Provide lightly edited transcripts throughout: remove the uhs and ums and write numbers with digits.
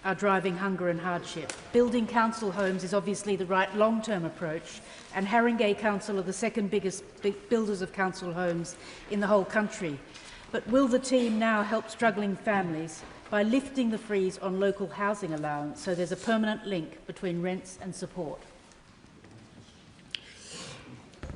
are driving hunger and hardship. Building council homes is obviously the right long-term approach, and Haringey Council are the second biggest builders of council homes in the whole country. But will the team now help struggling families by lifting the freeze on local housing allowance so there's a permanent link between rents and support?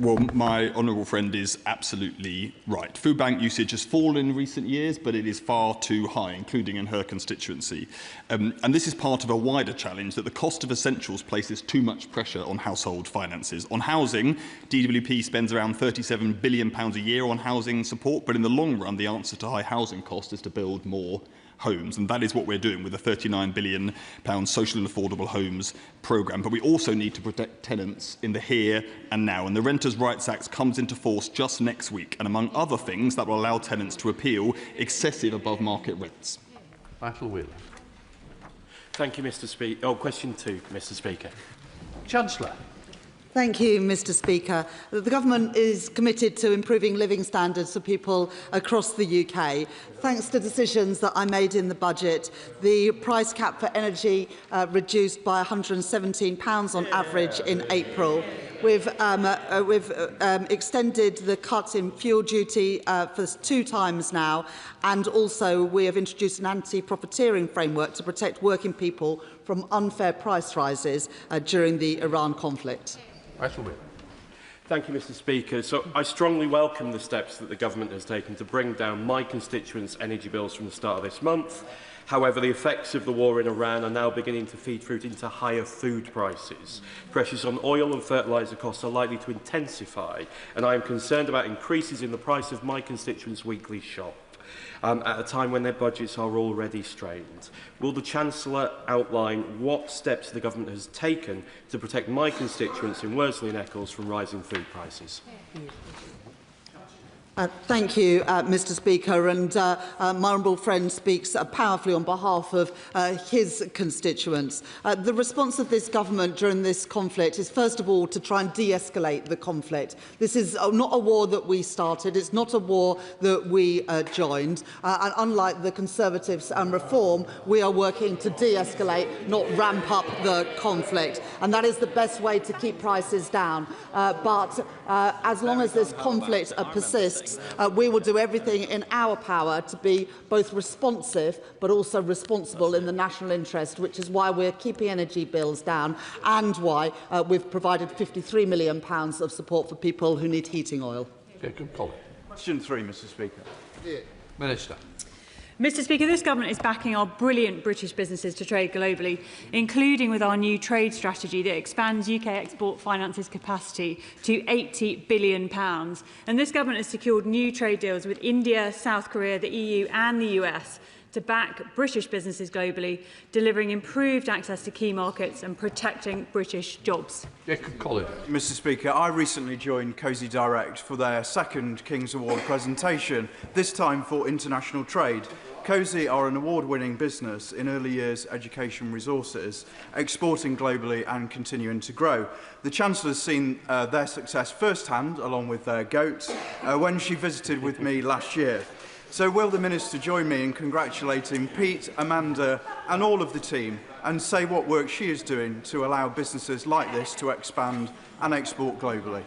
Well, my honourable friend is absolutely right. Food bank usage has fallen in recent years, but it is far too high, including in her constituency. And this is part of a wider challenge that the cost of essentials places too much pressure on household finances. On housing, DWP spends around £37 billion a year on housing support, but in the long run, the answer to high housing costs is to build more homes, and that is what we're doing with the £39 billion social and affordable homes programme. But we also need to protect tenants in the here and now, and the Renters' Rights Act comes into force just next week, and among other things, that will allow tenants to appeal excessive above-market rents. Michael Wheeler. Thank you, Mr. Speaker. Oh, question 2, Mr. Speaker. Chancellor. Thank you, Mr. Speaker. The Government is committed to improving living standards for people across the UK. Thanks to decisions that I made in the budget, the price cap for energy reduced by £117 on average in April. We've extended the cut in fuel duty for 2 times now, and also we have introduced an anti-profiteering framework to protect working people from unfair price rises during the Iran conflict. Thank you, Mr. Speaker. So I strongly welcome the steps that the Government has taken to bring down my constituents' energy bills from the start of this month. However, the effects of the war in Iran are now beginning to feed through into higher food prices. Pressures on oil and fertiliser costs are likely to intensify, and I am concerned about increases in the price of my constituents' weekly shop at a time when their budgets are already strained. Will the Chancellor outline what steps the Government has taken to protect my constituents in Worsley and Eccles from rising food prices? Thank you, Mr. Speaker, and my honourable friend speaks powerfully on behalf of his constituents. The response of this government during this conflict is, first of all, to try and de-escalate the conflict. This is not a war that we started, it's not a war that we joined, and unlike the Conservatives and Reform, we are working to de-escalate, not ramp up the conflict, and that is the best way to keep prices down. But as long as this conflict persists, we will do everything in our power to be both responsive but also responsible in the national interest, which is why we're keeping energy bills down and why we've provided £53 million of support for people who need heating oil. Okay, good call. Question 3, Mr. Speaker. Minister. Mr. Speaker, this Government is backing our brilliant British businesses to trade globally, including with our new trade strategy that expands UK export finance's capacity to £80 billion. And this Government has secured new trade deals with India, South Korea, the EU and the US to back British businesses globally, delivering improved access to key markets and protecting British jobs. Mr. Speaker, I recently joined Cosy Direct for their second King's Award presentation, this time for international trade. Cosy are an award-winning business in early years education resources, exporting globally and continuing to grow. The Chancellor has seen their success firsthand, along with their goats, when she visited with me last year. So will the Minister join me in congratulating Pete, Amanda and all of the team and say what work she is doing to allow businesses like this to expand and export globally?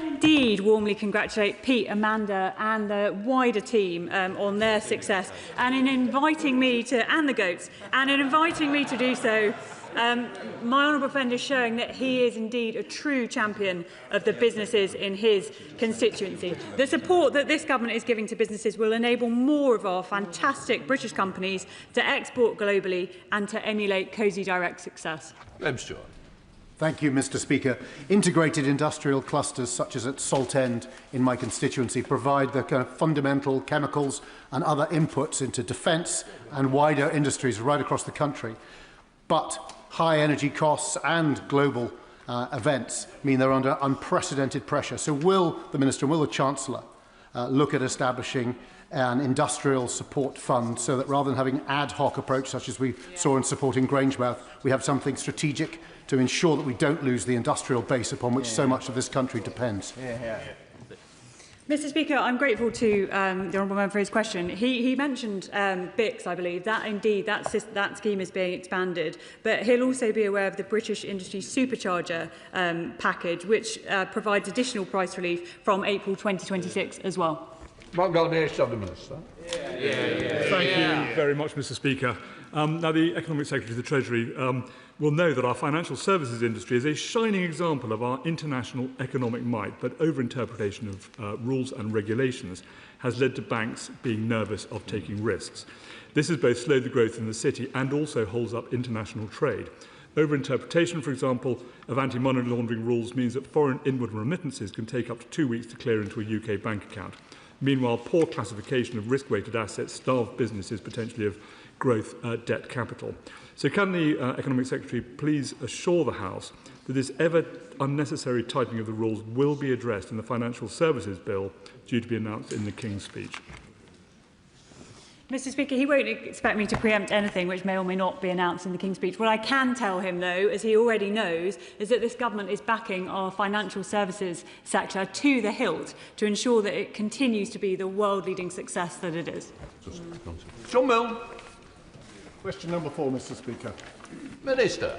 Indeed, warmly congratulate Pete, Amanda and the wider team on their success, and in inviting me to, and the goats, and in inviting me to do so. My honourable friend is showing that he is indeed a true champion of the businesses in his constituency. The support that this Government is giving to businesses will enable more of our fantastic British companies to export globally and to emulate Cosy Direct's success. Thank you, Mr. Speaker. Integrated industrial clusters such as at Saltend in my constituency provide the kind of fundamental chemicals and other inputs into defence and wider industries right across the country. But high energy costs and global events mean they're under unprecedented pressure. So will the Minister and will the Chancellor look at establishing an industrial support fund so that rather than having an ad hoc approach such as we saw in supporting Grangemouth, we have something strategic to ensure that we don't lose the industrial base upon which so much of this country depends? Mr Speaker, I'm grateful to the Honourable Member for his question. He mentioned BICS, I believe. That scheme is being expanded, but he'll also be aware of the British Industry Supercharger package, which provides additional price relief from April 2026 as well. Thank you very much, Mr Speaker. Now, the Economic Secretary of the Treasury will know that our financial services industry is a shining example of our international economic might, but over-interpretation of rules and regulations has led to banks being nervous of taking risks. This has both slowed the growth in the city and also holds up international trade. Over-interpretation, for example, of anti-money laundering rules means that foreign inward remittances can take up to 2 weeks to clear into a UK bank account. Meanwhile, poor classification of risk-weighted assets starve businesses potentially of growth debt capital. So can the Economic Secretary please assure the House that this ever unnecessary tightening of the rules will be addressed in the Financial Services Bill due to be announced in the King's Speech? Mr Speaker, he won't expect me to preempt anything which may or may not be announced in the King's Speech. What I can tell him, though, as he already knows, is that this government is backing our financial services sector to the hilt to ensure that it continues to be the world-leading success that it is. John Milne. Question number 4, Mr Speaker. Minister.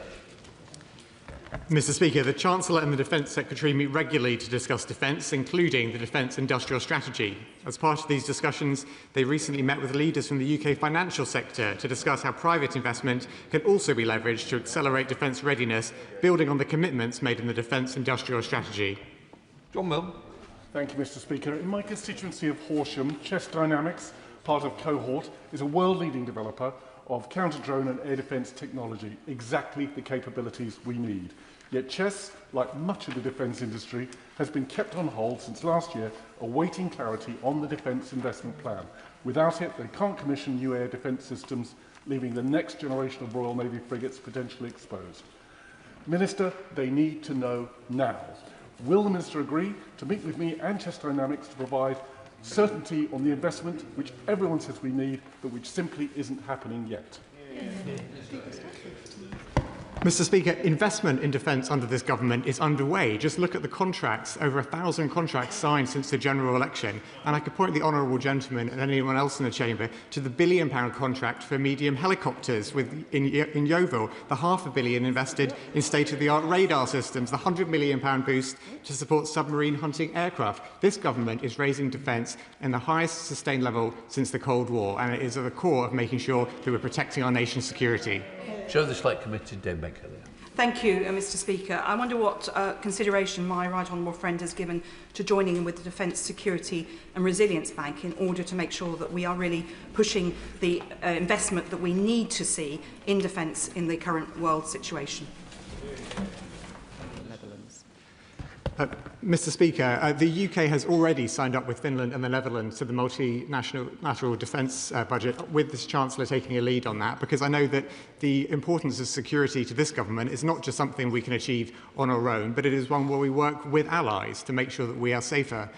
Mr Speaker, the Chancellor and the Defence Secretary meet regularly to discuss defence, including the Defence Industrial Strategy. As part of these discussions, they recently met with leaders from the UK financial sector to discuss how private investment can also be leveraged to accelerate defence readiness, building on the commitments made in the Defence Industrial Strategy. John Milne. Thank you, Mr Speaker. In my constituency of Horsham, Chess Dynamics, part of Cohort, is a world-leading developer of counter-drone and air defence technology, exactly the capabilities we need. Yet Chess, like much of the defence industry, has been kept on hold since last year, awaiting clarity on the defence investment plan. Without it, they can't commission new air defence systems, leaving the next generation of Royal Navy frigates potentially exposed. Minister, they need to know now. Will the Minister agree to meet with me and Chess Dynamics to provide certainty on the investment which everyone says we need, but which simply isn't happening yet? Mr Speaker, investment in defence under this government is underway. Just look at the contracts, over 1,000 contracts signed since the general election. And I could point the honourable gentleman and anyone else in the chamber to the £1 billion contract for medium helicopters in Yeovil, the £500 million invested in state-of-the-art radar systems, the £100 million boost to support submarine hunting aircraft. This government is raising defence in the highest sustained level since the Cold War, and it is at the core of making sure that we're protecting our nation's security. Show the Select Committee, Dame Baker. Thank you, Mr Speaker. I wonder what consideration my right honourable friend has given to joining in with the Defence Security and Resilience Bank in order to make sure that we are really pushing the investment that we need to see in defence in the current world situation. Mr Speaker, the UK has already signed up with Finland and the Netherlands to the multinational defence budget, with this Chancellor taking a lead on that, because I know that the importance of security to this government is not just something we can achieve on our own, but it is one where we work with allies to make sure that we are safer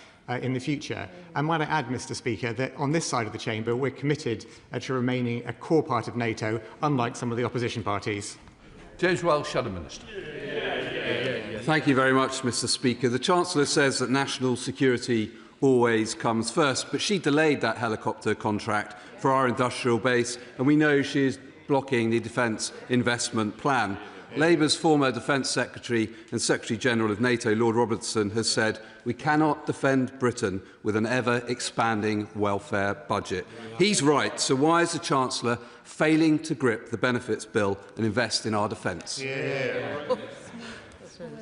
in the future. And might I add, Mr Speaker, that on this side of the chamber we're committed to remaining a core part of NATO, unlike some of the opposition parties. James Welsh, Shadow Minister. Thank you very much, Mr Speaker. The Chancellor says that national security always comes first, but she delayed that helicopter contract for our industrial base, and we know she is blocking the Defence Investment Plan. Labour's former Defence Secretary and Secretary-General of NATO, Lord Robertson, has said we cannot defend Britain with an ever-expanding welfare budget. He's right, so why is the Chancellor failing to grip the benefits bill and invest in our defence?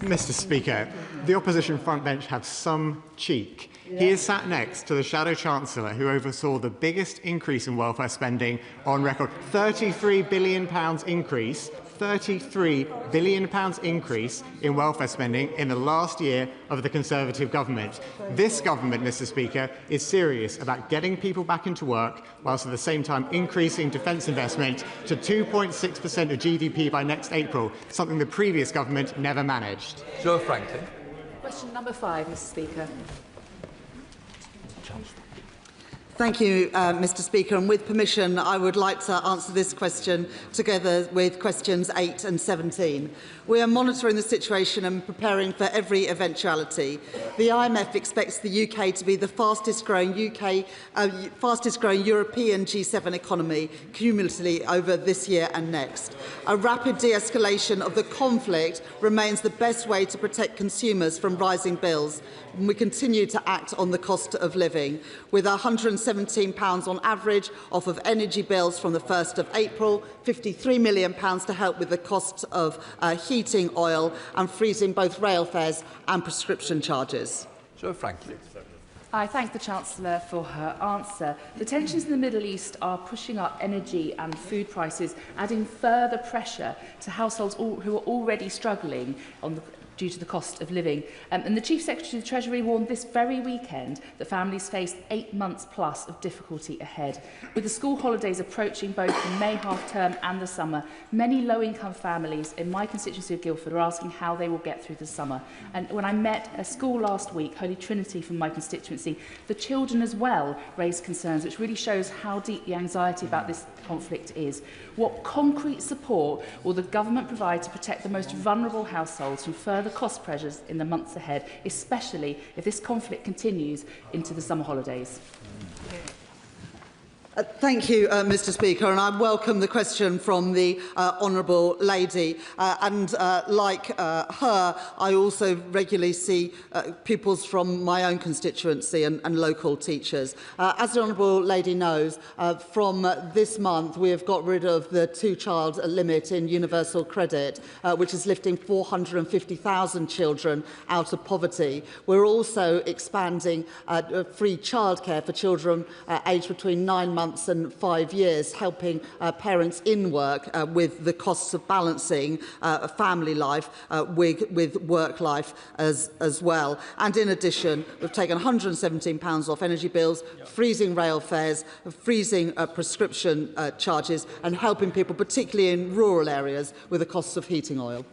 Mr Speaker, the opposition front bench have some cheek. He is sat next to the Shadow Chancellor who oversaw the biggest increase in welfare spending on record. £33 billion increase, £33 billion increase in welfare spending in the last year of the Conservative government. This government, Mr Speaker, is serious about getting people back into work, whilst at the same time increasing defence investment to 2.6% of GDP by next April, something the previous government never managed. Joe Franklin. Question number 5, Mr Speaker. Thank you, Mr Speaker. And with permission, I would like to answer this question together with questions 8 and 17. We are monitoring the situation and preparing for every eventuality. The IMF expects the UK to be the fastest growing European G7 economy cumulatively over this year and next. A rapid de-escalation of the conflict remains the best way to protect consumers from rising bills. And we continue to act on the cost of living, with £117 on average off of energy bills from the 1st of April, £53 million to help with the cost of heating oil, and freezing both rail fares and prescription charges. Sir Franklin. I thank the Chancellor for her answer. The tensions in the Middle East are pushing up energy and food prices, adding further pressure to households who are already struggling due to the cost of living. And the Chief Secretary of the Treasury warned this very weekend that families face 8 months plus of difficulty ahead. With the school holidays approaching both the May half-term and the summer, many low-income families in my constituency of Guildford are asking how they will get through the summer. And when I met a school last week, Holy Trinity from my constituency, the children as well raised concerns, which really shows how deep the anxiety about this conflict is. What concrete support will the government provide to protect the most vulnerable households from further cost pressures in the months ahead, especially if this conflict continues into the summer holidays? Thank you, Mr Speaker, and I welcome the question from the Honourable Lady. Like her, I also regularly see pupils from my own constituency and local teachers. As the Honourable Lady knows, from this month we have got rid of the two-child limit in universal credit, which is lifting 450,000 children out of poverty. We're also expanding free childcare for children aged between 9 months and 5 years, helping parents in work with the costs of balancing family life with work life as well. And in addition, we've taken £117 off energy bills, freezing rail fares, freezing prescription charges, and helping people, particularly in rural areas, with the costs of heating oil.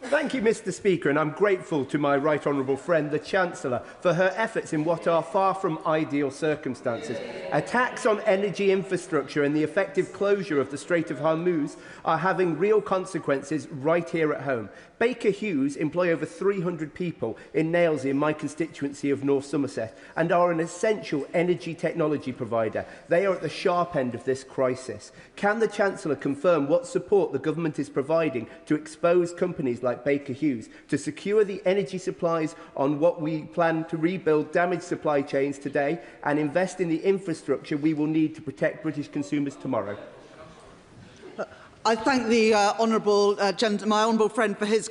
Thank you, Mr Speaker, and I'm grateful to my right honourable friend, the Chancellor, for her efforts in what are far from ideal circumstances. Attacks on energy infrastructure and the effective closure of the Strait of Hormuz are having real consequences right here at home. Baker Hughes employ over 300 people in Nailsea in my constituency of North Somerset and are an essential energy technology provider. They are at the sharp end of this crisis. Can the Chancellor confirm what support the government is providing to expose companies like Baker Hughes to secure the energy supplies on what we plan to rebuild damaged supply chains today and invest in the infrastructure we will need to protect British consumers tomorrow? I thank the my honourable friend for his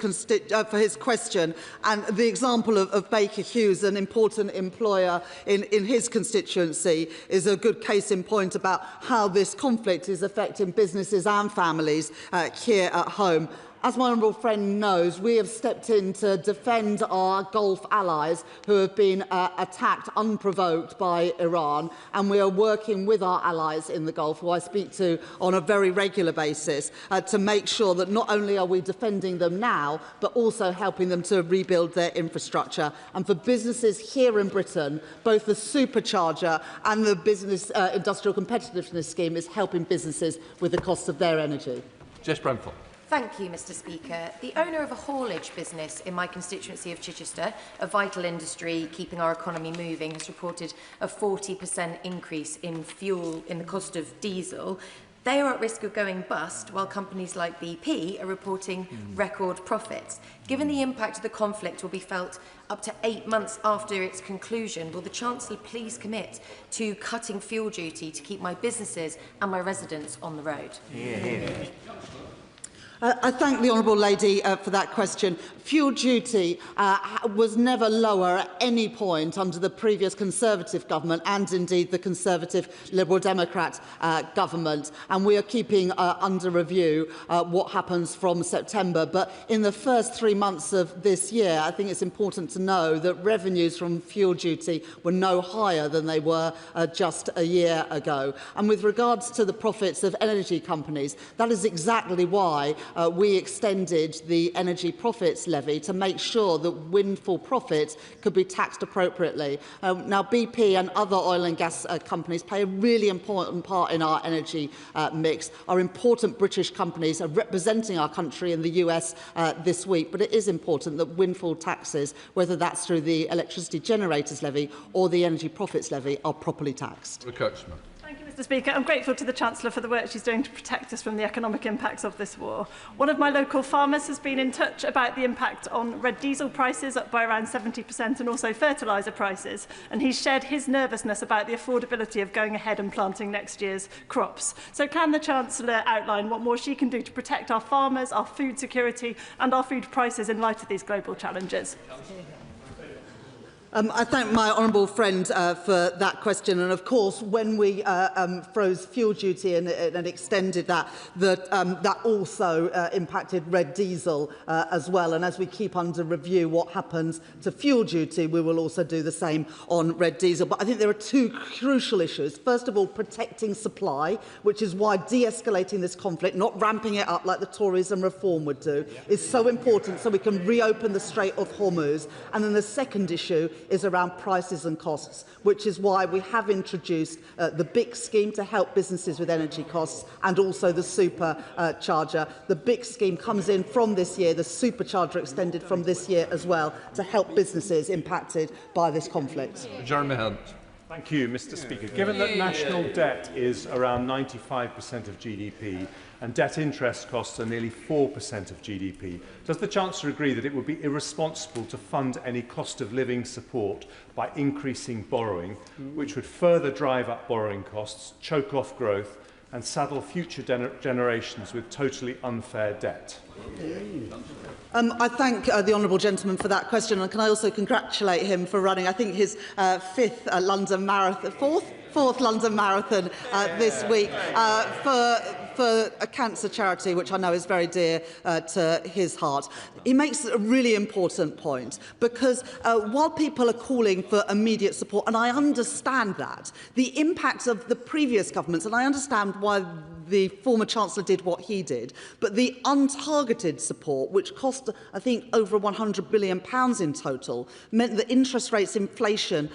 question, and the example of Baker Hughes, an important employer in his constituency, is a good case in point about how this conflict is affecting businesses and families here at home. As my honourable friend knows, we have stepped in to defend our Gulf allies who have been attacked unprovoked by Iran, and we are working with our allies in the Gulf, who I speak to on a very regular basis, to make sure that not only are we defending them now, but also helping them to rebuild their infrastructure. And for businesses here in Britain, both the supercharger and the Business Industrial Competitiveness Scheme is helping businesses with the cost of their energy. Jess Bramford. Thank you, Mr Speaker. The owner of a haulage business in my constituency of Chichester, a vital industry keeping our economy moving, has reported a 40% increase in the cost of diesel. They are at risk of going bust, while companies like BP are reporting record profits. Given the impact of the conflict will be felt up to 8 months after its conclusion, will the Chancellor please commit to cutting fuel duty to keep my businesses and my residents on the road? I thank the Honourable Lady for that question. Fuel duty was never lower at any point under the previous Conservative government and indeed the Conservative Liberal Democrat government, and we are keeping under review what happens from September. But in the first 3 months of this year, I think it's important to know that revenues from fuel duty were no higher than they were just a year ago. And with regards to the profits of energy companies, that is exactly why we extended the energy profits levy to make sure that windfall profits could be taxed appropriately. Now, BP and other oil and gas companies play a really important part in our energy mix. Our important British companies are representing our country in the US this week, but it is important that windfall taxes, whether that's through the electricity generators levy or the energy profits levy, are properly taxed. Thank you, Mr. Speaker. I'm grateful to the Chancellor for the work she's doing to protect us from the economic impacts of this war. One of my local farmers has been in touch about the impact on red diesel prices, up by around 70%, and also fertiliser prices. And he's shared his nervousness about the affordability of going ahead and planting next year's crops. So can the Chancellor outline what more she can do to protect our farmers, our food security and our food prices in light of these global challenges? I thank my honourable friend for that question. And of course, when we froze fuel duty and extended that, that also impacted red diesel as well. And as we keep under review what happens to fuel duty, we will also do the same on red diesel. But I think there are two crucial issues. First of all, protecting supply, which is why de-escalating this conflict, not ramping it up like the Tories and Reform would do, is so important so we can reopen the Strait of Hormuz. And then the second issue is around prices and costs, which is why we have introduced the BIC scheme to help businesses with energy costs and also the supercharger. The BIC scheme comes in from this year, the supercharger extended from this year as well to help businesses impacted by this conflict. Jeremy Hunt. Thank you, Mr. Speaker. Given that national debt is around 95% of GDP and debt interest costs are nearly 4% of GDP, does the Chancellor agree that it would be irresponsible to fund any cost of living support by increasing borrowing, which would further drive up borrowing costs, choke off growth and saddle future generations with totally unfair debt? I thank the honourable gentleman for that question, and can I also congratulate him for running, I think, his fourth London Marathon this week for a cancer charity, which I know is very dear to his heart. He makes a really important point, because while people are calling for immediate support, and I understand that, the impact of the previous governments, and I understand why the former Chancellor did what he did, but the untargeted support, which cost, I think, over £100 billion in total, meant that interest rates, inflation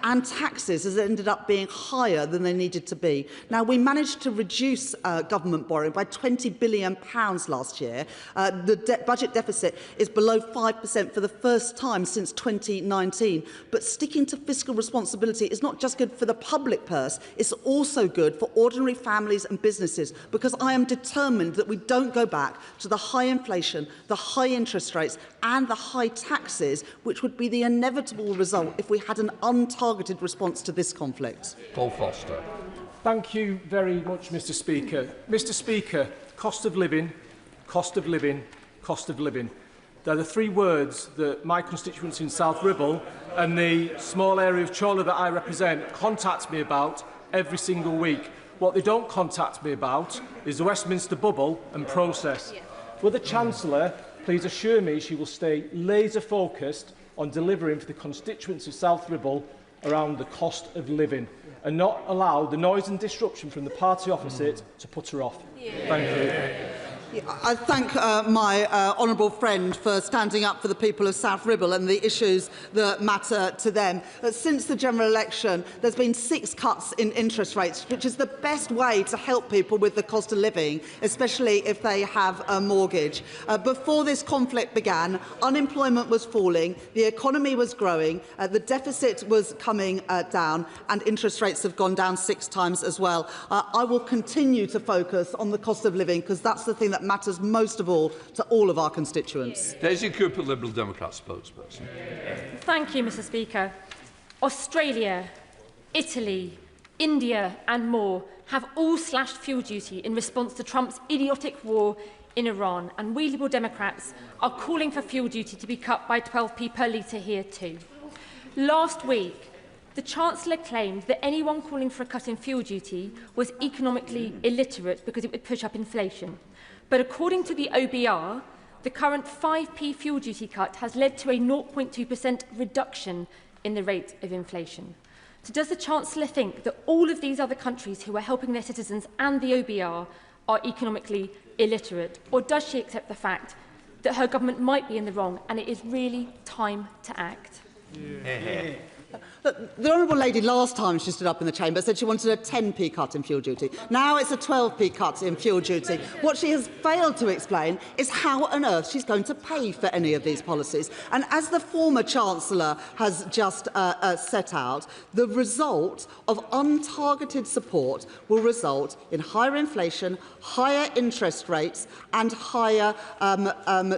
and taxes has ended up being higher than they needed to be. Now, we managed to reduce government borrowing by £20 billion last year. The budget deficit is below 5% for the first time since 2019. But sticking to fiscal responsibility is not just good for the public purse, it's also good for ordinary families and businesses, because I am determined that we don't go back to the high inflation, the high interest rates and the high taxes, which would be the inevitable result if we had an untargeted response to this conflict. Paul Foster. Thank you very much, Mr. Speaker. Mr. Speaker, cost of living, cost of living, cost of living. They're the three words that my constituents in South Ribble and the small area of Chorley that I represent contact me about every single week. What they don't contact me about is the Westminster bubble and process. Will the Chancellor please assure me she will stay laser-focused on delivering for the constituents of South Ribble around the cost of living and not allow the noise and disruption from the party opposite to put her off? Thank you. I thank my honourable friend for standing up for the people of South Ribble and the issues that matter to them. Since the general election, there's been 6 cuts in interest rates, which is the best way to help people with the cost of living, especially if they have a mortgage. Before this conflict began, unemployment was falling, the economy was growing, the deficit was coming down, and interest rates have gone down 6 times as well. I will continue to focus on the cost of living, because that's the thing that matters most of all to all of our constituents. Daisy Cooper, Liberal Democrat spokesperson. Thank you, Mr. Speaker. Australia, Italy, India and more have all slashed fuel duty in response to Trump's idiotic war in Iran, and we Liberal Democrats are calling for fuel duty to be cut by 12p per litre here too. Last week, the Chancellor claimed that anyone calling for a cut in fuel duty was economically illiterate because it would push up inflation. But according to the OBR, the current 5p fuel duty cut has led to a 0.2% reduction in the rate of inflation. So does the Chancellor think that all of these other countries who are helping their citizens and the OBR are economically illiterate? Or does she accept the fact that her government might be in the wrong and it is really time to act? Look, the Honourable Lady last time she stood up in the chamber said she wanted a 10p cut in fuel duty. Now it's a 12p cut in fuel duty. What she has failed to explain is how on earth she's going to pay for any of these policies. And as the former Chancellor has just set out, the result of untargeted support will result in higher inflation, higher interest rates and higher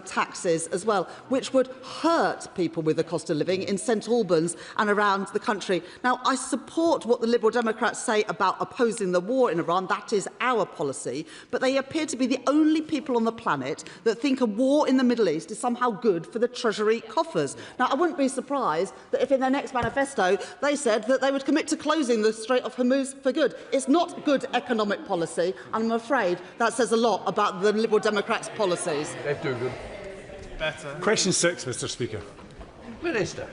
taxes as well, which would hurt people with the cost of living in St Albans and around the country. Now, I support what the Liberal Democrats say about opposing the war in Iran. That is our policy. But they appear to be the only people on the planet that think a war in the Middle East is somehow good for the Treasury coffers. Now, I wouldn't be surprised that if in their next manifesto they said that they would commit to closing the Strait of Hormuz for good. It's not good economic policy, and I'm afraid that says a lot about the Liberal Democrats' policies. They're doing good. Better. Question 6, Mr Speaker. Minister.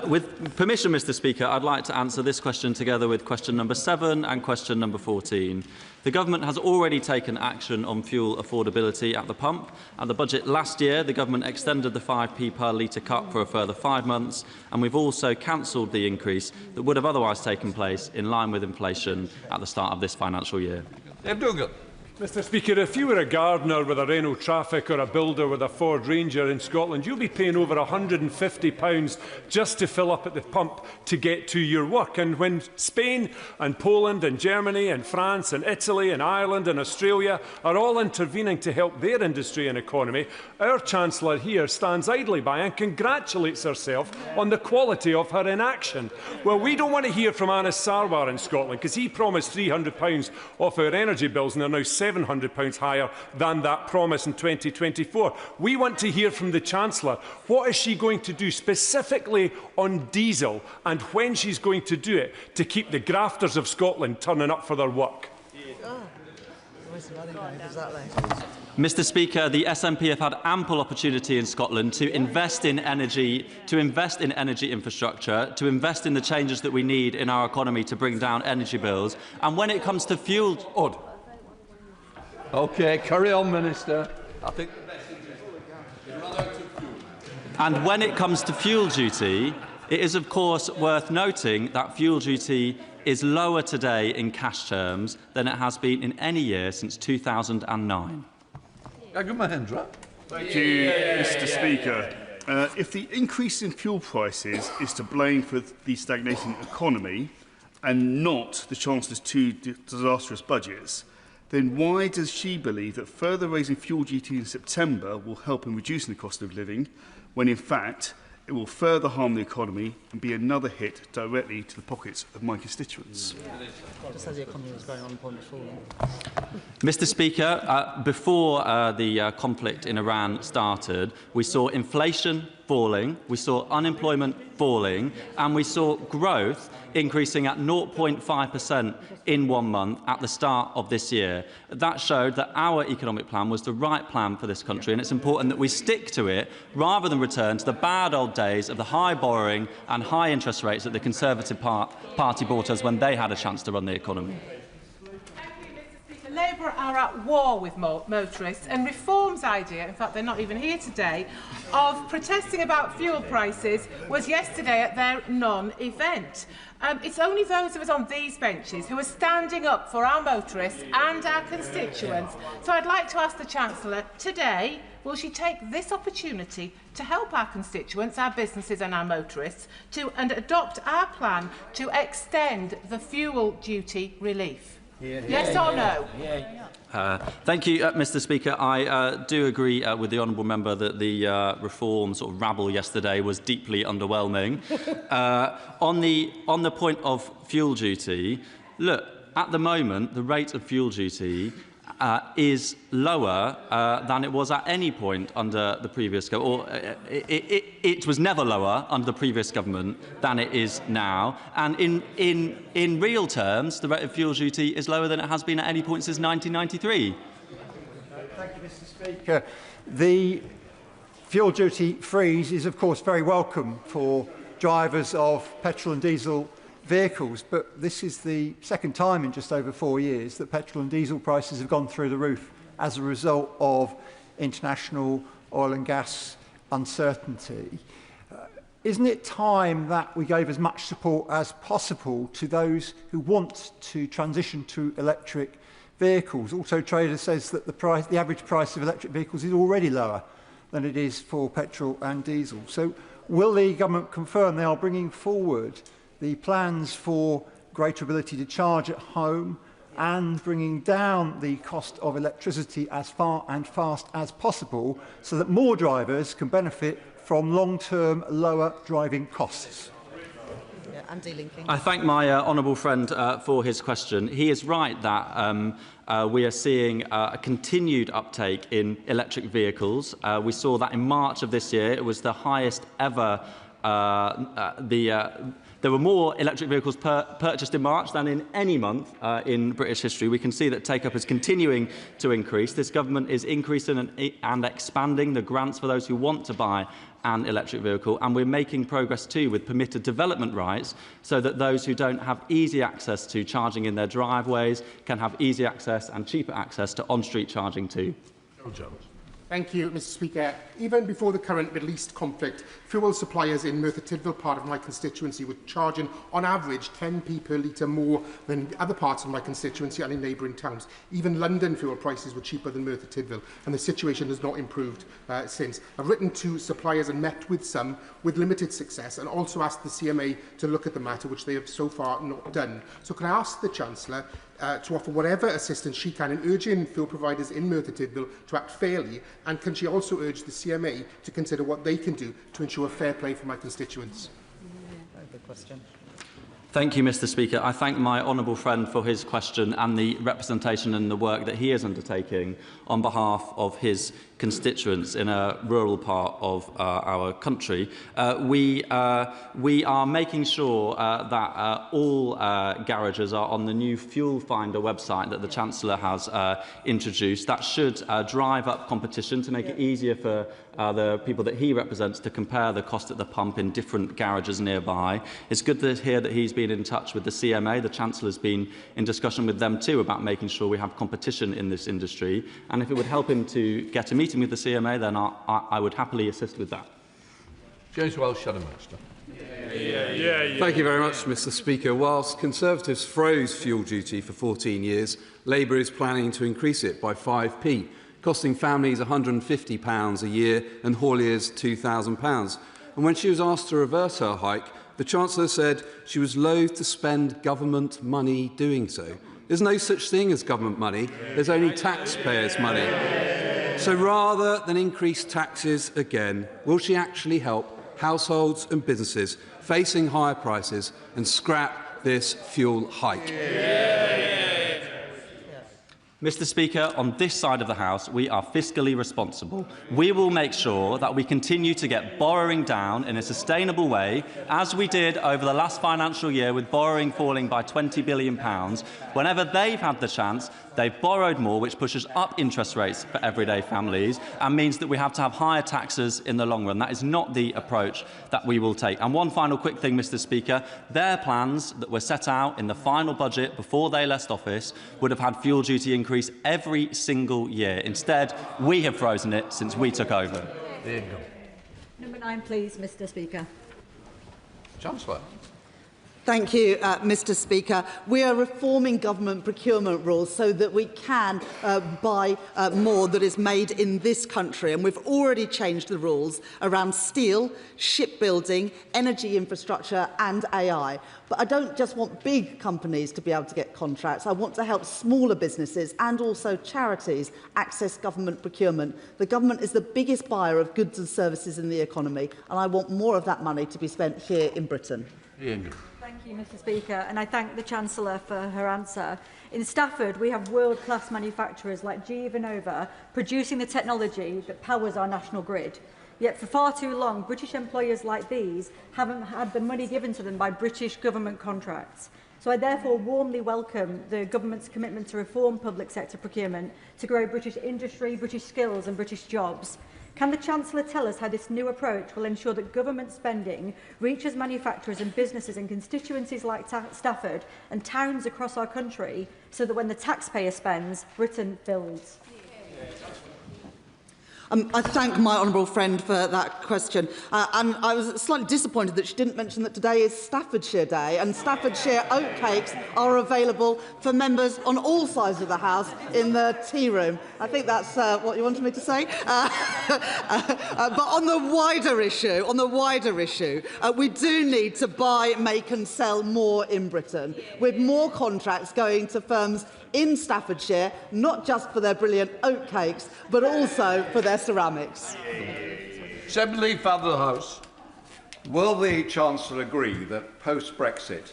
With permission, Mr Speaker, I'd like to answer this question together with question number 7 and question number 14. The Government has already taken action on fuel affordability at the pump. At the budget last year, the Government extended the 5p per litre cut for a further 5 months, and we've also cancelled the increase that would have otherwise taken place in line with inflation at the start of this financial year. Mr Speaker, if you were a gardener with a Renault Traffic or a builder with a Ford Ranger in Scotland, you'll be paying over £150 just to fill up at the pump to get to your work. And when Spain and Poland and Germany and France and Italy and Ireland and Australia are all intervening to help their industry and economy, our Chancellor here stands idly by and congratulates herself on the quality of her inaction. Well, we don't want to hear from Anas Sarwar in Scotland because he promised £300 off our energy bills and they're now £700 higher than that promise in 2024. We want to hear from the Chancellor. What is she going to do specifically on diesel and when she's going to do it to keep the grafters of Scotland turning up for their work? Mr Speaker, the SNP have had ample opportunity in Scotland to invest in energy, infrastructure, to invest in the changes that we need in our economy to bring down energy bills. And when it comes to fuel... OK, carry on, Minister. And when it comes to fuel duty, it is of course worth noting that fuel duty is lower today in cash terms than it has been in any year since 2009. Thank you, Mr Speaker. If the increase in fuel prices is to blame for the stagnating economy and not the Chancellor's two disastrous budgets, then why does she believe that further raising fuel duty in September will help in reducing the cost of living, when in fact it will further harm the economy and be another hit directly to the pockets of my constituents? Just as the economy was going on point before. Mr Speaker, before the conflict in Iran started, we saw inflation falling, we saw unemployment falling, and we saw growth increasing at 0.5% in 1 month at the start of this year. That showed that our economic plan was the right plan for this country, and it's important that we stick to it rather than return to the bad old days of the high borrowing and high interest rates that the Conservative Party brought us when they had a chance to run the economy. Labour are at war with motorists, and Reform's idea, in fact they're not even here today, of protesting about fuel prices was yesterday at their non-event. It's only those of us on these benches who are standing up for our motorists and our constituents. So I'd like to ask the Chancellor today, will she take this opportunity to help our constituents, our businesses and our motorists and adopt our plan to extend the fuel duty relief? Yes or no? Thank you, Mr Speaker. I do agree with the honourable member that the reform sort of rabble yesterday was deeply underwhelming. On the point of fuel duty, look, at the moment, the rate of fuel duty is lower than it was at any point under the previous government, or it was never lower under the previous government than it is now. And in real terms, the rate of fuel duty is lower than it has been at any point since 1993. Thank you, Mr Speaker. The fuel duty freeze is, of course, very welcome for drivers of petrol and diesel vehicles, but this is the second time in just over 4 years that petrol and diesel prices have gone through the roof as a result of international oil and gas uncertainty. Isn't it time that we gave as much support as possible to those who want to transition to electric vehicles? Auto Trader says that the average price of electric vehicles is already lower than it is for petrol and diesel. So will the government confirm they are bringing forward the plans for greater ability to charge at home and bringing down the cost of electricity as far and fast as possible so that more drivers can benefit from long-term lower driving costs? I thank my honourable friend for his question. He is right that we are seeing a continued uptake in electric vehicles. We saw that in March of this year. It was the highest ever. There were more electric vehicles purchased in March than in any month in British history. We can see that take-up is continuing to increase. This government is increasing and expanding the grants for those who want to buy an electric vehicle, and we're making progress too with permitted development rights so that those who don't have easy access to charging in their driveways can have easy access and cheaper access to on-street charging too. Thank you, Mr. Speaker. Even before the current Middle East conflict, fuel suppliers in Merthyr Tydfil, part of my constituency, were charging on average 10p per litre more than other parts of my constituency and in neighbouring towns. Even London fuel prices were cheaper than Merthyr Tydfil, and the situation has not improved since. I've written to suppliers and met with some with limited success, and also asked the CMA to look at the matter, which they have so far not done. So can I ask the Chancellor to offer whatever assistance she can in urging fuel providers in Merthyr Tydfil to act fairly, and can she also urge the CMA to consider what they can do to ensure fair play for my constituents? Good question. Thank you, Mr. Speaker. I thank my honourable friend for his question and the representation and the work that he is undertaking on behalf of his constituents in a rural part of our country. We are making sure that all garages are on the new Fuel Finder website that the Chancellor has introduced. That should drive up competition to make it easier for the people that he represents to compare the cost at the pump in different garages nearby. It's good to hear that he's been in touch with the CMA. The Chancellor's been in discussion with them too about making sure we have competition in this industry. And if it would help him to get a meeting with the CMA, then I would happily assist with that. James Welsh, Shadow Minister. Thank you very much, Mr. Speaker. Whilst Conservatives froze fuel duty for 14 years, Labour is planning to increase it by 5p, costing families £150 a year and hauliers £2,000. And when she was asked to reverse her hike, the Chancellor said she was loath to spend government money doing so. There's no such thing as government money. There's only taxpayers' money. So rather than increase taxes again, will she actually help households and businesses facing higher prices and scrap this fuel hike? Mr. Speaker, on this side of the House, we are fiscally responsible. We will make sure that we continue to get borrowing down in a sustainable way, as we did over the last financial year with borrowing falling by £20 billion. Whenever they've had the chance, they've borrowed more, which pushes up interest rates for everyday families and means that we have to have higher taxes in the long run. That is not the approach that we will take. And one final quick thing, Mr. Speaker, their plans that were set out in the final budget before they left office would have had fuel duty increase every single year. Instead, we have frozen it since we took over. Number 9, please, Mr. Speaker. Chancellor. Thank you, Mr. Speaker. We are reforming government procurement rules so that we can buy more that is made in this country. And we've already changed the rules around steel, shipbuilding, energy infrastructure and AI. But I don't just want big companies to be able to get contracts. I want to help smaller businesses and also charities access government procurement. The government is the biggest buyer of goods and services in the economy, and I want more of that money to be spent here in Britain. Thank you, Mr. Speaker, and I thank the Chancellor for her answer. In Stafford, we have world-class manufacturers like GE Vernova producing the technology that powers our national grid. Yet for far too long, British employers like these haven't had the money given to them by British government contracts. So I therefore warmly welcome the government's commitment to reform public sector procurement, to grow British industry, British skills and British jobs. Can the Chancellor tell us how this new approach will ensure that government spending reaches manufacturers and businesses in constituencies like Stafford and towns across our country, so that when the taxpayer spends, Britain builds? I thank my honourable friend for that question. And I was slightly disappointed that she didn't mention that today is Staffordshire Day, and Staffordshire oatcakes are available for members on all sides of the House in the tea room. I think that's what you wanted me to say. But on the wider issue, we do need to buy, make and sell more in Britain, with more contracts going to firms in Staffordshire, not just for their brilliant oatcakes, but also for their ceramics. Seven Leaf out of the House. Will the Chancellor agree that post-Brexit,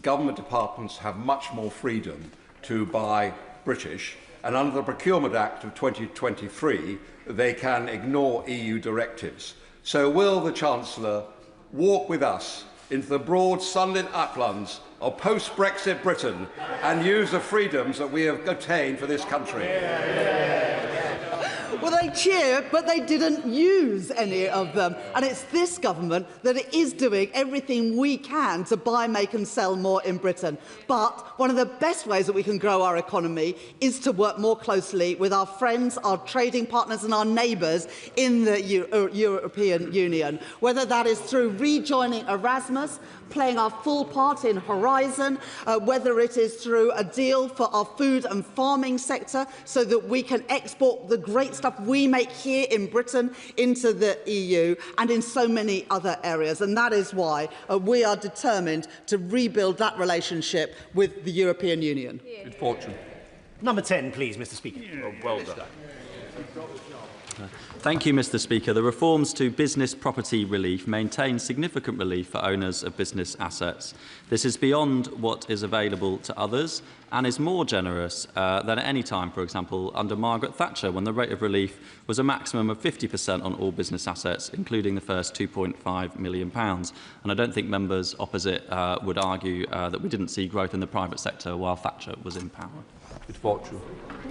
government departments have much more freedom to buy British, and under the Procurement Act of 2023, they can ignore EU directives? So will the Chancellor walk with us into the broad sunlit uplands of post-Brexit Britain and use the freedoms that we have obtained for this country? Well, they cheer, but they didn't use any of them. And it's this government that is doing everything we can to buy, make and sell more in Britain. But one of the best ways that we can grow our economy is to work more closely with our friends, our trading partners and our neighbours in the European Union, whether that is through rejoining Erasmus, playing our full part in Horizon, whether it is through a deal for our food and farming sector so that we can export the great stuff we make here in Britain into the EU, and in so many other areas. And that is why we are determined to rebuild that relationship with the European Union. Good fortune. Number 10, please, Mr. Speaker. Oh, well done. Thank you, Mr. Speaker. The reforms to business property relief maintain significant relief for owners of business assets. This is beyond what is available to others and is more generous than at any time, for example, under Margaret Thatcher, when the rate of relief was a maximum of 50% on all business assets, including the first £2.5 million. And I don't think members opposite would argue that we didn't see growth in the private sector while Thatcher was in power. Good fortune.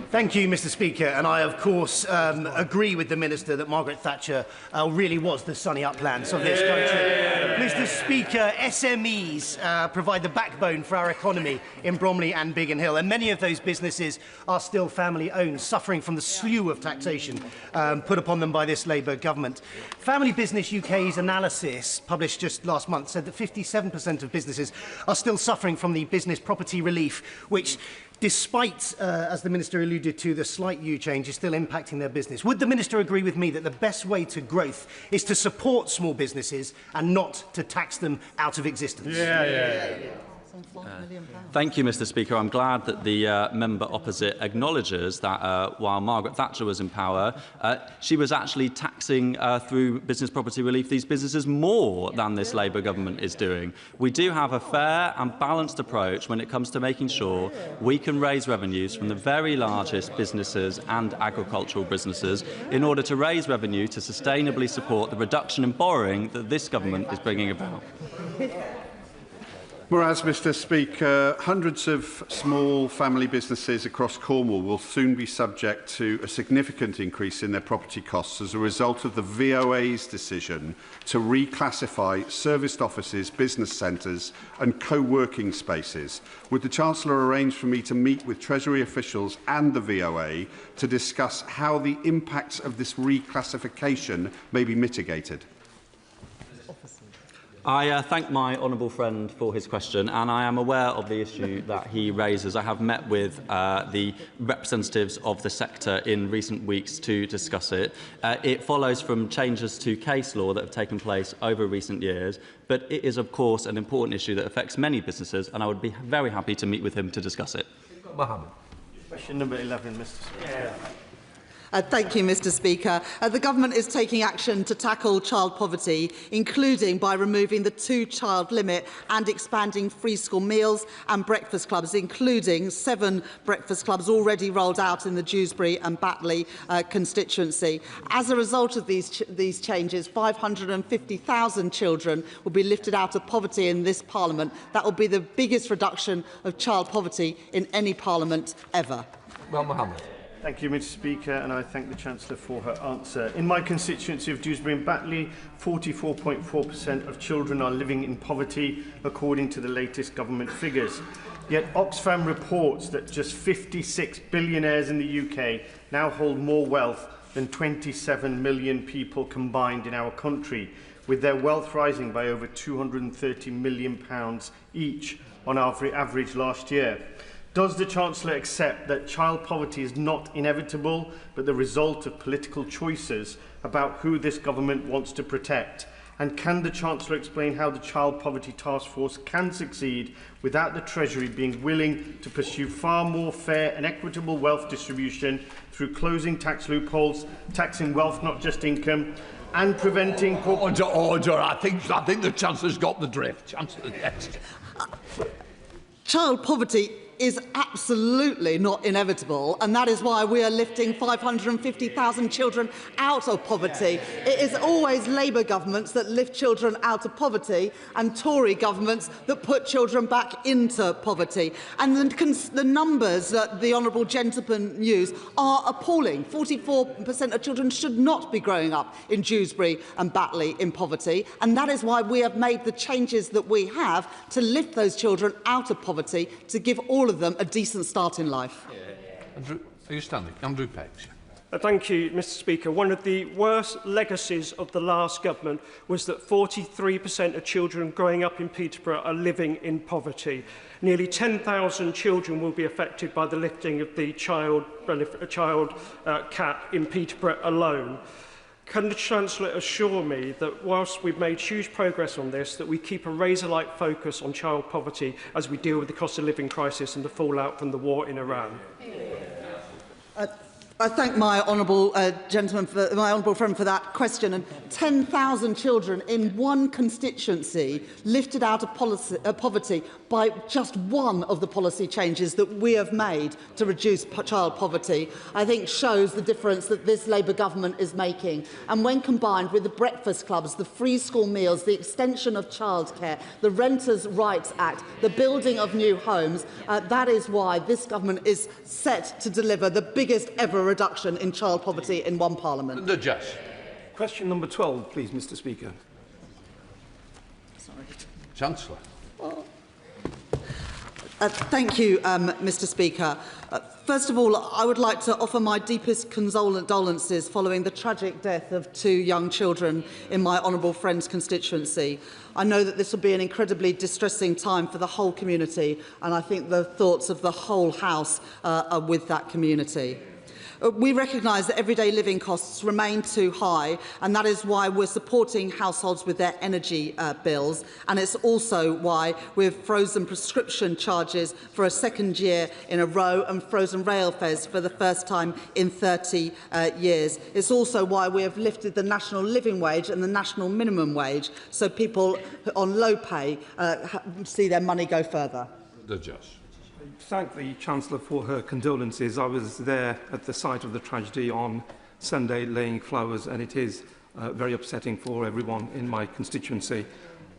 Thank you, Mr. Speaker. And I, of course, agree with the Minister that Margaret Thatcher really was the sunny uplands of this country. Mr. Speaker, SMEs provide the backbone for our economy in Bromley and Biggin Hill, and many of those businesses are still family-owned, suffering from the slew of taxation put upon them by this Labour government. Family Business UK's analysis, published just last month, said that 57% of businesses are still suffering from the business property relief, which, despite, as the Minister alluded to, the slight U change is still impacting their business. Would the Minister agree with me that the best way to growth is to support small businesses and not to tax them out of existence? Thank you, Mr. Speaker. I'm glad that the member opposite acknowledges that while Margaret Thatcher was in power, she was actually taxing through business property relief these businesses more than this Labour government is doing. We do have a fair and balanced approach when it comes to making sure we can raise revenues from the very largest businesses and agricultural businesses in order to raise revenue to sustainably support the reduction in borrowing that this government is bringing about. Whereas, Mr. Speaker, hundreds of small family businesses across Cornwall will soon be subject to a significant increase in their property costs as a result of the VOA's decision to reclassify serviced offices, business centres and co-working spaces. Would the Chancellor arrange for me to meet with Treasury officials and the VOA to discuss how the impacts of this reclassification may be mitigated? I thank my honourable friend for his question, and I am aware of the issue that he raises. I have met with the representatives of the sector in recent weeks to discuss it. It follows from changes to case law that have taken place over recent years, but it is, of course, an important issue that affects many businesses, and I would be very happy to meet with him to discuss it. Mohammed. Question number 11, Mr. Speaker. Thank you, Mr. Speaker. The Government is taking action to tackle child poverty, including by removing the 2-child limit and expanding free school meals and breakfast clubs, including 7 breakfast clubs already rolled out in the Dewsbury and Batley constituency. As a result of these changes, 550,000 children will be lifted out of poverty in this Parliament. That will be the biggest reduction of child poverty in any Parliament ever. Well, Mohammed. Thank you, Mr Speaker, and I thank the Chancellor for her answer. In my constituency of Dewsbury and Batley, 44.4% of children are living in poverty, according to the latest government figures. Yet Oxfam reports that just 56 billionaires in the UK now hold more wealth than 27 million people combined in our country, with their wealth rising by over £230 million each on average last year. Does the Chancellor accept that child poverty is not inevitable, but the result of political choices about who this government wants to protect? And can the Chancellor explain how the Child Poverty Task Force can succeed without the Treasury being willing to pursue far more fair and equitable wealth distribution through closing tax loopholes, taxing wealth, not just income, and preventing... Order. I think the Chancellor's got the drift. Chancellor, yes. Child poverty is absolutely not inevitable, and that is why we are lifting 550,000 children out of poverty. It is always Labour governments that lift children out of poverty and Tory governments that put children back into poverty. And the numbers that the honourable gentleman used are appalling. 44% of children should not be growing up in Dewsbury and Batley in poverty, and that is why we have made the changes that we have to lift those children out of poverty, to give all of them a decent start in life. Andrew, are you standing? Andrew Pex. Thank you, Mr Speaker. One of the worst legacies of the last government was that 43% of children growing up in Peterborough are living in poverty. Nearly 10,000 children will be affected by the lifting of the child cap in Peterborough alone. Can the Chancellor assure me that whilst we've made huge progress on this, that we keep a razor-like focus on child poverty as we deal with the cost of living crisis and the fallout from the war in Iran? I thank my honourable friend for that question. And 10,000 children in one constituency lifted out of poverty by just one of the policy changes that we have made to reduce child poverty, I think shows the difference that this Labour government is making. And when combined with the breakfast clubs, the free school meals, the extension of childcare, the Renters' Rights Act, the building of new homes, that is why this government is set to deliver the biggest ever reduction in child poverty in one parliament. The Judge. Question number 12, please, Mr Speaker. Sorry. Chancellor. Thank you, Mr Speaker. First of all, I would like to offer my deepest condolences following the tragic death of 2 young children in my honourable friend's constituency. I know that this will be an incredibly distressing time for the whole community, and I think the thoughts of the whole House are with that community. We recognise that everyday living costs remain too high, and that is why we're supporting households with their energy bills, and it's also why we've frozen prescription charges for a second year in a row and frozen rail fares for the first time in 30 years. It's also why we have lifted the national living wage and the national minimum wage, so people on low pay see their money go further. The Judge. Thank the Chancellor for her condolences. I was there at the site of the tragedy on Sunday laying flowers, and it is very upsetting for everyone in my constituency.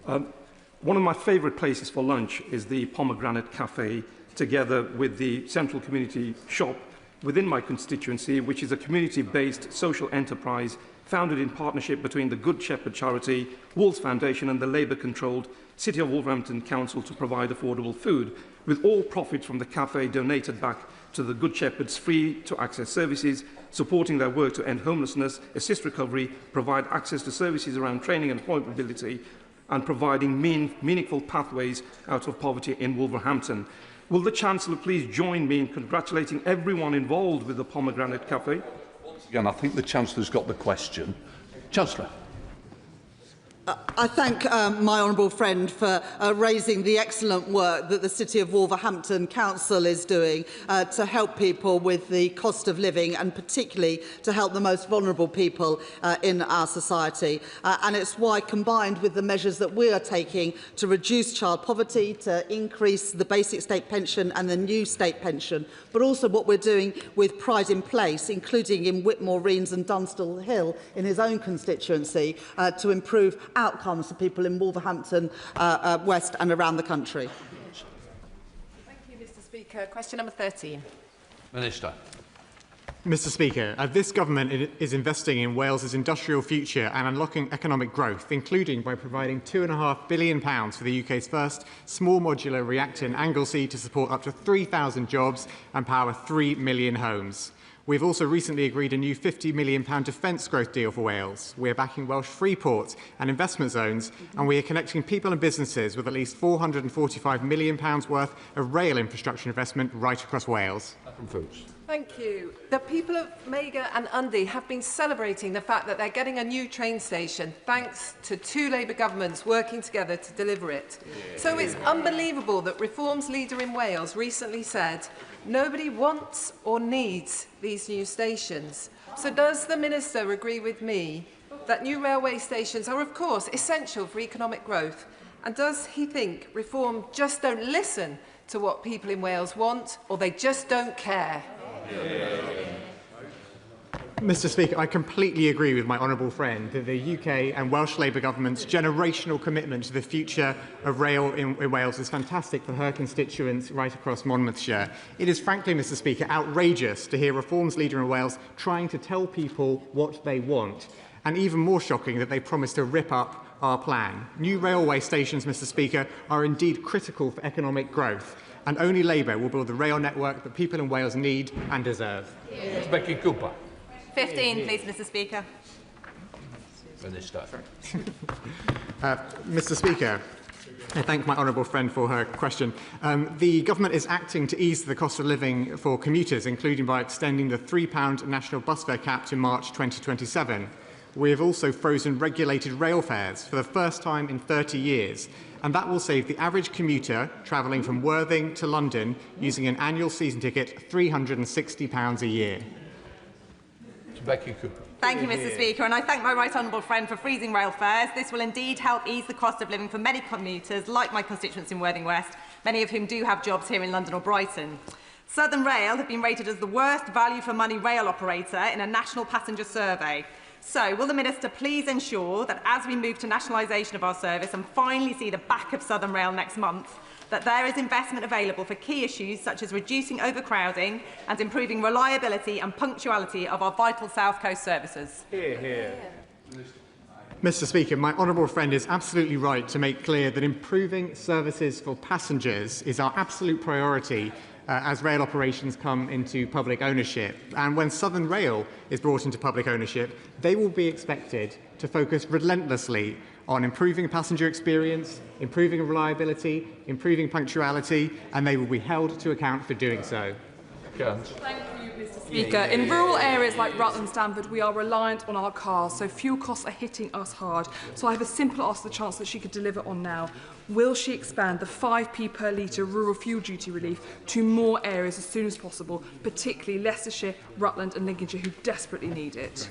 One of my favourite places for lunch is the Pomegranate Cafe, together with the Central Community Shop within my constituency, which is a community-based social enterprise founded in partnership between the Good Shepherd Charity, Wolves Foundation and the Labour-controlled City of Wolverhampton Council to provide affordable food, with all profits from the cafe donated back to the Good Shepherd's free-to-access services, supporting their work to end homelessness, assist recovery, provide access to services around training and employability, and providing meaningful pathways out of poverty in Wolverhampton. Will the Chancellor please join me in congratulating everyone involved with the Pomegranate Cafe? Once again, I think the Chancellor's got the question. Chancellor. I thank my honourable friend for raising the excellent work that the City of Wolverhampton Council is doing to help people with the cost of living, and particularly to help the most vulnerable people in our society. And it's why, combined with the measures that we are taking to reduce child poverty, to increase the basic state pension and the new state pension, but also what we're doing with Pride in Place, including in Whitmore, Reens and Dunstall Hill in his own constituency, to improve outcomes for people in Wolverhampton West and around the country. Thank you, Mr Speaker. Question number 13. Minister. Mr Speaker, this government is investing in Wales's industrial future and unlocking economic growth, including by providing £2.5 billion for the UK's first small modular reactor in Anglesey to support up to 3,000 jobs and power 3 million homes. We've also recently agreed a new £50 million defence growth deal for Wales. We're backing Welsh free ports and investment zones, and we are connecting people and businesses with at least £445 million worth of rail infrastructure investment right across Wales. Thank you. The people of Mega and Undy have been celebrating the fact that they're getting a new train station thanks to 2 Labour governments working together to deliver it. So it's unbelievable that Reform's leader in Wales recently said, nobody wants or needs these new stations. So does the Minister agree with me that new railway stations are, of course, essential for economic growth? And does he think Reform just don't listen to what people in Wales want, or they just don't care? Mr Speaker, I completely agree with my honourable friend that the UK and Welsh Labour government's generational commitment to the future of rail in Wales is fantastic for her constituents right across Monmouthshire. It is frankly, Mr Speaker, outrageous to hear Reform's leader in Wales trying to tell people what they want, and even more shocking that they promise to rip up our plan. New railway stations, Mr Speaker, are indeed critical for economic growth, and only Labour will build the rail network that people in Wales need and deserve. Becky Cooper. 15, please, Mr Speaker. Minister. Mr Speaker, I thank my honourable friend for her question. The government is acting to ease the cost of living for commuters, including by extending the £3 national bus fare cap to March 2027. We have also frozen regulated rail fares for the first time in 30 years, and that will save the average commuter travelling from Worthing to London using an annual season ticket £360 a year. Becky Cooper. Thank you, Mr Speaker, and I thank my right honourable friend for freezing rail fares. This will indeed help ease the cost of living for many commuters, like my constituents in Worthing West, many of whom do have jobs here in London or Brighton. Southern Rail have been rated as the worst value-for-money rail operator in a national passenger survey. So, will the Minister please ensure that as we move to nationalisation of our service and finally see the back of Southern Rail next month, that there is investment available for key issues such as reducing overcrowding and improving reliability and punctuality of our vital South Coast services? Hear, hear. Mr Speaker, my honourable friend is absolutely right to make clear that improving services for passengers is our absolute priority as rail operations come into public ownership. And when Southern Rail is brought into public ownership, they will be expected to focus relentlessly on improving passenger experience, improving reliability, improving punctuality, and they will be held to account for doing so. Thank you, Mr Speaker. In rural areas like Rutland and Stamford, we are reliant on our cars, so fuel costs are hitting us hard. So I have a simple ask the Chancellor she could deliver on now. Will she expand the 5p per litre rural fuel duty relief to more areas as soon as possible, particularly Leicestershire, Rutland and Lincolnshire, who desperately need it?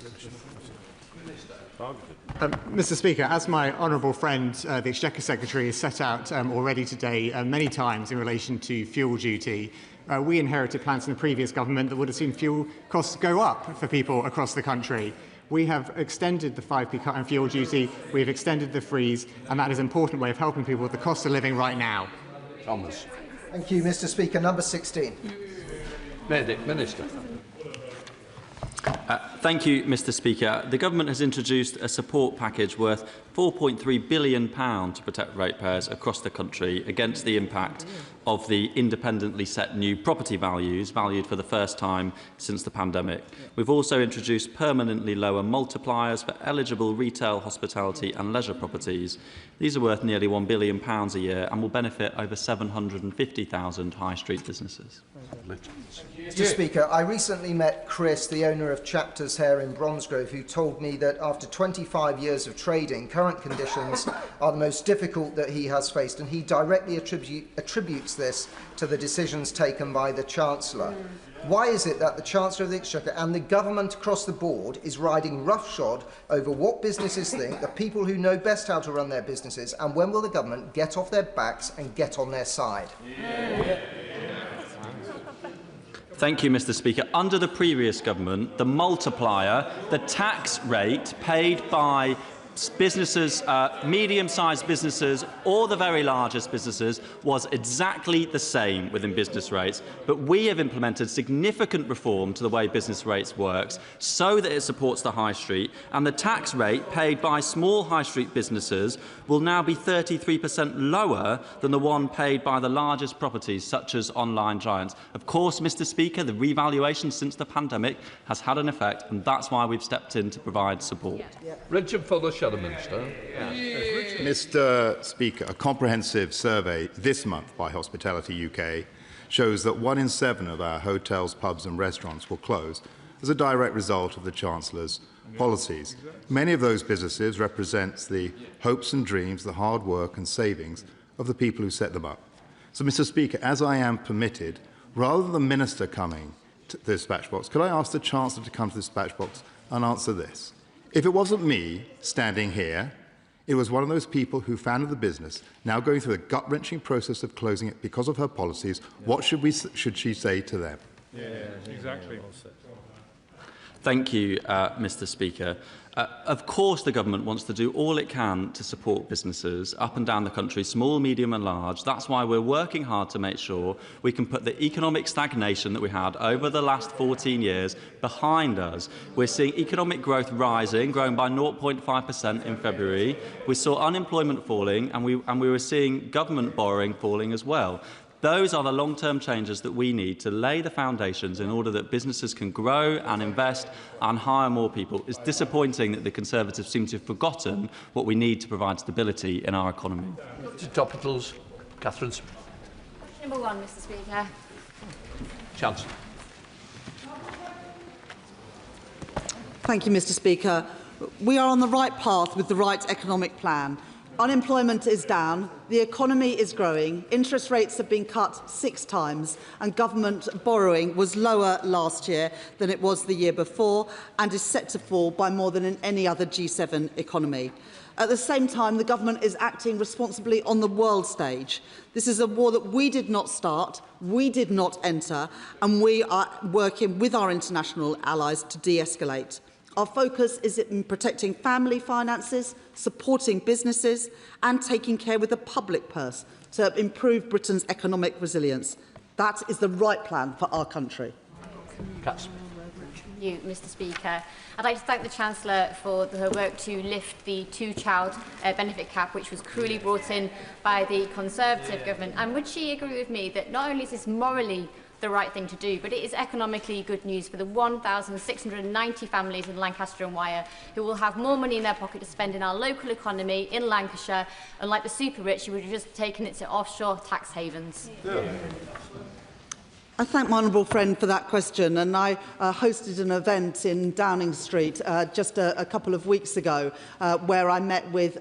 Mr Speaker, as my honourable friend, the Exchequer Secretary, has set out already today many times in relation to fuel duty, we inherited plans from the previous government that would have seen fuel costs go up for people across the country. We have extended the 5p cut in fuel duty, we have extended the freeze, and that is an important way of helping people with the cost of living right now. Thomas. Thank you, Mr Speaker. Number 16. Minister. Thank you, Mr Speaker. The Government has introduced a support package worth £4.3 billion to protect ratepayers across the country against the impact of the independently set new property values, valued for the first time since the pandemic. We've also introduced permanently lower multipliers for eligible retail, hospitality and leisure properties. These are worth nearly £1 billion a year and will benefit over 750,000 high street businesses. Mr Speaker, I recently met Chris, the owner of Chapters Hair in Bromsgrove, who told me that after 25 years of trading, current conditions are the most difficult that he has faced, and he directly attributes this to the decisions taken by the Chancellor. Why is it that the Chancellor of the Exchequer and the government across the board is riding roughshod over what businesses think, the people who know best how to run their businesses, and when will the government get off their backs and get on their side? Thank you, Mr Speaker. Under the previous government, the multiplier, the tax rate paid by businesses, medium-sized businesses or the very largest businesses was exactly the same within business rates, but we have implemented significant reform to the way business rates works so that it supports the high street, and the tax rate paid by small high street businesses will now be 33% lower than the one paid by the largest properties such as online giants. Of course, Mr. Speaker, the revaluation since the pandemic has had an effect, and that's why we've stepped in to provide support. Richard Fuller, Shadow Minister. Mr. Speaker, a comprehensive survey this month by Hospitality UK shows that 1 in 7 of our hotels, pubs and restaurants will close as a direct result of the Chancellor's policies. Many of those businesses represent the hopes and dreams, the hard work and savings of the people who set them up. So, Mr. Speaker, as I am permitted, rather than the Minister coming to the dispatch box, could I ask the Chancellor to come to the dispatch box and answer this? If it wasn't me standing here, it was one of those people who founded the business, now going through a gut-wrenching process of closing it because of her policies. What should she say to them? Exactly. Thank you, Mr. Speaker. Of course, the government wants to do all it can to support businesses up and down the country, small, medium and large. That's why we're working hard to make sure we can put the economic stagnation that we had over the last 14 years behind us. We're seeing economic growth rising, growing by 0.5% in February. We saw unemployment falling, and we were seeing government borrowing falling as well. Those are the long-term changes that we need to lay the foundations in order that businesses can grow and invest and hire more people. It's disappointing that the Conservatives seem to have forgotten what we need to provide stability in our economy. Topicals, Catherine. Number 1, Mr. Speaker. Chancellor. Thank you, Mr. Speaker. We are on the right path with the right economic plan. Unemployment is down, the economy is growing, interest rates have been cut 6 times, and government borrowing was lower last year than it was the year before and is set to fall by more than in any other G7 economy. At the same time, the government is acting responsibly on the world stage. This is a war that we did not start, we did not enter, and we are working with our international allies to de-escalate. Our focus is in protecting family finances, supporting businesses and taking care with the public purse to improve Britain's economic resilience. That is the right plan for our country. You, Mr. Speaker. I'd like to thank the Chancellor for her work to lift the 2-child benefit cap, which was cruelly brought in by the Conservative government. And would she agree with me that not only is this morally the right thing to do, but it is economically good news for the 1,690 families in Lancaster and Wyre who will have more money in their pocket to spend in our local economy in Lancashire, unlike the super rich who would have just taken it to offshore tax havens? I thank my honourable friend for that question, and I hosted an event in Downing Street just a couple of weeks ago where I met with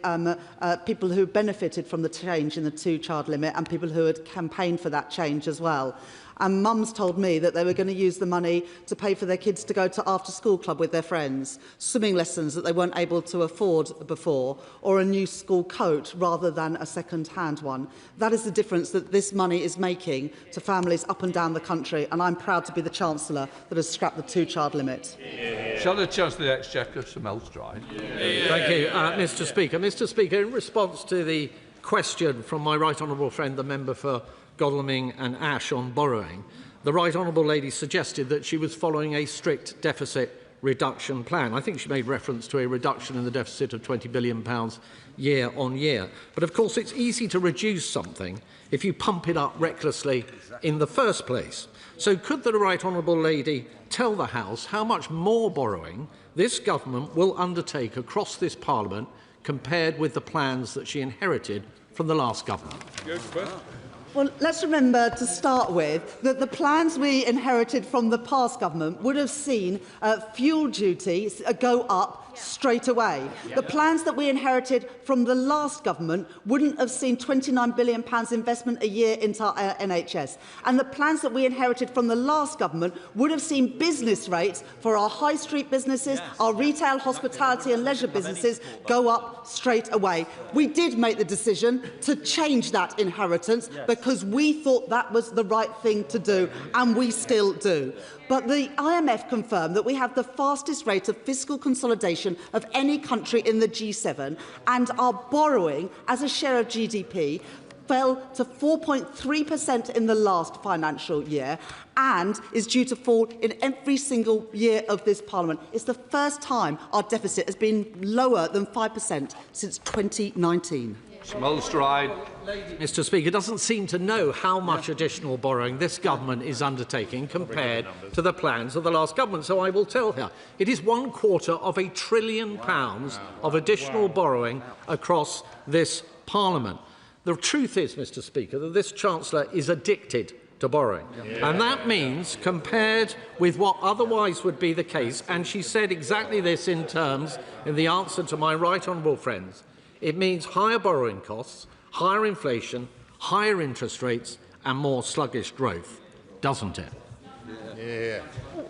people who benefited from the change in the 2-child limit and people who had campaigned for that change as well. And mums told me that they were going to use the money to pay for their kids to go to after-school club with their friends, swimming lessons that they weren't able to afford before, or a new school coat rather than a second-hand one. That is the difference that this money is making to families up and down the country, and I'm proud to be the Chancellor that has scrapped the 2-child limit. Shall the Chancellor of the Exchequer, Sir Mel Stride? Thank you, Mr. Speaker. Mr. Speaker, in response to the question from my right honourable friend, the member for Godalming and Ash on borrowing, the right honourable lady suggested that she was following a strict deficit reduction plan. I think she made reference to a reduction in the deficit of £20 billion year on year. But of course it's easy to reduce something if you pump it up recklessly in the first place. So could the right honourable lady tell the House how much more borrowing this government will undertake across this Parliament compared with the plans that she inherited from the last government? Well, let's remember to start with that the plans we inherited from the past government would have seen fuel duties go up straight away. The plans that we inherited from the last government wouldn't have seen £29 billion investment a year into our NHS. And the plans that we inherited from the last government would have seen business rates for our high street businesses, our retail, hospitality and leisure businesses go up straight away. We did make the decision to change that inheritance because because we thought that was the right thing to do, and we still do. But the IMF confirmed that we have the fastest rate of fiscal consolidation of any country in the G7, and our borrowing as a share of GDP fell to 4.3% in the last financial year and is due to fall in every single year of this Parliament. It's the first time our deficit has been lower than 5% since 2019. Small stride. Mr. Speaker doesn't seem to know how much additional borrowing this government is undertaking compared to the plans of the last government. So I will tell her it is £250 billion of additional borrowing across this Parliament. The truth is, Mr. Speaker, that this Chancellor is addicted to borrowing. And that means, compared with what otherwise would be the case, and she said exactly this in the answer to my right honourable friends, it means higher borrowing costs, higher inflation, higher interest rates and more sluggish growth, doesn't it? Yeah.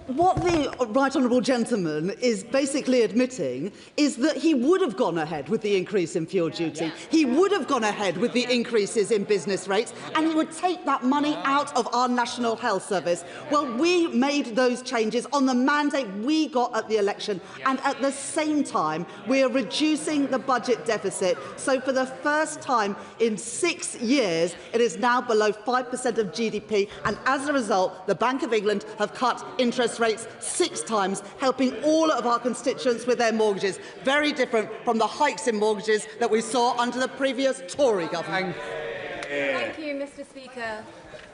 What the right honourable gentleman is basically admitting is that he would have gone ahead with the increase in fuel duty, he would have gone ahead with the increases in business rates, and he would take that money out of our National Health Service. Well, we made those changes on the mandate we got at the election, and at the same time, we are reducing the budget deficit. So for the first time in 6 years, it is now below 5% of GDP, and as a result, the Bank of England have cut interest rates 6 times, helping all of our constituents with their mortgages. Very different from the hikes in mortgages that we saw under the previous Tory government. Thank you, Mr. Speaker.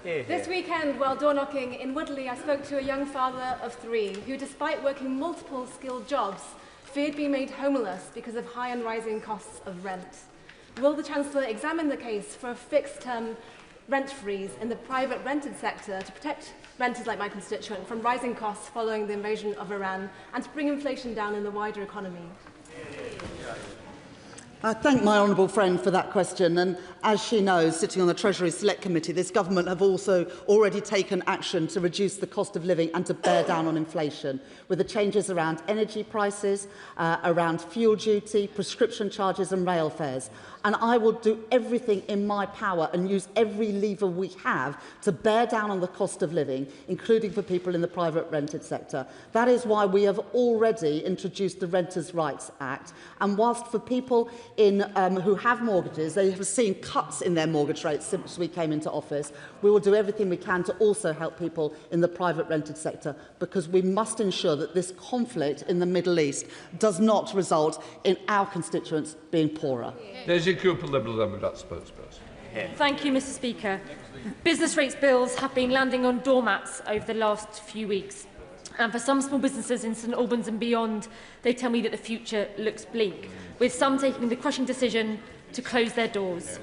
This weekend, while door knocking in Woodley, I spoke to a young father of 3 who, despite working multiple skilled jobs, feared being made homeless because of high and rising costs of rent. Will the Chancellor examine the case for a fixed-term rent freeze in the private rented sector to protect renters like my constituent from rising costs following the invasion of Iran and to bring inflation down in the wider economy? I thank my honourable friend for that question, and as she knows, sitting on the Treasury Select Committee, this government have also already taken action to reduce the cost of living and to bear down on inflation, with the changes around energy prices, around fuel duty, prescription charges and rail fares. And I will do everything in my power and use every lever we have to bear down on the cost of living, including for people in the private rented sector. That is why we have already introduced the Renters' Rights Act. And whilst for people who have mortgages, they have seen cuts in their mortgage rates since we came into office, we will do everything we can to also help people in the private rented sector, because we must ensure that this conflict in the Middle East does not result in our constituents being poorer. There's your Cooper Liberal Democrat spokesperson. Thank you, Mr. Speaker. Business rates bills have been landing on doormats over the last few weeks. And for some small businesses in St Albans and beyond, they tell me that the future looks bleak, with some taking the crushing decision to close their doors.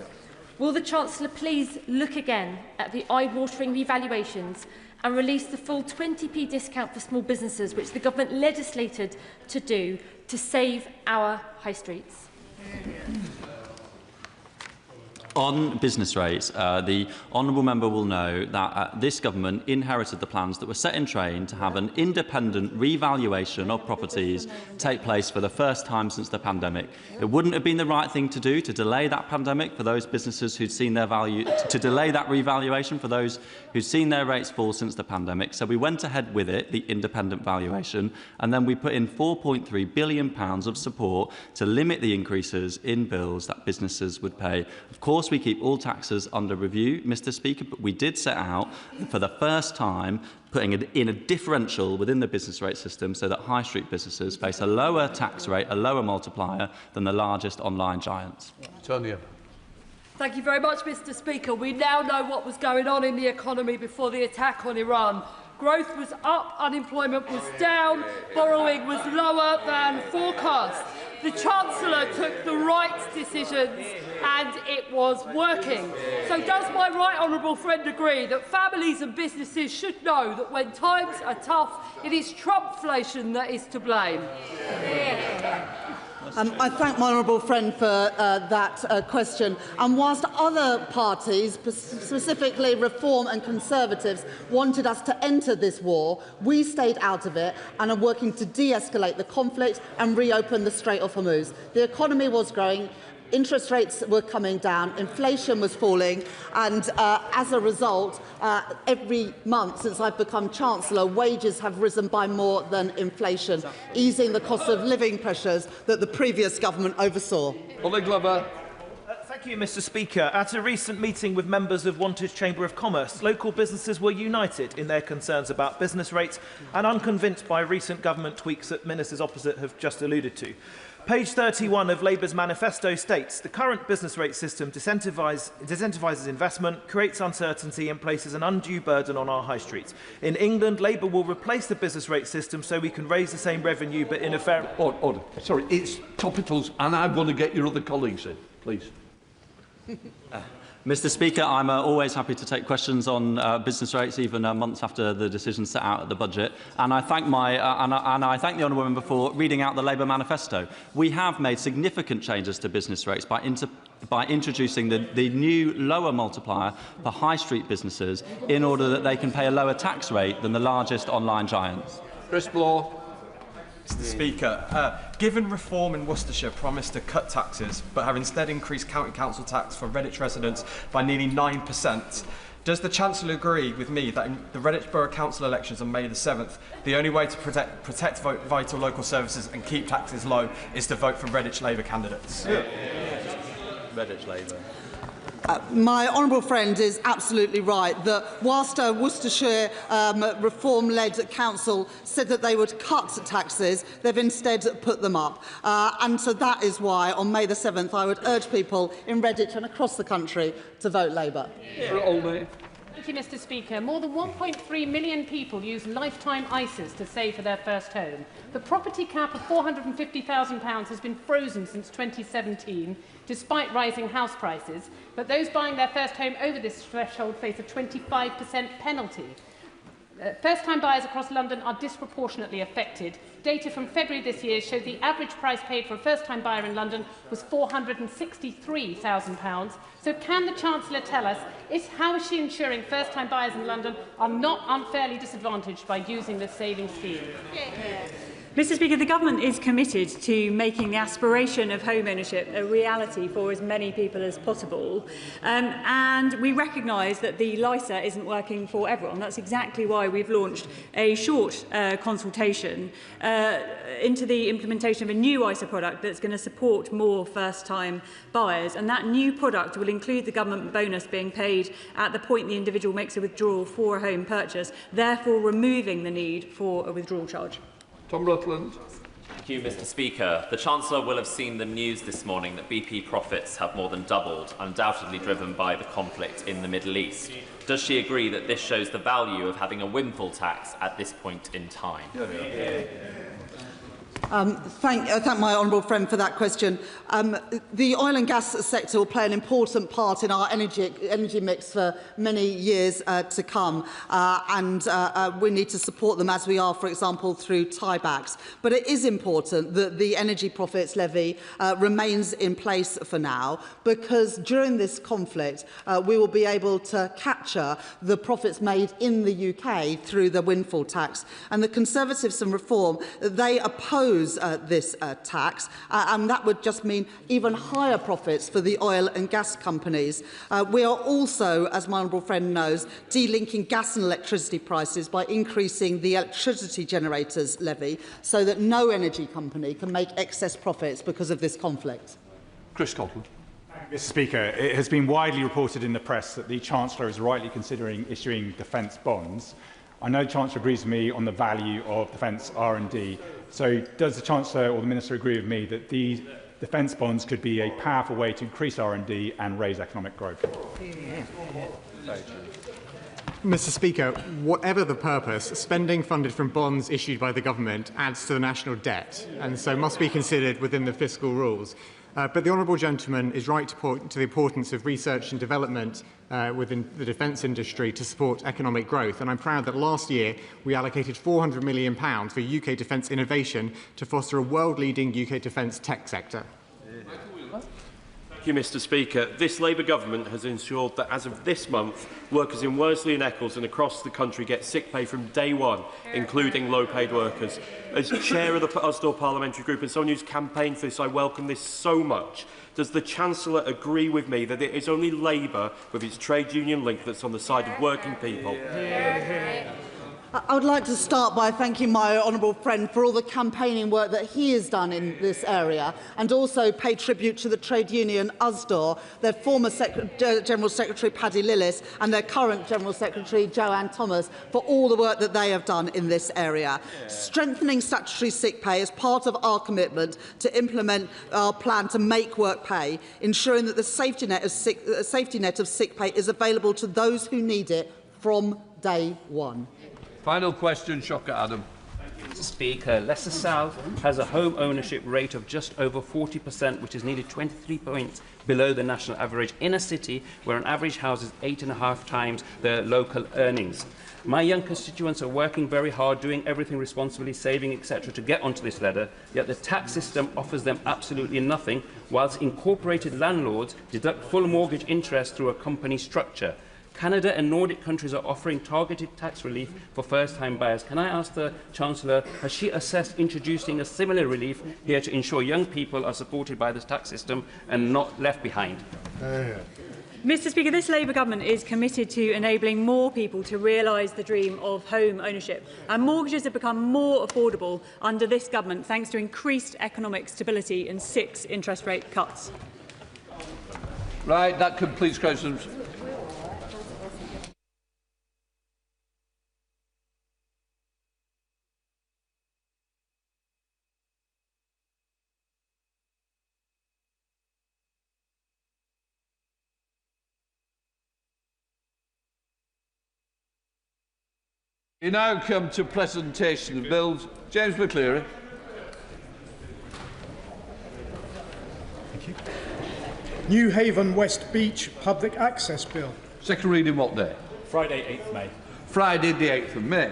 Will the Chancellor please look again at the eye-watering revaluations and release the full 20p discount for small businesses, which the government legislated to do to save our high streets? On business rates, the honourable member will know that this government inherited the plans that were set in train to have an independent revaluation of properties take place for the first time since the pandemic. It wouldn't have been the right thing to do to delay that pandemic for those businesses who'd seen their value, to delay that revaluation for those who'd seen their rates fall since the pandemic. So we went ahead with it, the independent valuation, and then we put in £4.3 billion of support to limit the increases in bills that businesses would pay. Of course, we keep all taxes under review, Mr. Speaker, but we did set out for the first time putting it in a differential within the business rate system so that high street businesses face a lower tax rate, a lower multiplier than the largest online giants. Tonya. Thank you very much, Mr. Speaker. We now know what was going on in the economy before the attack on Iran. Growth was up, unemployment was down, borrowing was lower than forecast. The Chancellor took the right decisions and it was working. So does my right honourable friend agree that families and businesses should know that when times are tough, it is Trumpflation that is to blame? I thank my honourable friend for that question. And whilst other parties, specifically Reform and Conservatives, wanted us to enter this war, we stayed out of it and are working to de-escalate the conflict and reopen the Strait of Hormuz. The economy was growing. interest rates were coming down, inflation was falling, and as a result, every month since I've become Chancellor, wages have risen by more than inflation, easing the cost of living pressures that the previous government oversaw. Thank you, Mr. Speaker. At a recent meeting with members of Wantage Chamber of Commerce, local businesses were united in their concerns about business rates and unconvinced by recent government tweaks that ministers opposite have just alluded to. Page 31 of Labour's manifesto states the current business rate system disincentivises investment, creates uncertainty and places an undue burden on our high streets. In England, Labour will replace the business rate system so we can raise the same revenue but in a fair... Order. Sorry, it's topicals and I'm going to get your other colleagues in, please. Mr. Speaker, I'm always happy to take questions on business rates, even months after the decision set out at the budget. And I thank I thank the honourable member for reading out the Labour manifesto. We have made significant changes to business rates by introducing the new lower multiplier for high street businesses in order that they can pay a lower tax rate than the largest online giants. Chris Bloor. Mr. Speaker, given Reform in Worcestershire promised to cut taxes but have instead increased county council tax for Redditch residents by nearly 9%, does the Chancellor agree with me that in the Redditch Borough Council elections on May the 7th, the only way to protect vital local services and keep taxes low is to vote for Redditch Labour candidates? Redditch Labour. My honourable friend is absolutely right that whilst Worcestershire Reform-led council said that they would cut taxes, they've instead put them up. And so that is why on May the 7th I would urge people in Redditch and across the country to vote Labour. Thank you, Mr. Speaker. More than 1.3 million people use lifetime ISAs to save for their first home. The property cap of £450,000 has been frozen since 2017, despite rising house prices, but those buying their first home over this threshold face a 25% penalty. First-time buyers across London are disproportionately affected. Data from February this year showed the average price paid for a first-time buyer in London was £463,000. So can the Chancellor tell us how is she ensuring first-time buyers in London are not unfairly disadvantaged by using this savings scheme? Mr. Speaker, the Government is committed to making the aspiration of home ownership a reality for as many people as possible. And we recognise that the LISA isn't working for everyone. That's exactly why we've launched a short consultation into the implementation of a new ISA product that's going to support more first-time buyers. And that new product will include the government bonus being paid at the point the individual makes a withdrawal for a home purchase, therefore removing the need for a withdrawal charge. Tom Rutland. Thank you, Mr. Speaker. The Chancellor will have seen the news this morning that BP profits have more tthan doubled, undoubtedly driven by the conflict in the Middle East. Does she agree that this shows the value of having a windfall tax at this point in time? Thank my honourable friend for that question. The oil and gas sector will play an important part in our energy mix for many years to come, and we need to support them as we are, for example, through tiebacks. But it is important that the energy profits levy remains in place for now, because during this conflict we will be able to capture the profits made in the UK through the windfall tax. And the Conservatives and Reform, they oppose this tax, and that would just mean even higher profits for the oil and gas companies. We are also, as my honourable friend knows, delinking gas and electricity prices by increasing the electricity generators levy so that no energy company can make excess profits because of this conflict. Chris Scotland. Mr. Speaker, it has been widely reported in the press that the Chancellor is rightly considering issuing defence bonds. I know the Chancellor agrees with me on the value of defence R&D. So does the Chancellor or the Minister agree with me that these defence bonds could be a powerful way to increase R&D and raise economic growth? Mr. Speaker, whatever the purpose, spending funded from bonds issued by the government adds to the national debt and so must be considered within the fiscal rules. But the honourable gentleman is right to point to the importance of research and development within the defence industry to support economic growth. And I'm proud that last year we allocated £400 million for UK defence innovation to foster a world-leading UK defence tech sector. Thank you, Mr Speaker. This Labour government has ensured that as of this month, workers in Worsley and Eccles and across the country get sick pay from day one, including low-paid workers. As chair of the Usdaw Parliamentary Group and someone who's campaigned for this, I welcome this so much. Does the Chancellor agree with me that it is only Labour, with its trade union link, that's on the side of working people? I would like to start by thanking my honourable friend for all the campaigning work that he has done in this area, and also pay tribute to the trade union Usdaw, their former General Secretary Paddy Lillis and their current General Secretary Joanne Thomas for all the work that they have done in this area. Strengthening statutory sick pay is part of our commitment to implement our plan to make work pay, ensuring that the safety net of sick pay is available to those who need it from day one. Final question, Shocker Adam. Mr Speaker, Leicester South has a home ownership rate of just over 40%, which is nearly 23 points below the national average in a city where an average house is 8.5 times their local earnings. My young constituents are working very hard, doing everything responsibly, saving, etc., to get onto this ladder, yet the tax system offers them absolutely nothing, whilst incorporated landlords deduct full mortgage interest through a company structure. Canada and Nordic countries are offering targeted tax relief for first-time buyers. Can I ask the Chancellor, has she assessed introducing a similar relief here to ensure young people are supported by the tax system and not left behind? Mr Speaker, this Labour government is committed to enabling more people to realise the dream of home ownership. And mortgages have become more affordable under this government thanks to increased economic stability and 6 interest rate cuts. Right, that completes questions. We now come to presentation of bills. James McCleary. Thank you. New Haven West Beach Public Access Bill. Second reading what day? Friday, 8th May. Friday, the 8th of May.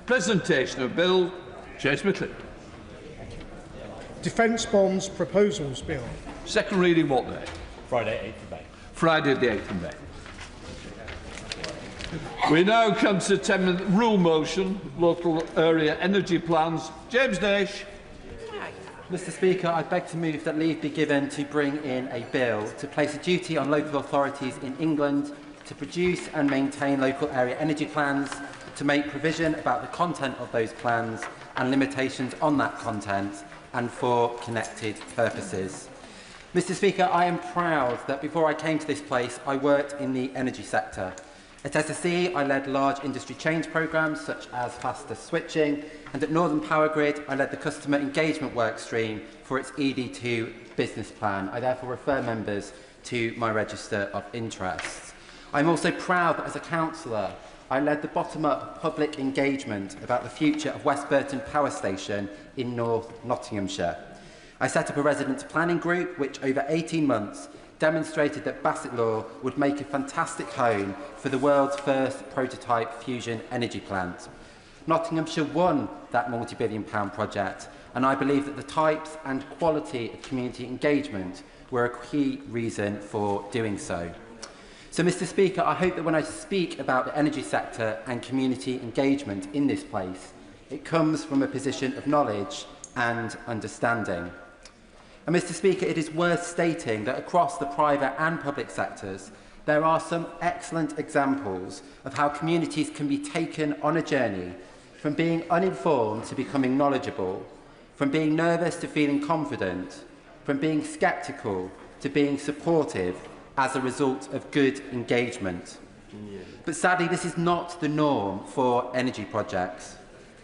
Presentation of bill. James McCleary. Defence Bonds Proposals Bill. Second reading what day? Friday, 8th of May. Friday, the 8th of May. We now come to 10-minute rule motion, local area energy plans. James Nash. Mr Speaker, I beg to move that leave be given to bring in a bill to place a duty on local authorities in England to produce and maintain local area energy plans, to make provision about the content of those plans and limitations on that content, and for connected purposes. Mr Speaker, I am proud that before I came to this place, I worked in the energy sector. At SSE, I led large industry change programmes such as faster switching, and at Northern Power Grid, I led the customer engagement work stream for its ED2 business plan. I therefore refer members to my register of interests. I'm also proud that as a councillor, I led the bottom-up public engagement about the future of West Burton Power Station in North Nottinghamshire. I set up a residents' planning group which, over 18 months, demonstrated that Bassetlaw would make a fantastic home for the world's first prototype fusion energy plant. Nottinghamshire won that multi-billion-pound project, and I believe that the types and quality of community engagement were a key reason for doing so. So, Mr Speaker, I hope that when I speak about the energy sector and community engagement in this place, it comes from a position of knowledge and understanding. And Mr Speaker, it is worth stating that across the private and public sectors, there are some excellent examples of how communities can be taken on a journey from being uninformed to becoming knowledgeable, from being nervous to feeling confident, from being sceptical to being supportive as a result of good engagement. But sadly, this is not the norm for energy projects.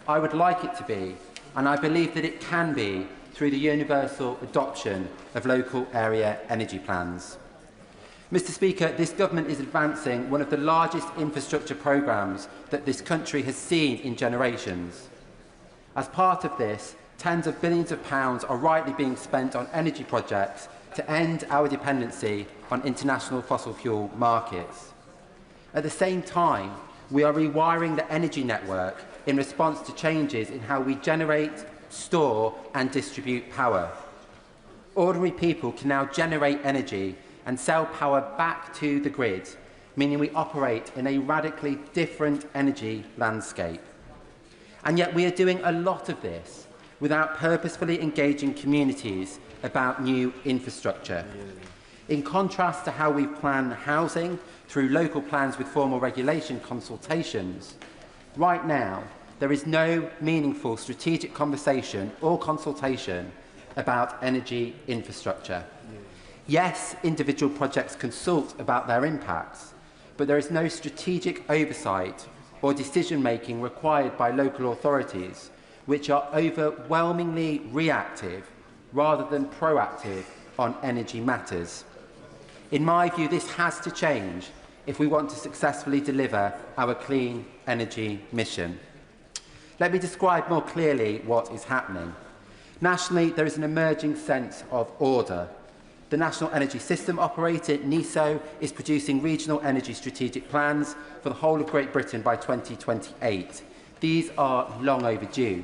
I would like it to be, and I believe that it can be, through the universal adoption of local area energy plans. Mr Speaker, this government is advancing one of the largest infrastructure programmes that this country has seen in generations. As part of this, tens of billions of pounds are rightly being spent on energy projects to end our dependency on international fossil fuel markets. At the same time, we are rewiring the energy network in response to changes in how we generate, store and distribute power. Ordinary people can now generate energy and sell power back to the grid, meaning we operate in a radically different energy landscape. And yet we are doing a lot of this without purposefully engaging communities about new infrastructure. In contrast to how we plan housing through local plans with formal regulation consultations, right now there is no meaningful strategic conversation or consultation about energy infrastructure. Yes, individual projects consult about their impacts, but there is no strategic oversight or decision-making required by local authorities, which are overwhelmingly reactive rather than proactive on energy matters. In my view, this has to change if we want to successfully deliver our clean energy mission. Let me describe more clearly what is happening. Nationally, there is an emerging sense of order. The National Energy System Operator, NESO, is producing regional energy strategic plans for the whole of Great Britain by 2028. These are long overdue.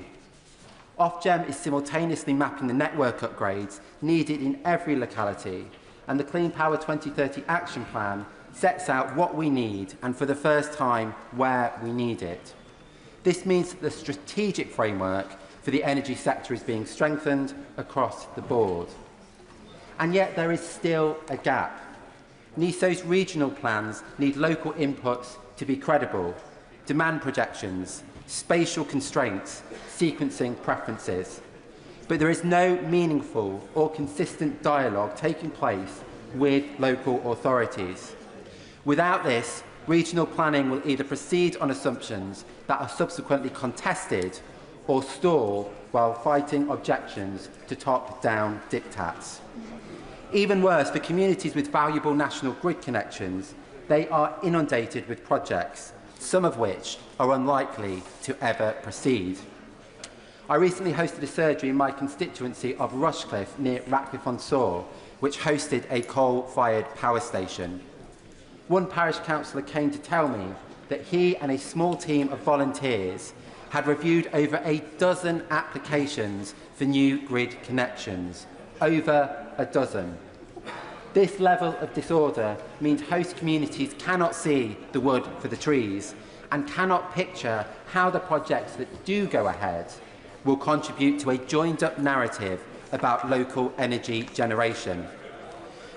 Ofgem is simultaneously mapping the network upgrades needed in every locality, and the Clean Power 2030 Action Plan sets out what we need and, for the first time, where we need it. This means that the strategic framework for the energy sector is being strengthened across the board. And yet there is still a gap. NESO's regional plans need local inputs to be credible, demand projections, spatial constraints, sequencing preferences. But there is no meaningful or consistent dialogue taking place with local authorities. Without this, regional planning will either proceed on assumptions that are subsequently contested or stall while fighting objections to top-down diktats. Even worse, for communities with valuable national grid connections, they are inundated with projects, some of which are unlikely to ever proceed. I recently hosted a surgery in my constituency of Rushcliffe near Ratcliffe-on-Soar, which hosted a coal-fired power station. One parish councillor came to tell me that he and a small team of volunteers had reviewed over a dozen applications for new grid connections. Over a dozen. This level of disorder means host communities cannot see the wood for the trees and cannot picture how the projects that do go ahead will contribute to a joined-up narrative about local energy generation.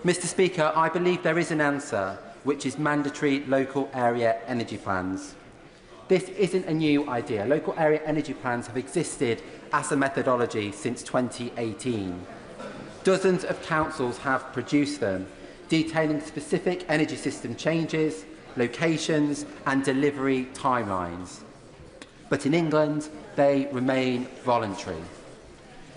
Mr. Speaker, I believe there is an answer, which is mandatory local area energy plans. This isn't a new idea. Local area energy plans have existed as a methodology since 2018. Dozens of councils have produced them, detailing specific energy system changes, locations and delivery timelines. But in England, they remain voluntary.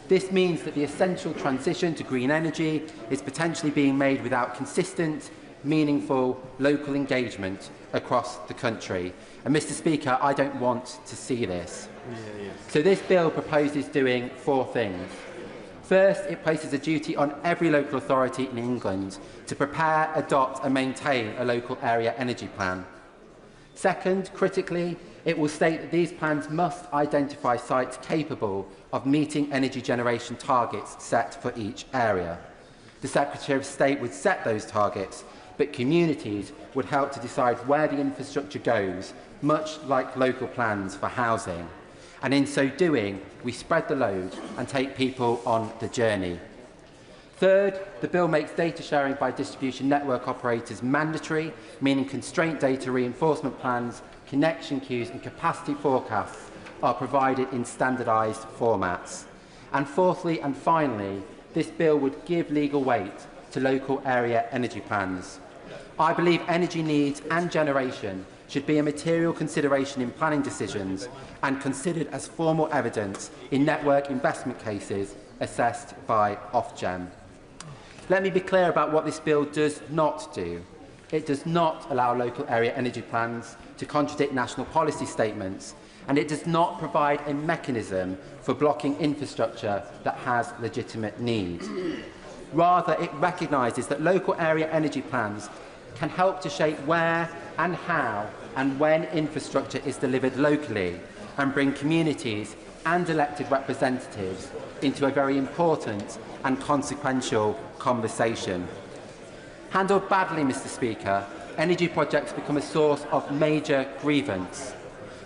This means that the essential transition to green energy is potentially being made without consistent, meaningful local engagement across the country. And Mr. Speaker, I don't want to see this. So this bill proposes doing four things. First, it places a duty on every local authority in England to prepare, adopt and maintain a local area energy plan. Second, critically, it will state that these plans must identify sites capable of meeting energy generation targets set for each area. The Secretary of State would set those targets, but communities would help to decide where the infrastructure goes, much like local plans for housing. And in so doing, we spread the load and take people on the journey. Third, the bill makes data sharing by distribution network operators mandatory, meaning constraint data reinforcement plans, connection queues and capacity forecasts are provided in standardised formats. And fourthly and finally, this bill would give legal weight to local area energy plans. I believe energy needs and generation should be a material consideration in planning decisions and considered as formal evidence in network investment cases assessed by Ofgem. Let me be clear about what this bill does not do. It does not allow local area energy plans to contradict national policy statements, and it does not provide a mechanism for blocking infrastructure that has legitimate needs. Rather, it recognises that local area energy plans can help to shape where and how and when infrastructure is delivered locally and bring communities and elected representatives into a very important and consequential conversation. Handled badly, Mr Speaker, energy projects become a source of major grievance.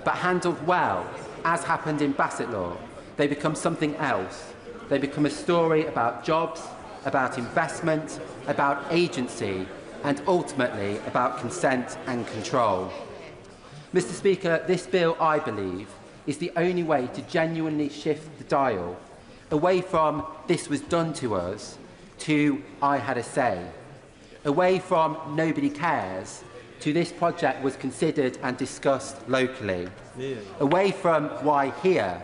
But handled well, as happened in Bassett Law, they become something else. They become a story about jobs, about investment, about agency, and ultimately about consent and control. Mr Speaker, this bill, I believe, is the only way to genuinely shift the dial away from "this was done to us" to "I had a say", away from "nobody cares" to "this project was considered and discussed locally", away from "why here"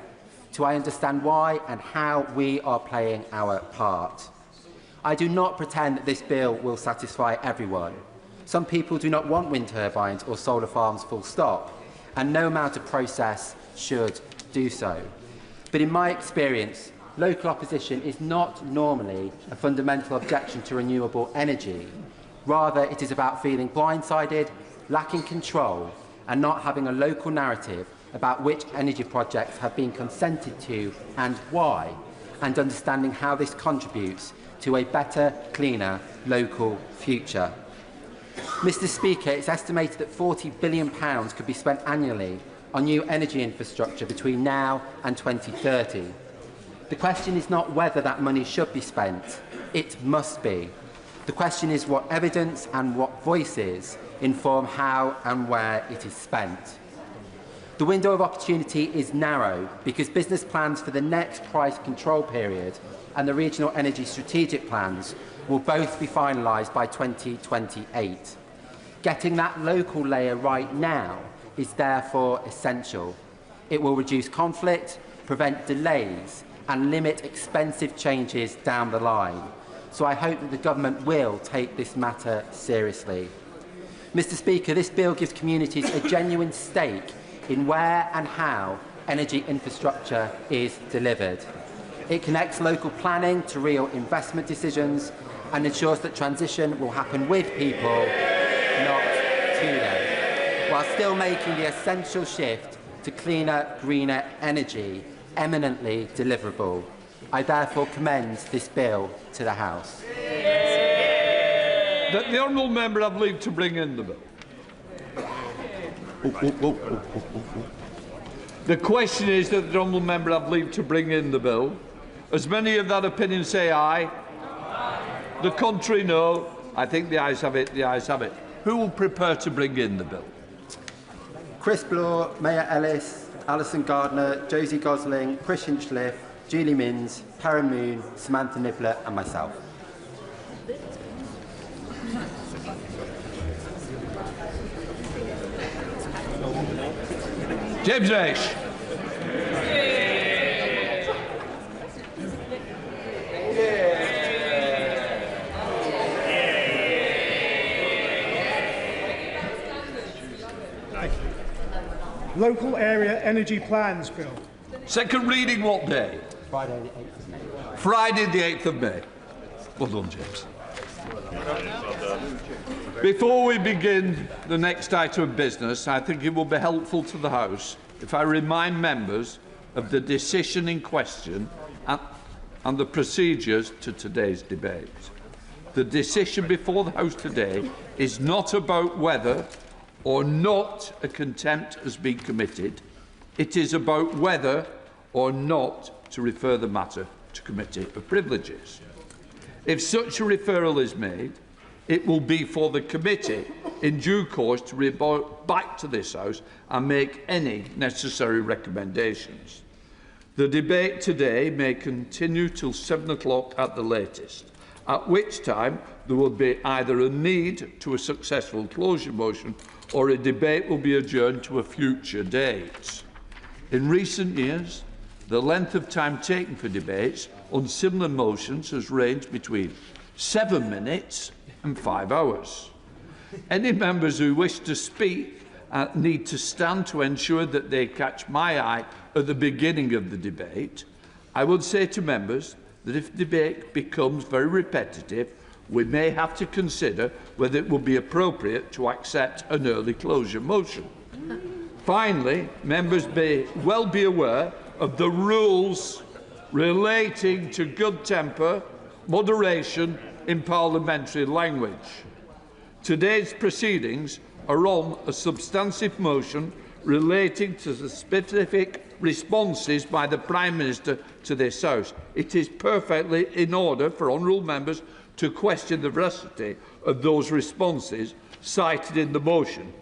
to "I understand why and how we are playing our part". I do not pretend that this bill will satisfy everyone. Some people do not want wind turbines or solar farms full stop, and no amount of process should do so. But in my experience, local opposition is not normally a fundamental objection to renewable energy. Rather, it is about feeling blindsided, lacking control, and not having a local narrative about which energy projects have been consented to and why, and understanding how this contributes to a better, cleaner local future. Mr Speaker, it's estimated that £40 billion could be spent annually on new energy infrastructure between now and 2030. The question is not whether that money should be spent, it must be. The question is what evidence and what voices inform how and where it is spent. The window of opportunity is narrow because business plans for the next price control period and the regional energy strategic plans will both be finalised by 2028. Getting that local layer right now is therefore essential. It will reduce conflict, prevent delays and limit expensive changes down the line. So I hope that the government will take this matter seriously. Mr Speaker, this bill gives communities a genuine stake in where and how energy infrastructure is delivered. It connects local planning to real investment decisions and ensures that transition will happen with people, not to them, while still making the essential shift to cleaner, greener energy eminently deliverable. I therefore commend this bill to the House. That the honourable member have leave to bring in the bill. The question is that the honourable member have leave to bring in the bill. As many of that opinion say aye. The contrary, no. I think the ayes have it. The ayes have it. Who will prepare to bring in the bill? Chris Bloor, Mayor Ellis, Alison Gardner, Josie Gosling, Chris Hinchliffe, Julie Minns, Karen Moon, Samantha Nibbler and myself. James Ash. Local Area Energy Plans Bill. Second reading what day? Friday the 8th of May. Friday the 8th of May. Well done, James. Before we begin the next item of business, I think it will be helpful to the House if I remind members of the decision in question and the procedures to today's debate. The decision before the House today is not about whether or not a contempt has been committed. It is about whether or not to refer the matter to Committee of Privileges. If such a referral is made, it will be for the committee in due course to report back to this House and make any necessary recommendations. The debate today may continue till 7 o'clock at the latest, at which time there will be either a need to a successful closure motion or a debate will be adjourned to a future date. In recent years, the length of time taken for debates on similar motions has ranged between 7 minutes and 5 hours. Any members who wish to speak need to stand to ensure that they catch my eye at the beginning of the debate. I would say to members that if the debate becomes very repetitive, we may have to consider whether it would be appropriate to accept an early closure motion. Finally, members may well be aware of the rules relating to good temper, moderation in parliamentary language. Today's proceedings are on a substantive motion relating to the specific responses by the Prime Minister to this House. It is perfectly in order for honourable members to question the veracity of those responses cited in the motion,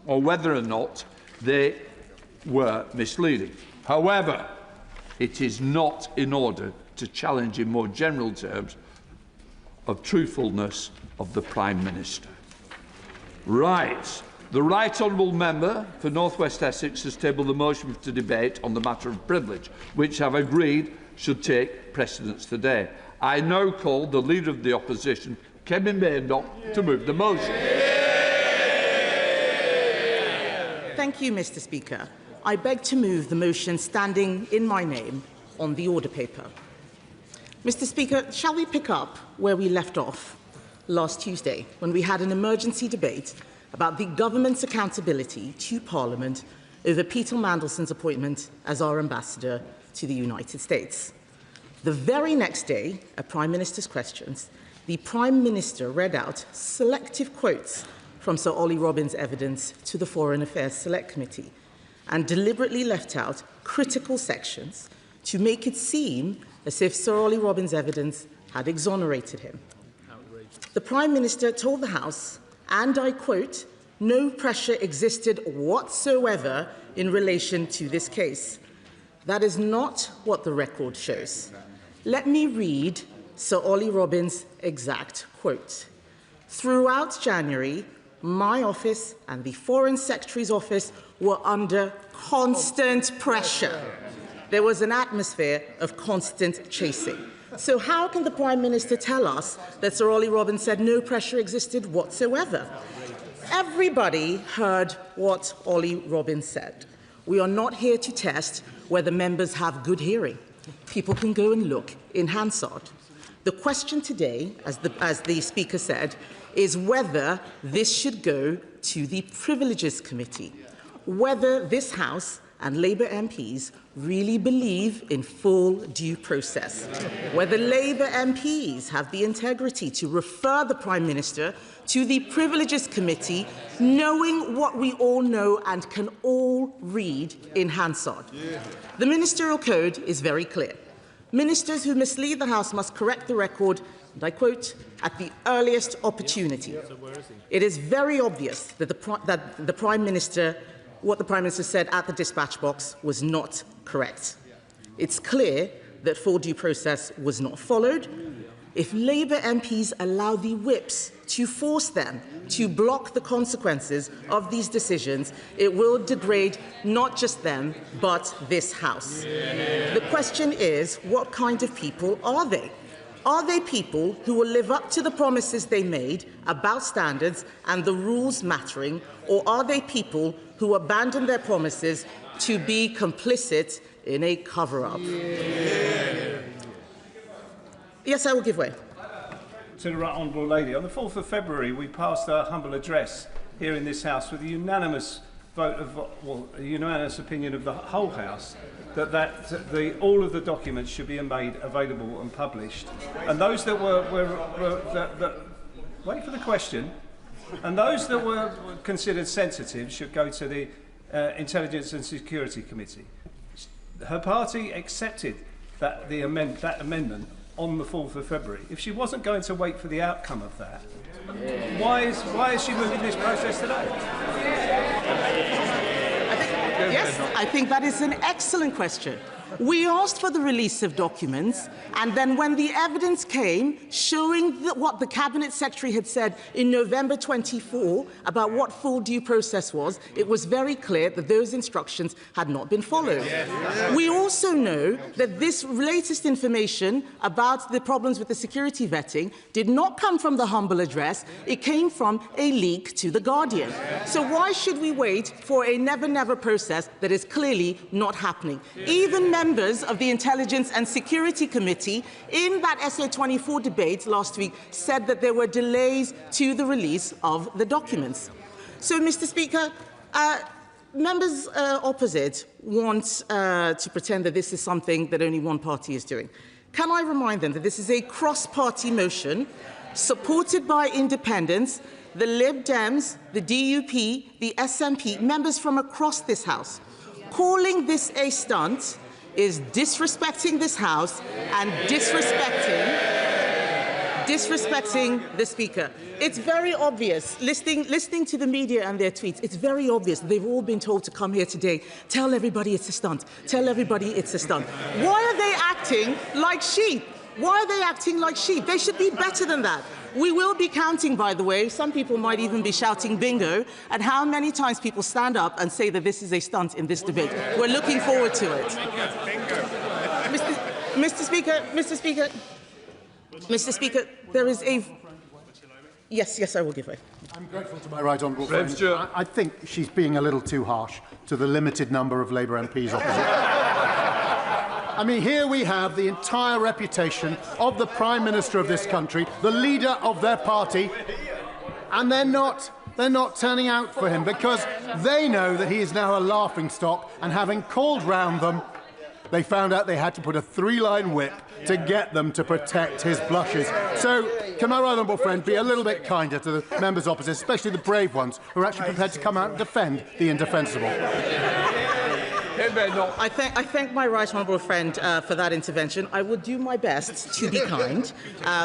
or whether or not they were misleading. However, it is not in order to challenge in more general terms of truthfulness of the Prime Minister. Right. The Right Honourable Member for North West Essex has tabled the motion to debate on the matter of privilege, which I've agreed should take precedence today. I now call the Leader of the Opposition, Kevin Murdoch, to move the motion. Thank you, Mr. Speaker. I beg to move the motion standing in my name on the order paper. Mr. Speaker, shall we pick up where we left off last Tuesday, when we had an emergency debate about the government's accountability to Parliament over Peter Mandelson's appointment as our ambassador to the United States. The very next day, at Prime Minister's questions, the Prime Minister read out selective quotes from Sir Ollie Robbins' evidence to the Foreign Affairs Select Committee and deliberately left out critical sections to make it seem as if Sir Ollie Robbins' evidence had exonerated him. The Prime Minister told the House, and I quote, "No pressure existed whatsoever in relation to this case." That is not what the record shows. Let me read Sir Ollie Robbins' exact quote. "Throughout January, my office and the Foreign Secretary's office were under constant pressure. There was an atmosphere of constant chasing." So how can the Prime Minister tell us that Sir Ollie Robbins said no pressure existed whatsoever? Everybody heard what Ollie Robbins said. We are not here to test whether members have good hearing. People can go and look in Hansard. The question today, as the Speaker said, is whether this should go to the Privileges Committee, whether this House and Labour MPs really believe in full due process, whether Labour MPs have the integrity to refer the Prime Minister to the Privileges Committee, knowing what we all know and can all read in Hansard. The Ministerial Code is very clear. Ministers who mislead the House must correct the record, and I quote, "at the earliest opportunity." It is very obvious that the Prime Minister what the Prime Minister said at the dispatch box was not correct. It's clear that full due process was not followed. If Labour MPs allow the whips to force them to block the consequences of these decisions, it will degrade not just them, but this House. The question is, what kind of people are they? Are they people who will live up to the promises they made about standards and the rules mattering, or are they people who abandon their promises to be complicit in a cover-up? Yes, I will give way. To the Right Honourable Lady, on the 4th of February we passed our humble address here in this House with a unanimous vote of, well, a unanimous opinion of the whole House that all of the documents should be made available and published. And those that wait for the question, and those that were considered sensitive should go to the Intelligence and Security Committee. Her party accepted that amendment on the 4th of February. If she wasn't going to wait for the outcome of that, why is she moving this process today? Yes, I think that is an excellent question. We asked for the release of documents, and then when the evidence came showing what the Cabinet Secretary had said in November 24 about what full due process was, it was very clear that those instructions had not been followed. We also know that this latest information about the problems with the security vetting did not come from the humble address, it came from a leak to The Guardian. So why should we wait for a never-never process that is clearly not happening? Even members of the Intelligence and Security Committee in that SA24 debate last week said that there were delays to the release of the documents. So, Mr. Speaker, members opposite want to pretend that this is something that only one party is doing. Can I remind them that this is a cross-party motion supported by independents the Lib Dems, the DUP, the SNP, members from across this House. Calling this a stunt is disrespecting this House and disrespecting the Speaker. It's very obvious, listening to the media and their tweets, it's very obvious they've all been told to come here today, tell everybody it's a stunt, tell everybody it's a stunt. Why are they acting like sheep? Why are they acting like sheep? They should be better than that. We will be counting, by the way, some people might even be shouting bingo, at how many times people stand up and say that this is a stunt in this debate. We're looking forward to it. Mr. Speaker, there is a... Yes, I will give way. I'm grateful to my right honourable friend. I think she's being a little too harsh to the limited number of Labour MPs opposite. I mean, here we have the entire reputation of the Prime Minister of this country, the leader of their party, and they're not turning out for him because they know that he is now a laughingstock, and having called round them, they found out they had to put a 3-line whip to get them to protect his blushes. So, can my right honourable friend be a little bit kinder to the members opposite, especially the brave ones who are actually prepared to come out and defend the indefensible? I thank my right honourable friend for that intervention. I would do my best to be kind,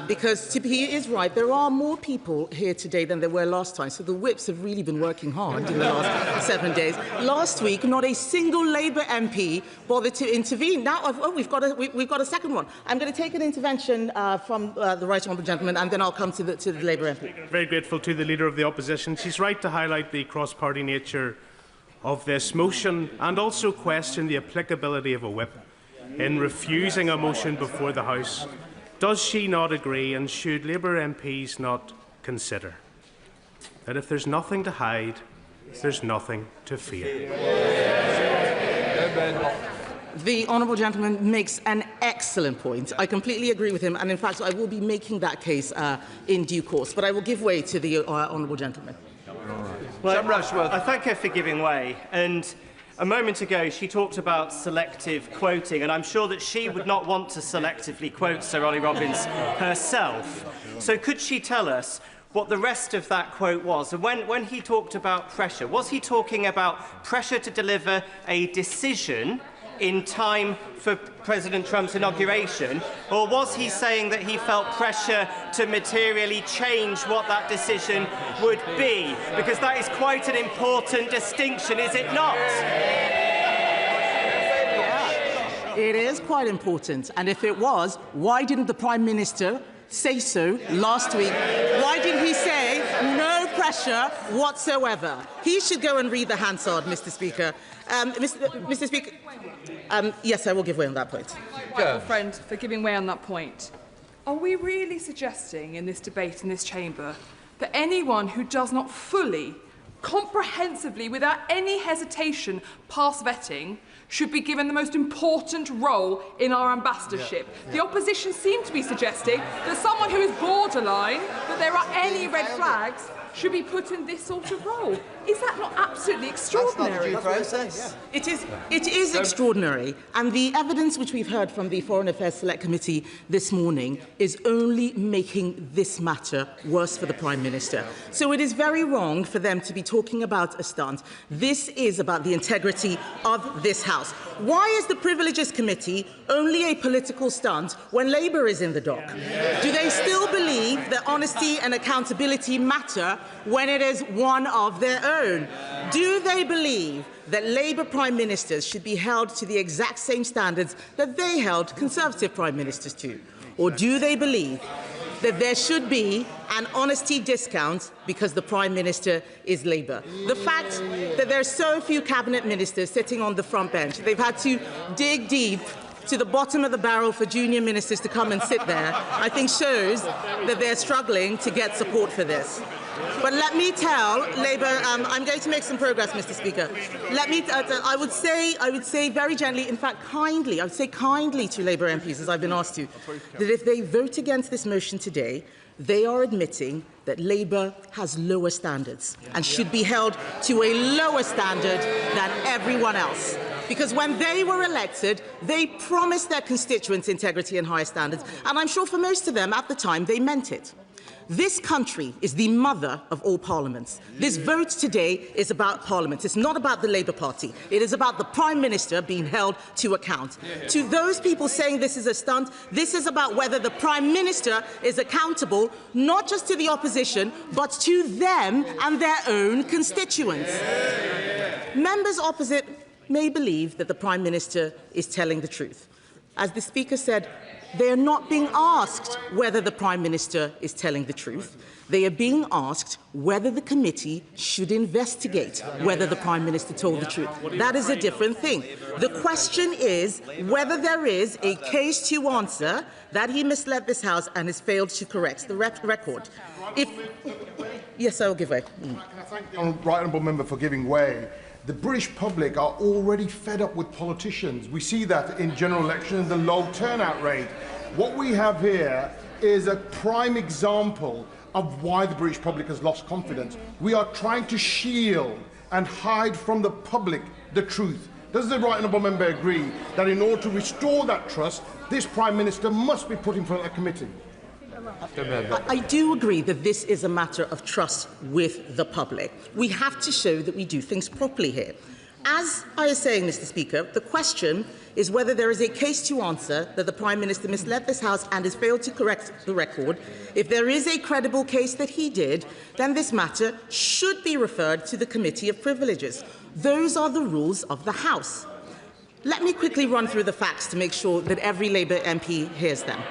because he is right. There are more people here today than there were last time, so the whips have really been working hard in the last 7 days. Last week, not a single Labour MP bothered to intervene. Now, we've got a second one. I'm going to take an intervention from the right honourable gentleman, and then I'll come to the Labour MP. Very grateful to the Leader of the Opposition. She's right to highlight the cross-party nature of this motion and also question the applicability of a whip in refusing a motion before the House. Does she not agree, and should Labour MPs not consider that if there's nothing to hide, there's nothing to fear? The honourable gentleman makes an excellent point. I completely agree with him, and in fact I will be making that case in due course, but I will give way to the honourable gentleman. Well, I thank her for giving way. And a moment ago, she talked about selective quoting, and I'm sure that she would not want to selectively quote Sir Ollie Robbins herself. So could she tell us what the rest of that quote was? And when he talked about pressure, was he talking about pressure to deliver a decision in time for President Trump's inauguration, or was he saying that he felt pressure to materially change what that decision would be? Because that is quite an important distinction, is it not? It is quite important, and if it was, why didn't the Prime Minister say so last week? Why didn't he say no pressure whatsoever? He should go and read the Hansard, Mr. Speaker. Mr. Speaker, yes, I will give way on that point. My friend, for giving way on that point. Are we really suggesting in this debate in this chamber that anyone who does not fully, comprehensively, without any hesitation, pass vetting should be given the most important role in our ambassadorship? The opposition seem to be suggesting that someone who is borderline, that there are any red flags, should be put in this sort of role. Is that not absolutely extraordinary? That's not due process. It is extraordinary, and the evidence which we've heard from the Foreign Affairs Select Committee this morning is only making this matter worse for the Prime Minister. So it is very wrong for them to be talking about a stunt. This is about the integrity of this House. Why is the Privileges Committee only a political stunt when Labour is in the dock? Do they still believe that honesty and accountability matter when it is one of their own? Do they believe that Labour Prime Ministers should be held to the exact same standards that they held Conservative Prime Ministers to? Or do they believe that there should be an honesty discount because the Prime Minister is Labour? The fact that there are so few cabinet ministers sitting on the front bench, they've had to dig deep to the bottom of the barrel for junior ministers to come and sit there, I think shows that they're struggling to get support for this. But let me tell Labour, I'm going to make some progress, Mr. Speaker. Let me, I would say very gently, in fact kindly, I would say kindly to Labour MPs, as I've been asked to, that if they vote against this motion today, they are admitting that Labour has lower standards and should be held to a lower standard than everyone else. Because when they were elected, they promised their constituents integrity and higher standards, and I'm sure for most of them at the time they meant it. This country is the mother of all parliaments. This vote today is about Parliament. It's not about the Labour Party. It is about the Prime Minister being held to account. To those people saying this is a stunt, this is about whether the Prime Minister is accountable not just to the opposition, but to them and their own constituents. Members opposite may believe that the Prime Minister is telling the truth. As the Speaker said, they are not being asked whether the Prime Minister is telling the truth. They are being asked whether the committee should investigate whether the Prime Minister told the truth. That is a different thing. The question is whether there is a case to answer that he misled this House and has failed to correct the record. Yes, I will give way. Can I thank the right honourable member for giving way? The British public are already fed up with politicians. We see that in general elections, the low turnout rate. What we have here is a prime example of why the British public has lost confidence. We are trying to shield and hide from the public the truth. Does the right honourable member agree that in order to restore that trust, this Prime Minister must be put in front of a committee? I do agree that this is a matter of trust with the public. We have to show that we do things properly here. As I was saying, Mr. Speaker, the question is whether there is a case to answer that the Prime Minister misled this House and has failed to correct the record. If there is a credible case that he did, then this matter should be referred to the Committee of Privileges. Those are the rules of the House. Let me quickly run through the facts to make sure that every Labour MP hears them.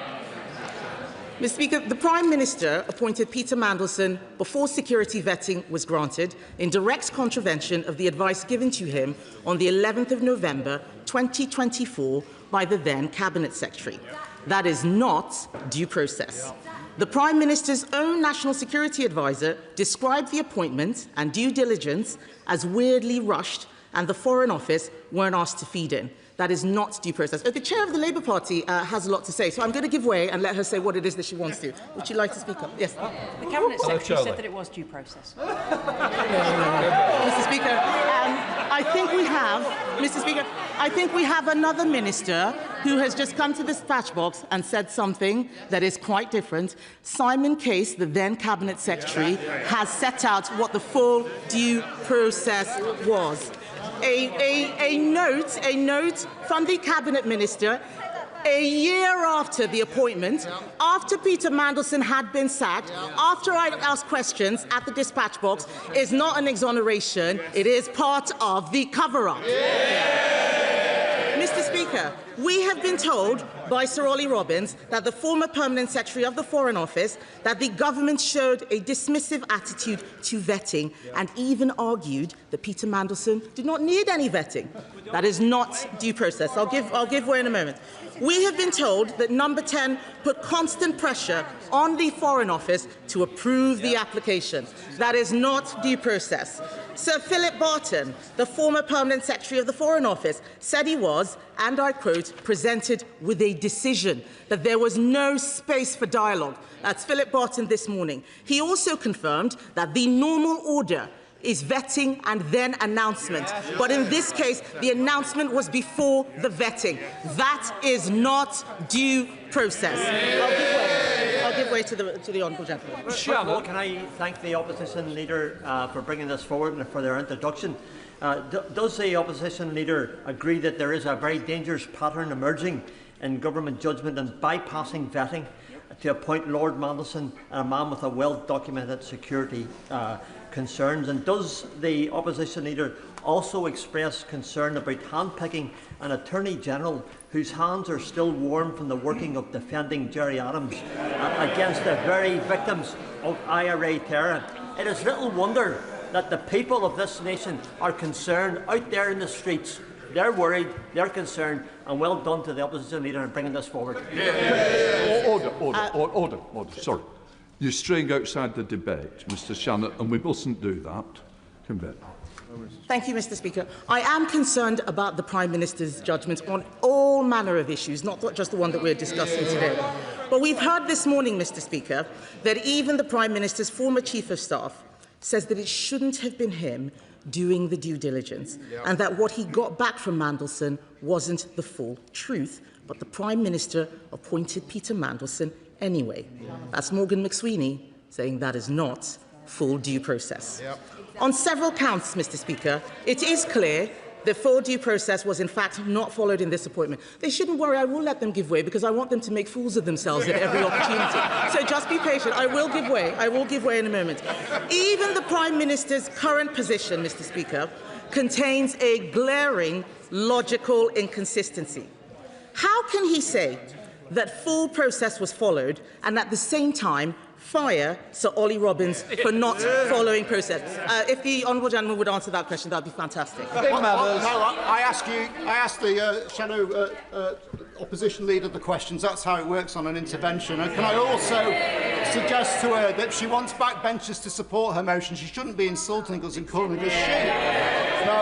Mr. Speaker, the Prime Minister appointed Peter Mandelson before security vetting was granted, in direct contravention of the advice given to him on the 11th of November 2024 by the then Cabinet Secretary. That is not due process. The Prime Minister's own National Security Advisor described the appointment and due diligence as weirdly rushed, and the Foreign Office weren't asked to feed in. That is not due process. The chair of the Labour Party has a lot to say, so I'm going to give way and let her say what it is that she wants to. Would you like to speak up? Yes. The Cabinet Secretary said that it was due process. Mr. Speaker, I think we have, Mr. Speaker, I think we have another minister who has just come to the dispatch box and said something that is quite different. Simon Case, the then Cabinet Secretary, has set out what the full due process was. A note from the Cabinet Minister a year after the appointment, after Peter Mandelson had been sacked, after I asked questions at the dispatch box, is not an exoneration, it is part of the cover-up. Mr. Speaker, we have been told by Sir Ollie Robbins, that the former Permanent Secretary of the Foreign Office, that the government showed a dismissive attitude to vetting and even argued that Peter Mandelson did not need any vetting. That is not due process. I'll give way in a moment. We have been told that Number 10 put constant pressure on the Foreign Office to approve the application. That is not due process. Sir Philip Barton, the former Permanent Secretary of the Foreign Office, said he was, and I quote, presented with a decision, that there was no space for dialogue. That's Philip Barton this morning. He also confirmed that the normal order is vetting and then announcement. But in this case, the announcement was before the vetting. That is not due process. I'll give way to the honourable gentleman. First of all, can I thank the opposition leader for bringing this forward and for their introduction. Does the opposition leader agree that there is a very dangerous pattern emerging in government judgment and bypassing vetting to appoint Lord Mandelson, a man with a well-documented security concerns? And does the opposition leader also express concern about handpicking an Attorney General whose hands are still warm from the working of defending Gerry Adams against the very victims of IRA terror? It is little wonder that the people of this nation are concerned out there in the streets. They're worried, they're concerned, and well done to the opposition leader in bringing this forward. Order. Sorry. You're straying outside the debate, Mr. Shannon, and we mustn't do that. Come back. Thank you, Mr. Speaker. I am concerned about the Prime Minister's judgment on all manner of issues, not just the one that we're discussing today. But we've heard this morning, Mr. Speaker, that even the Prime Minister's former Chief of Staff says that it shouldn't have been him doing the due diligence, and that what he got back from Mandelson wasn't the full truth, but the Prime Minister appointed Peter Mandelson anyway. That's Morgan McSweeney saying that is not full due process. On several counts, Mr. Speaker, it is clear the full due process was in fact not followed in this appointment. They shouldn't worry, I will let them give way because I want them to make fools of themselves at every opportunity. So just be patient, I will give way. I will give way in a moment. Even the Prime Minister's current position, Mr. Speaker, contains a glaring logical inconsistency. How can he say that full process was followed and at the same time fire Sir Ollie Robbins for not following process? If the honourable gentleman would answer that question, that would be fantastic. I asked the shadow opposition leader the questions. That's how it works on an intervention. And can I also suggest to her that if she wants backbenchers to support her motion, she shouldn't be insulting us and calling us she. Now,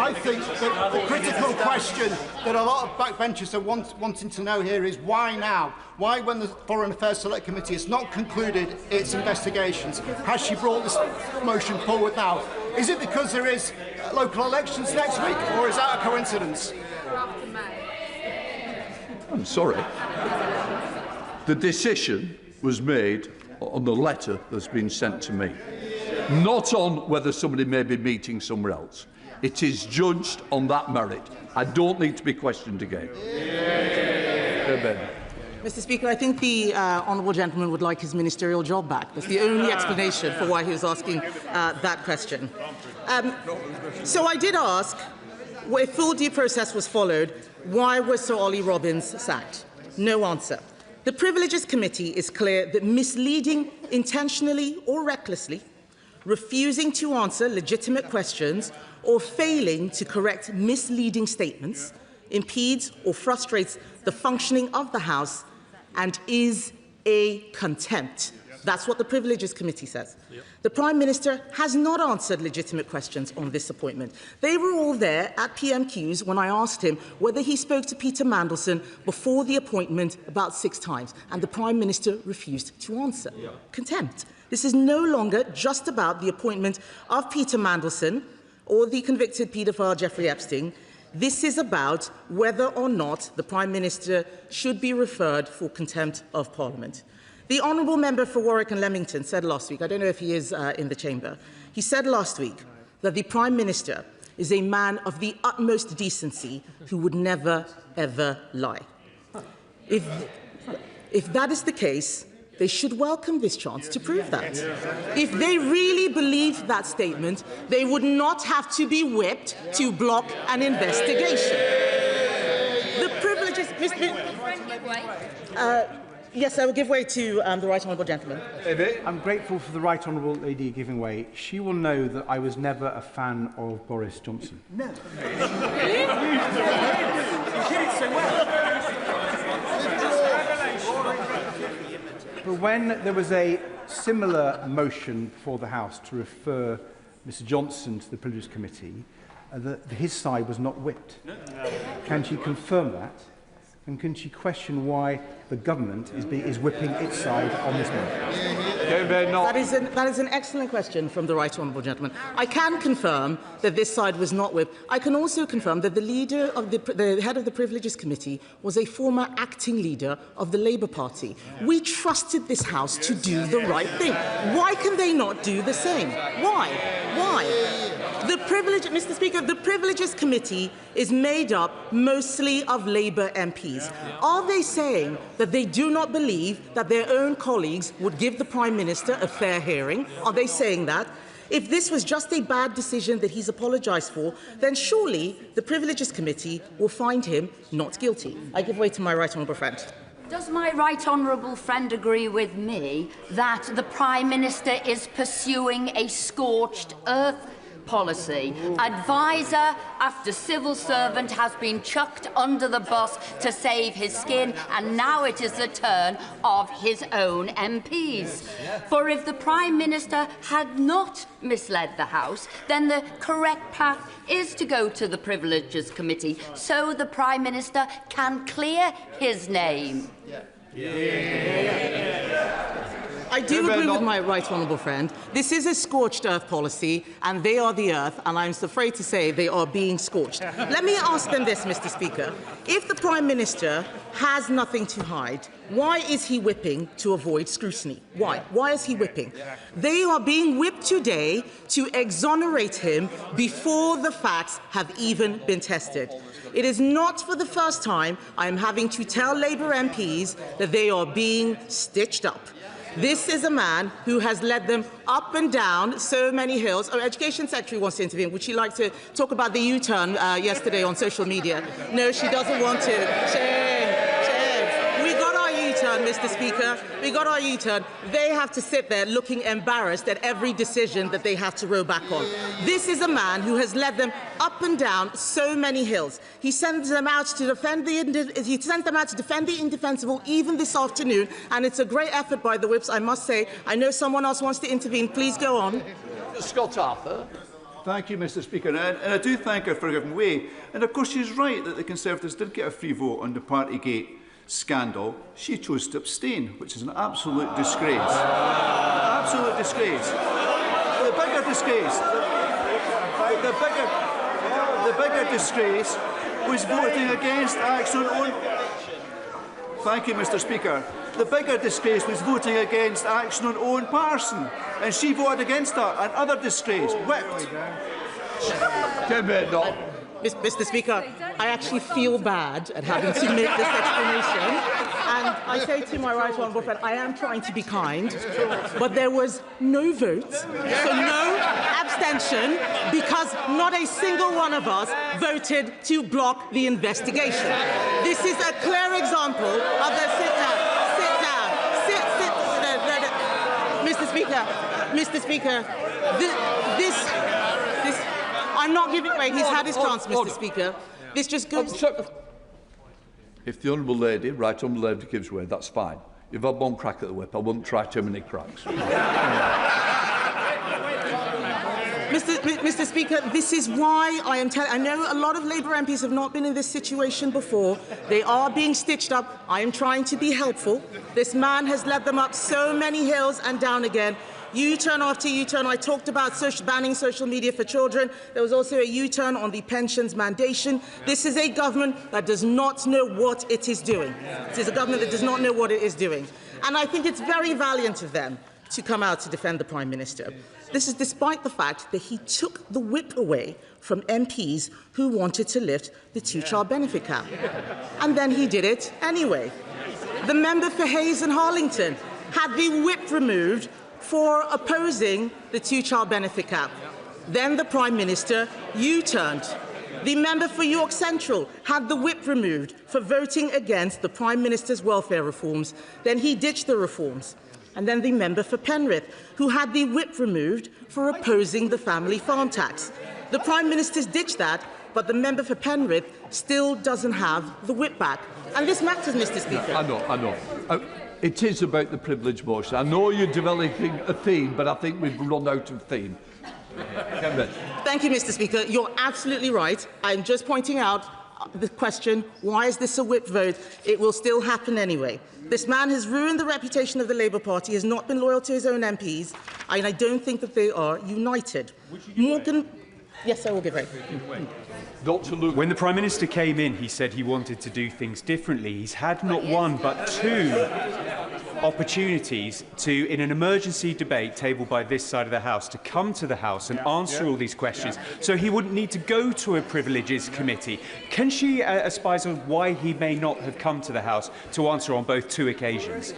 I think that the critical question that a lot of backbenchers are wanting to know here is why now? Why, when the Foreign Affairs Select Committee has not concluded its investigations, has she brought this motion forward now? Is it because there is local elections next week, or is that a coincidence? I'm sorry. The decision was made on the letter that's been sent to me, not on whether somebody may be meeting somewhere else. It is judged on that merit. I don't need to be questioned again. Mr. Speaker, I think the honourable gentleman would like his ministerial job back. That's the only explanation for why he was asking that question. So I did ask, if full due process was followed, why was Sir Ollie Robbins sacked? No answer. The Privileges Committee is clear that misleading intentionally or recklessly, refusing to answer legitimate questions or failing to correct misleading statements impedes or frustrates the functioning of the House and is a contempt. That's what the Privileges Committee says. The Prime Minister has not answered legitimate questions on this appointment. They were all there at PMQs when I asked him whether he spoke to Peter Mandelson before the appointment about 6 times, and the Prime Minister refused to answer. Contempt. This is no longer just about the appointment of Peter Mandelson or the convicted paedophile Jeffrey Epstein. This is about whether or not the Prime Minister should be referred for contempt of Parliament. The Honourable Member for Warwick and Leamington said last week, I don't know if he is in the chamber, he said last week that the Prime Minister is a man of the utmost decency who would never, ever lie. If that is the case, they should welcome this chance to prove that. If they really believed that statement, they would not have to be whipped to block an investigation. The privileges... Yes, I will give way to the Right Honourable Gentleman. I'm grateful for the Right Honourable Lady giving way. She will know that I was never a fan of Boris Johnson. No. You did it so well. But when there was a similar motion before the House to refer Mr Johnson to the Privileges Committee, his side was not whipped. Can she confirm that? And can she question why the government is whipping its side on this matter? That is an excellent question from the Right Honourable Gentleman. I can confirm that this side was not whipped. I can also confirm that the leader of the head of the Privileges Committee was a former acting leader of the Labour Party. We trusted this House to do the right thing. Why can they not do the same? Why? Mr. Speaker, the Privileges Committee is made up mostly of Labour MPs. Are they saying that they do not believe that their own colleagues would give the Prime Minister a fair hearing? Are they saying that? If this was just a bad decision that he's apologised for, then surely the Privileges Committee will find him not guilty. I give way to my right honourable friend. Does my right honourable friend agree with me that the Prime Minister is pursuing a scorched earth policy? Advisor after civil servant has been chucked under the bus to save his skin, and now it is the turn of his own MPs. For if the Prime Minister had not misled the House, then the correct path is to go to the Privileges Committee so the Prime Minister can clear his name. I do agree with my right honourable friend. This is a scorched earth policy, and they are the earth, and I'm afraid to say they are being scorched. Let me ask them this, Mr. Speaker. If the Prime Minister has nothing to hide, why is he whipping to avoid scrutiny? Why? Why is he whipping? They are being whipped today to exonerate him before the facts have even been tested. It is not for the first time I am having to tell Labour MPs that they are being stitched up. This is a man who has led them up and down so many hills. Our Education Secretary wants to intervene. Would she like to talk about the U-turn yesterday on social media? No, she doesn't want to. Shame. We got our U-turn, Mr. Speaker. We got our U-turn. They have to sit there looking embarrassed at every decision that they have to row back on. This is a man who has led them up and down so many hills. He sends them out to defend the indefensible even this afternoon, and it's a great effort by the whips, I must say. I know someone else wants to intervene. Please go on. Scott Arthur. Thank you, Mr. Speaker, and I do thank her for giving way. And of course, she's right that the Conservatives did get a free vote on the Partygate scandal. She chose to abstain, which is an absolute disgrace. Absolute disgrace. The bigger disgrace. The bigger disgrace was voting against Action on. Thank you, Mr. Speaker. The bigger disgrace was voting against Action on Owen Parson, and she voted against her. Another disgrace. Whipped. Mr. Speaker, I actually feel bad at having to make this explanation. And I say to my right honourable friend, I am trying to be kind, but there was no vote, so no abstention, because not a single one of us voted to block the investigation. This is a clear example of the Mr. Speaker, I'm not giving way. He's had his chance, Mr. Speaker. This just goes. If the Honourable Lady, Right Honourable Lady, gives way, that's fine. You've had one crack at the whip. I wouldn't try too many cracks. Mr. Speaker, this is why I am telling. I know a lot of Labour MPs have not been in this situation before. They are being stitched up. I am trying to be helpful. This man has led them up so many hills and down again. U-turn after U-turn. I talked about banning social media for children. There was also a U-turn on the pensions mandation. This is a government that does not know what it is doing. This is a government that does not know what it is doing. And I think it's very valiant of them to come out to defend the Prime Minister. This is despite the fact that he took the whip away from MPs who wanted to lift the two-child benefit cap. And then he did it anyway. The member for Hayes and Harlington had the whip removed for opposing the two-child benefit cap. Then the Prime Minister U-turned. The member for York Central had the whip removed for voting against the Prime Minister's welfare reforms. Then he ditched the reforms. And then the member for Penrith, who had the whip removed for opposing the family farm tax. The Prime Minister's ditched that, but the member for Penrith still doesn't have the whip back. And this matters, Mr. Speaker. I know. It is about the privilege motion. I know you're developing a theme, but I think we've run out of theme. Thank you, Mr. Speaker. You're absolutely right. I'm just pointing out the question, why is this a whip vote? It will still happen anyway. This man has ruined the reputation of the Labour Party, has not been loyal to his own MPs, and I don't think that they are united. Morgan... Yes, I will give way. Dr. Luke. When the Prime Minister came in, he said he wanted to do things differently. He's had not one but two opportunities to, in an emergency debate tabled by this side of the House, to come to the House and answer all these questions, so he wouldn't need to go to a Privileges Committee. Can she espouse on why he may not have come to the House to answer on both two occasions?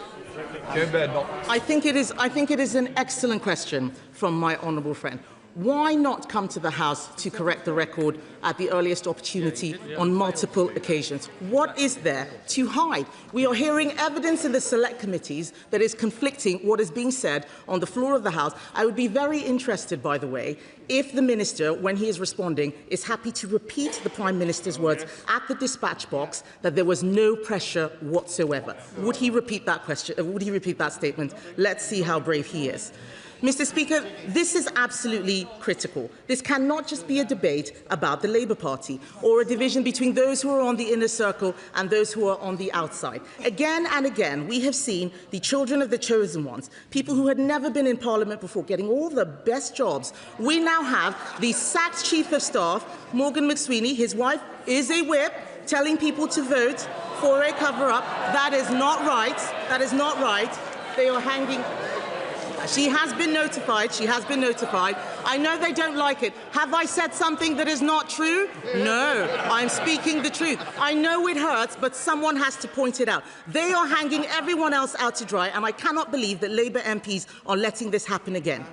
I think it is an excellent question from my honourable friend. Why not come to the House to correct the record at the earliest opportunity on multiple occasions? What is there to hide? We are hearing evidence in the select committees that is conflicting what is being said on the floor of the House. I would be very interested, by the way, if the Minister, when he is responding, is happy to repeat the Prime Minister's words at the dispatch box that there was no pressure whatsoever. Would he repeat that question? Would he repeat that statement? Let's see how brave he is. Mr. Speaker, this is absolutely critical. This cannot just be a debate about the Labour Party or a division between those who are on the inner circle and those who are on the outside. Again and again, we have seen the children of the chosen ones, people who had never been in Parliament before, getting all the best jobs. We now have the sacked Chief of Staff, Morgan McSweeney, his wife is a whip, telling people to vote for a cover-up. That is not right. That is not right. They are hanging... She has been notified. She has been notified. I know they don't like it. Have I said something that is not true? No. I'm speaking the truth. I know it hurts, but someone has to point it out. They are hanging everyone else out to dry, and I cannot believe that Labour MPs are letting this happen again.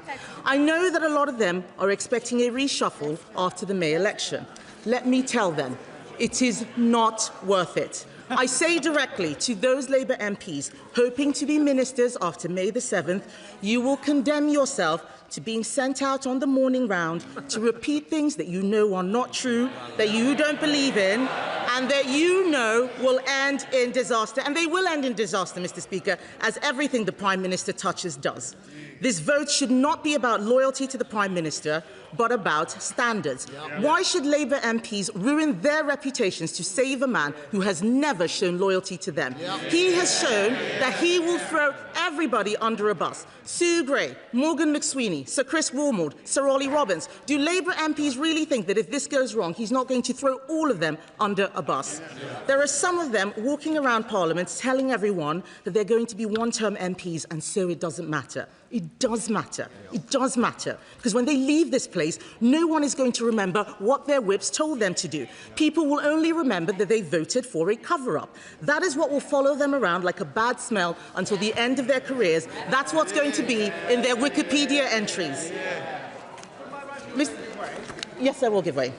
I know that a lot of them are expecting a reshuffle after the May election. Let me tell them, it is not worth it. I say directly to those Labour MPs hoping to be ministers after May the 7th, you will condemn yourself to being sent out on the morning round to repeat things that you know are not true, that you don't believe in, and that you know will end in disaster. And they will end in disaster, Mr. Speaker, as everything the Prime Minister touches does. This vote should not be about loyalty to the Prime Minister, but about standards. Why should Labour MPs ruin their reputations to save a man who has never shown loyalty to them? He has shown that he will throw everybody under a bus. Sue Gray, Morgan McSweeney, Sir Chris Wilmord, Sir Ollie Robbins. Do Labour MPs really think that if this goes wrong, he's not going to throw all of them under a bus? There are some of them walking around Parliament telling everyone that they're going to be one-term MPs, and so it doesn't matter. It does matter. It does matter. Because when they leave this place, no one is going to remember what their whips told them to do. People will only remember that they voted for a cover-up. That is what will follow them around like a bad smell until the end of their careers. That's what's going to be in their Wikipedia entries. Yes, I will give way.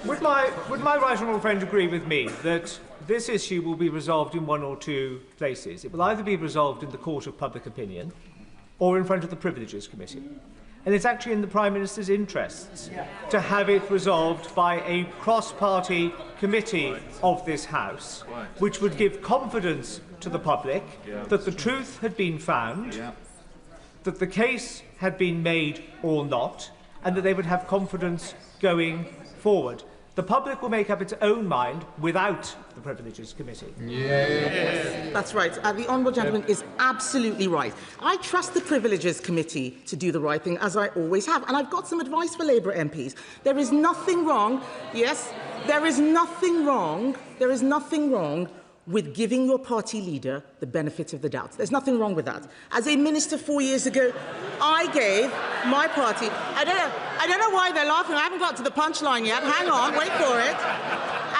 Would my right honourable friend agree with me that this issue will be resolved in one or two places? It will either be resolved in the Court of Public Opinion or in front of the Privileges Committee. And it's actually in the Prime Minister's interests to have it resolved by a cross-party committee of this House, which would give confidence to the public that the truth had been found, that the case had been made or not, and that they would have confidence going forward. The public will make up its own mind without the Privileges Committee. Yes. That's right. The Honourable Gentleman is absolutely right. I trust the Privileges Committee to do the right thing, as I always have. And I've got some advice for Labour MPs. There is nothing wrong, yes, there is nothing wrong with giving your party leader the benefit of the doubt. There's nothing wrong with that. As a minister 4 years ago, I gave my party... I don't know why they're laughing. I haven't got to the punchline yet. Hang on, wait for it.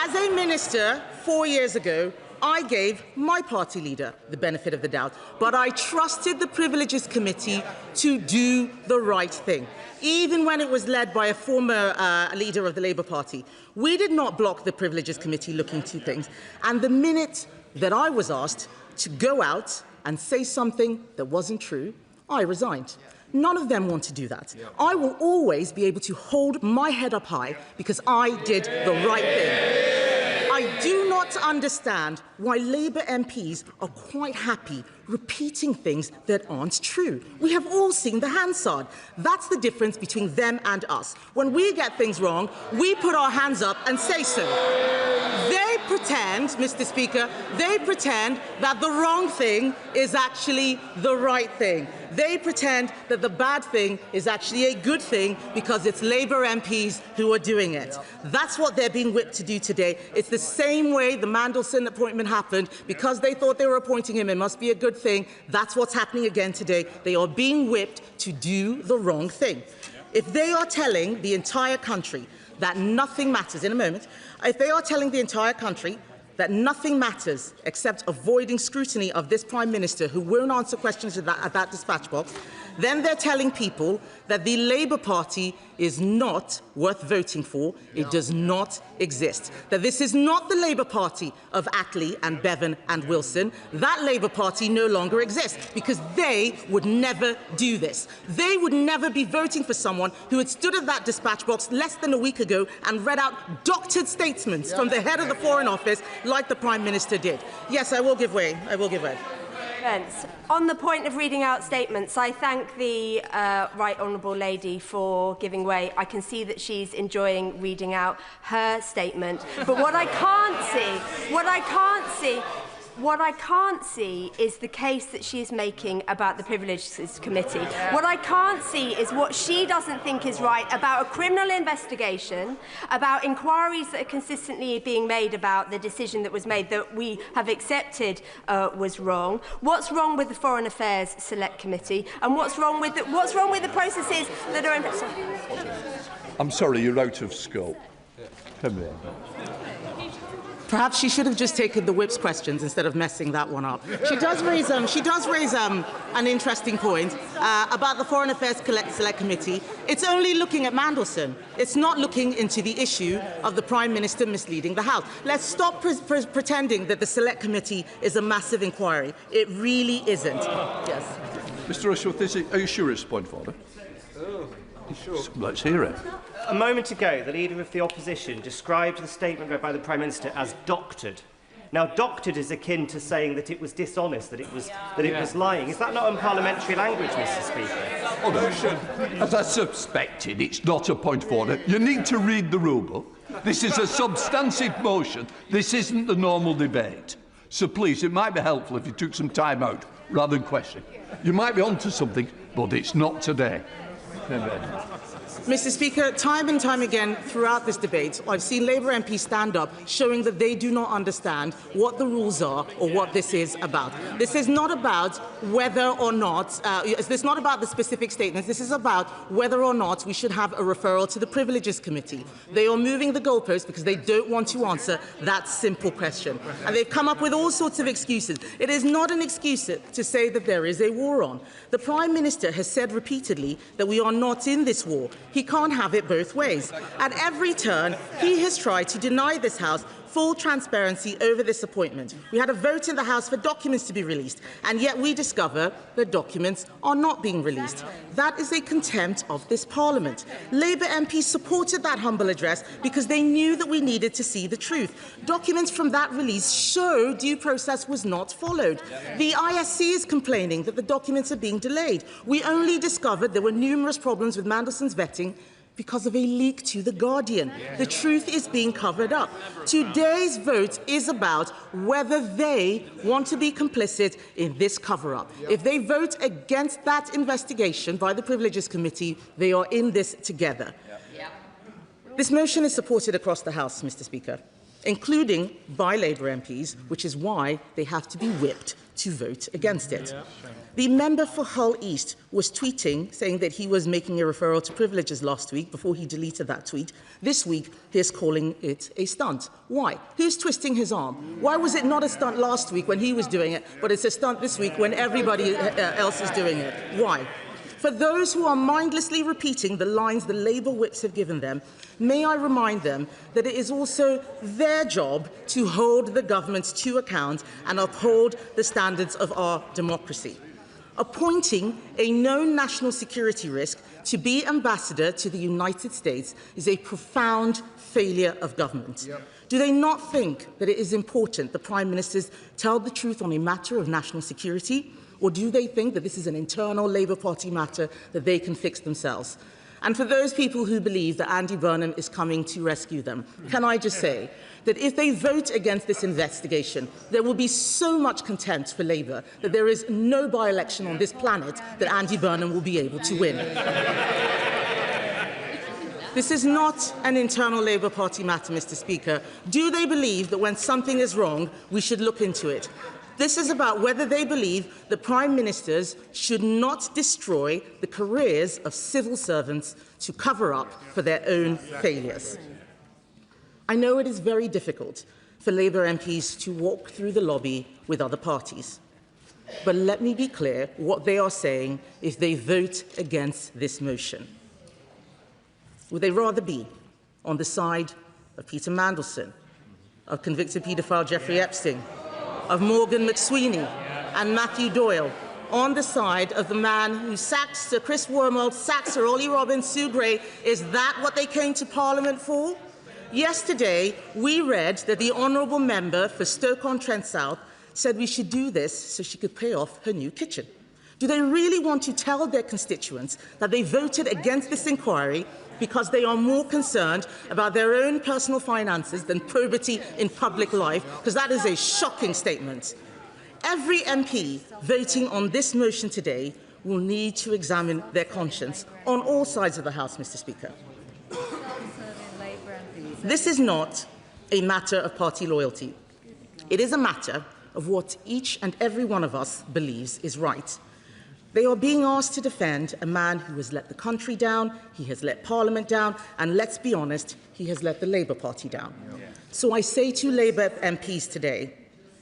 As a minister 4 years ago, I gave my party leader the benefit of the doubt, but I trusted the Privileges Committee to do the right thing, even when it was led by a former leader of the Labour Party. We did not block the Privileges Committee looking to things, and the minute that I was asked to go out and say something that wasn't true, I resigned. None of them want to do that. I will always be able to hold my head up high because I did the right thing. I do not understand why Labour MPs are quite happy repeating things that aren't true. We have all seen the Hansard. That's the difference between them and us. When we get things wrong, we put our hands up and say so. They pretend, Mr. Speaker, they pretend that the wrong thing is actually the right thing. They pretend that the bad thing is actually a good thing because it's Labour MPs who are doing it. That's what they're being whipped to do today. It's the same way the Mandelson appointment happened. Because they thought they were appointing him, it must be a good thing. That's what's happening again today. They are being whipped to do the wrong thing. If they are telling the entire country that nothing matters, in a moment, if they are telling the entire country that nothing matters except avoiding scrutiny of this Prime Minister who won't answer questions at that dispatch box, then they're telling people that the Labour Party is not worth voting for. It does not exist. That this is not the Labour Party of Attlee and Bevan and Wilson. That Labour Party no longer exists because they would never do this. They would never be voting for someone who had stood at that dispatch box less than a week ago and read out doctored statements from the head of the Foreign Office like the Prime Minister did. Yes, I will give way. I will give way. Defence. On the point of reading out statements, I thank the Right Honourable Lady for giving way. I can see that she's enjoying reading out her statement. But what I can't see is the case that she is making about the Privileges Committee. What I can't see is what she doesn't think is right about a criminal investigation, about inquiries that are consistently being made about the decision that was made that we have accepted was wrong. What's wrong with the Foreign Affairs Select Committee, and what's wrong with the processes that are in place? I'm sorry, you're out of scope. Come here. Perhaps she should have just taken the Whip's questions instead of messing that one up. She does raise an interesting point about the Foreign Affairs Select Committee. It's only looking at Mandelson. It's not looking into the issue of the Prime Minister misleading the House. Let's stop pretending that the Select Committee is a massive inquiry. It really isn't. Yes. Mr. Rushworth, are you sure it's a point of order? Sure. Let's hear it. A moment ago, the Leader of the Opposition described the statement read by the Prime Minister as doctored. Now, doctored is akin to saying that it was dishonest, that it was lying. Is that not unparliamentary language, Mr. Speaker? Oh, no. As I suspected, it's not a point of order. You need to read the rule book. This is a substantive motion. This isn't the normal debate. So please, it might be helpful if you took some time out rather than question. You might be onto something, but it's not today. Mr. Speaker, time and time again throughout this debate, I've seen Labour MPs stand up showing that they do not understand what the rules are or what this is about. This is not about whether or not, this is not about the specific statements, this is about whether or not we should have a referral to the Privileges Committee. They are moving the goalposts because they don't want to answer that simple question. And they've come up with all sorts of excuses. It is not an excuse to say that there is a war on. The Prime Minister has said repeatedly that we are not in this war. He can't have it both ways. At every turn, he has tried to deny this House full transparency over this appointment. We had a vote in the House for documents to be released, and yet we discover that documents are not being released. That is a contempt of this Parliament. Labour MPs supported that humble address because they knew that we needed to see the truth. Documents from that release show due process was not followed. The ISC is complaining that the documents are being delayed. We only discovered there were numerous problems with Mandelson's vetting because of a leak to The Guardian. The truth is being covered up. Today's vote is about whether they want to be complicit in this cover-up. If they vote against that investigation by the Privileges Committee, they are in this together. This motion is supported across the House, Mr. Speaker, including by Labour MPs, which is why they have to be whipped to vote against it. The member for Hull East was tweeting, saying that he was making a referral to privileges last week before he deleted that tweet. This week, he is calling it a stunt. Why? Who's twisting his arm? Why was it not a stunt last week when he was doing it, but it's a stunt this week when everybody else is doing it? Why? For those who are mindlessly repeating the lines the Labour whips have given them, may I remind them that it is also their job to hold the government to account and uphold the standards of our democracy. Appointing a known national security risk to be ambassador to the United States is a profound failure of government. Do they not think that it is important the Prime Ministers tell the truth on a matter of national security? Or do they think that this is an internal Labour Party matter that they can fix themselves? And for those people who believe that Andy Burnham is coming to rescue them, can I just say that if they vote against this investigation, there will be so much contempt for Labour that there is no by-election on this planet that Andy Burnham will be able to win. This is not an internal Labour Party matter, Mr. Speaker. Do they believe that when something is wrong, we should look into it? This is about whether they believe that Prime Ministers should not destroy the careers of civil servants to cover up for their own failures. I know it is very difficult for Labour MPs to walk through the lobby with other parties. But let me be clear what they are saying if they vote against this motion. Would they rather be on the side of Peter Mandelson, of convicted paedophile Jeffrey Epstein, of Morgan McSweeney and Matthew Doyle, on the side of the man who sacked Sir Chris Wormald, sacked Sir Ollie Robbins, Sue Gray? Is that what they came to Parliament for? Yesterday, we read that the honourable member for Stoke-on-Trent South said we should do this so she could pay off her new kitchen. Do they really want to tell their constituents that they voted against this inquiry because they are more concerned about their own personal finances than probity in public life? Because that is a shocking statement. Every MP voting on this motion today will need to examine their conscience on all sides of the House, Mr. Speaker. This is not a matter of party loyalty. It is a matter of what each and every one of us believes is right. They are being asked to defend a man who has let the country down, he has let Parliament down, and let's be honest, he has let the Labour Party down. So I say to Labour MPs today,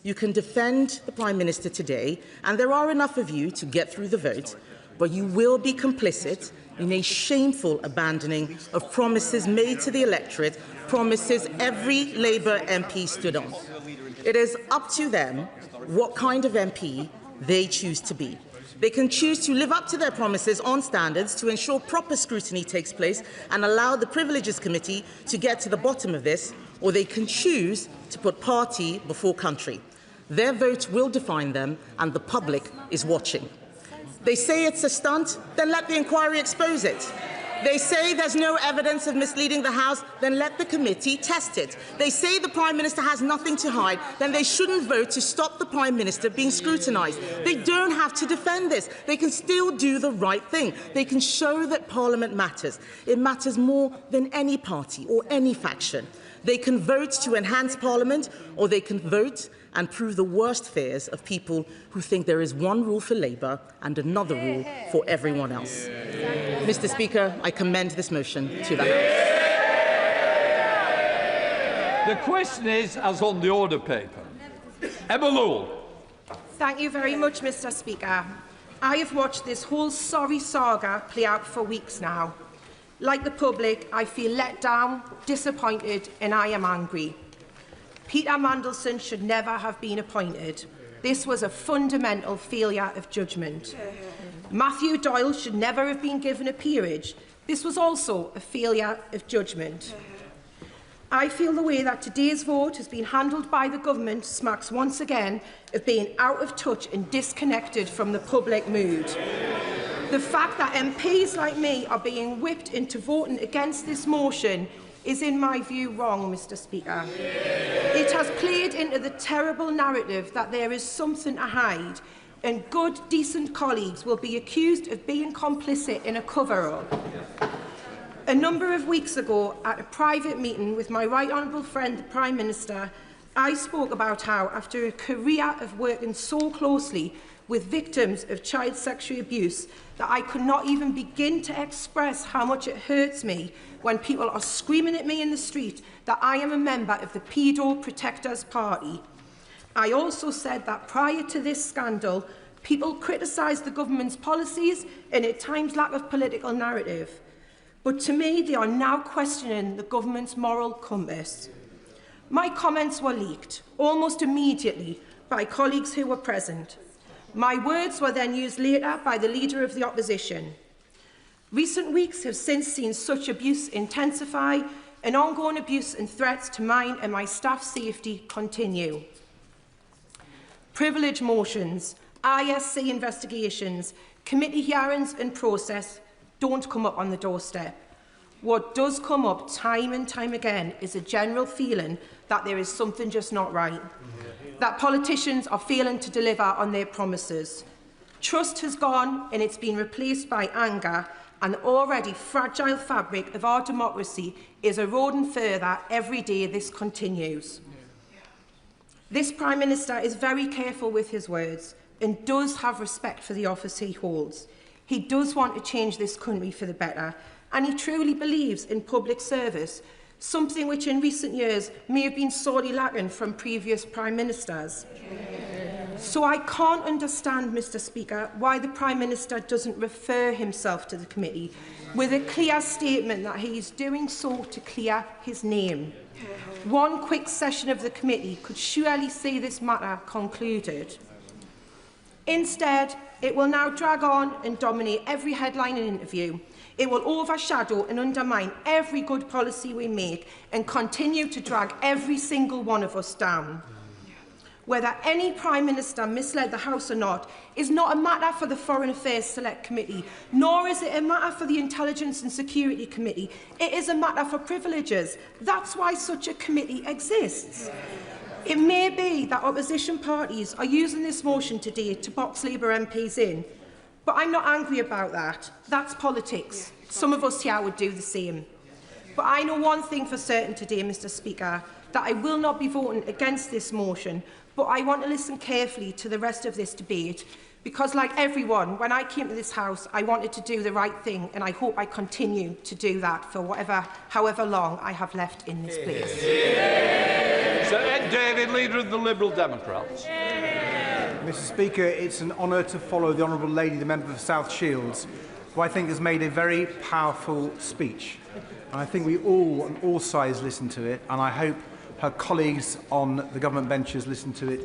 you can defend the Prime Minister today, and there are enough of you to get through the vote, but you will be complicit in a shameful abandoning of promises made to the electorate, promises every Labour MP stood on. It is up to them what kind of MP they choose to be. They can choose to live up to their promises on standards to ensure proper scrutiny takes place and allow the Privileges Committee to get to the bottom of this, or they can choose to put party before country. Their vote will define them, and the public is watching. They say it's a stunt, then let the inquiry expose it. They say there's no evidence of misleading the House, then let the committee test it. They say the Prime Minister has nothing to hide, then they shouldn't vote to stop the Prime Minister being scrutinised. They don't have to defend this. They can still do the right thing. They can show that Parliament matters. It matters more than any party or any faction. They can vote to enhance Parliament, or they can vote and prove the worst fears of people who think there is one rule for Labour and another rule for everyone else. Mr. Speaker, I commend this motion to the House. The question is, as on the order paper. Emma Lowell. Thank you very much, Mr. Speaker. I have watched this whole sorry saga play out for weeks now. Like the public, I feel let down, disappointed, and I am angry. Peter Mandelson should never have been appointed. This was a fundamental failure of judgment. Matthew Doyle should never have been given a peerage. This was also a failure of judgment. I feel the way that today's vote has been handled by the government smacks once again of being out of touch and disconnected from the public mood. The fact that MPs like me are being whipped into voting against this motion is, in my view, wrong, Mr. Speaker. It has played into the terrible narrative that there is something to hide, and good, decent colleagues will be accused of being complicit in a cover-up. A number of weeks ago, at a private meeting with my right honourable friend, the Prime Minister, I spoke about how, after a career of working so closely with victims of child sexual abuse, that I could not even begin to express how much it hurts me when people are screaming at me in the street that I am a member of the Pedo Protectors Party. I also said that prior to this scandal, people criticised the government's policies and at times lack of political narrative. But to me, they are now questioning the government's moral compass. My comments were leaked almost immediately by colleagues who were present. My words were then used later by the Leader of the Opposition. Recent weeks have since seen such abuse intensify and ongoing abuse and threats to mine and my staff's safety continue. Privilege motions, ISC investigations, committee hearings and process don't come up on the doorstep. What does come up time and time again is a general feeling that there is something just not right, that politicians are failing to deliver on their promises. Trust has gone and it's been replaced by anger, and the already fragile fabric of our democracy is eroding further every day this continues. This Prime Minister is very careful with his words and does have respect for the office he holds. He does want to change this country for the better, and he truly believes in public service, something which in recent years may have been sorely lacking from previous Prime Ministers. So I can't understand, Mr. Speaker, why the Prime Minister doesn't refer himself to the committee with a clear statement that he is doing so to clear his name. One quick session of the committee could surely see this matter concluded. Instead, it will now drag on and dominate every headline and interview. It will overshadow and undermine every good policy we make and continue to drag every single one of us down. whether any Prime Minister misled the House or not, is not a matter for the Foreign Affairs Select Committee, nor is it a matter for the Intelligence and Security Committee. It is a matter for privileges. That's why such a committee exists. It may be that opposition parties are using this motion today to box Labour MPs in, but I'm not angry about that. That's politics. Some of us here would do the same. But I know one thing for certain today, Mr. Speaker, that I will not be voting against this motion, but I want to listen carefully to the rest of this debate, because like everyone, when I came to this House, I wanted to do the right thing, and I hope I continue to do that for however long I have left in this place. Sir Ed David, Leader of the Liberal Democrats. Mr. Speaker, it's an honour to follow the Honourable Lady, the member for South Shields, who I think has made a very powerful speech. And I think we all, on all sides, listen to it, and I hope her colleagues on the government benches listen to it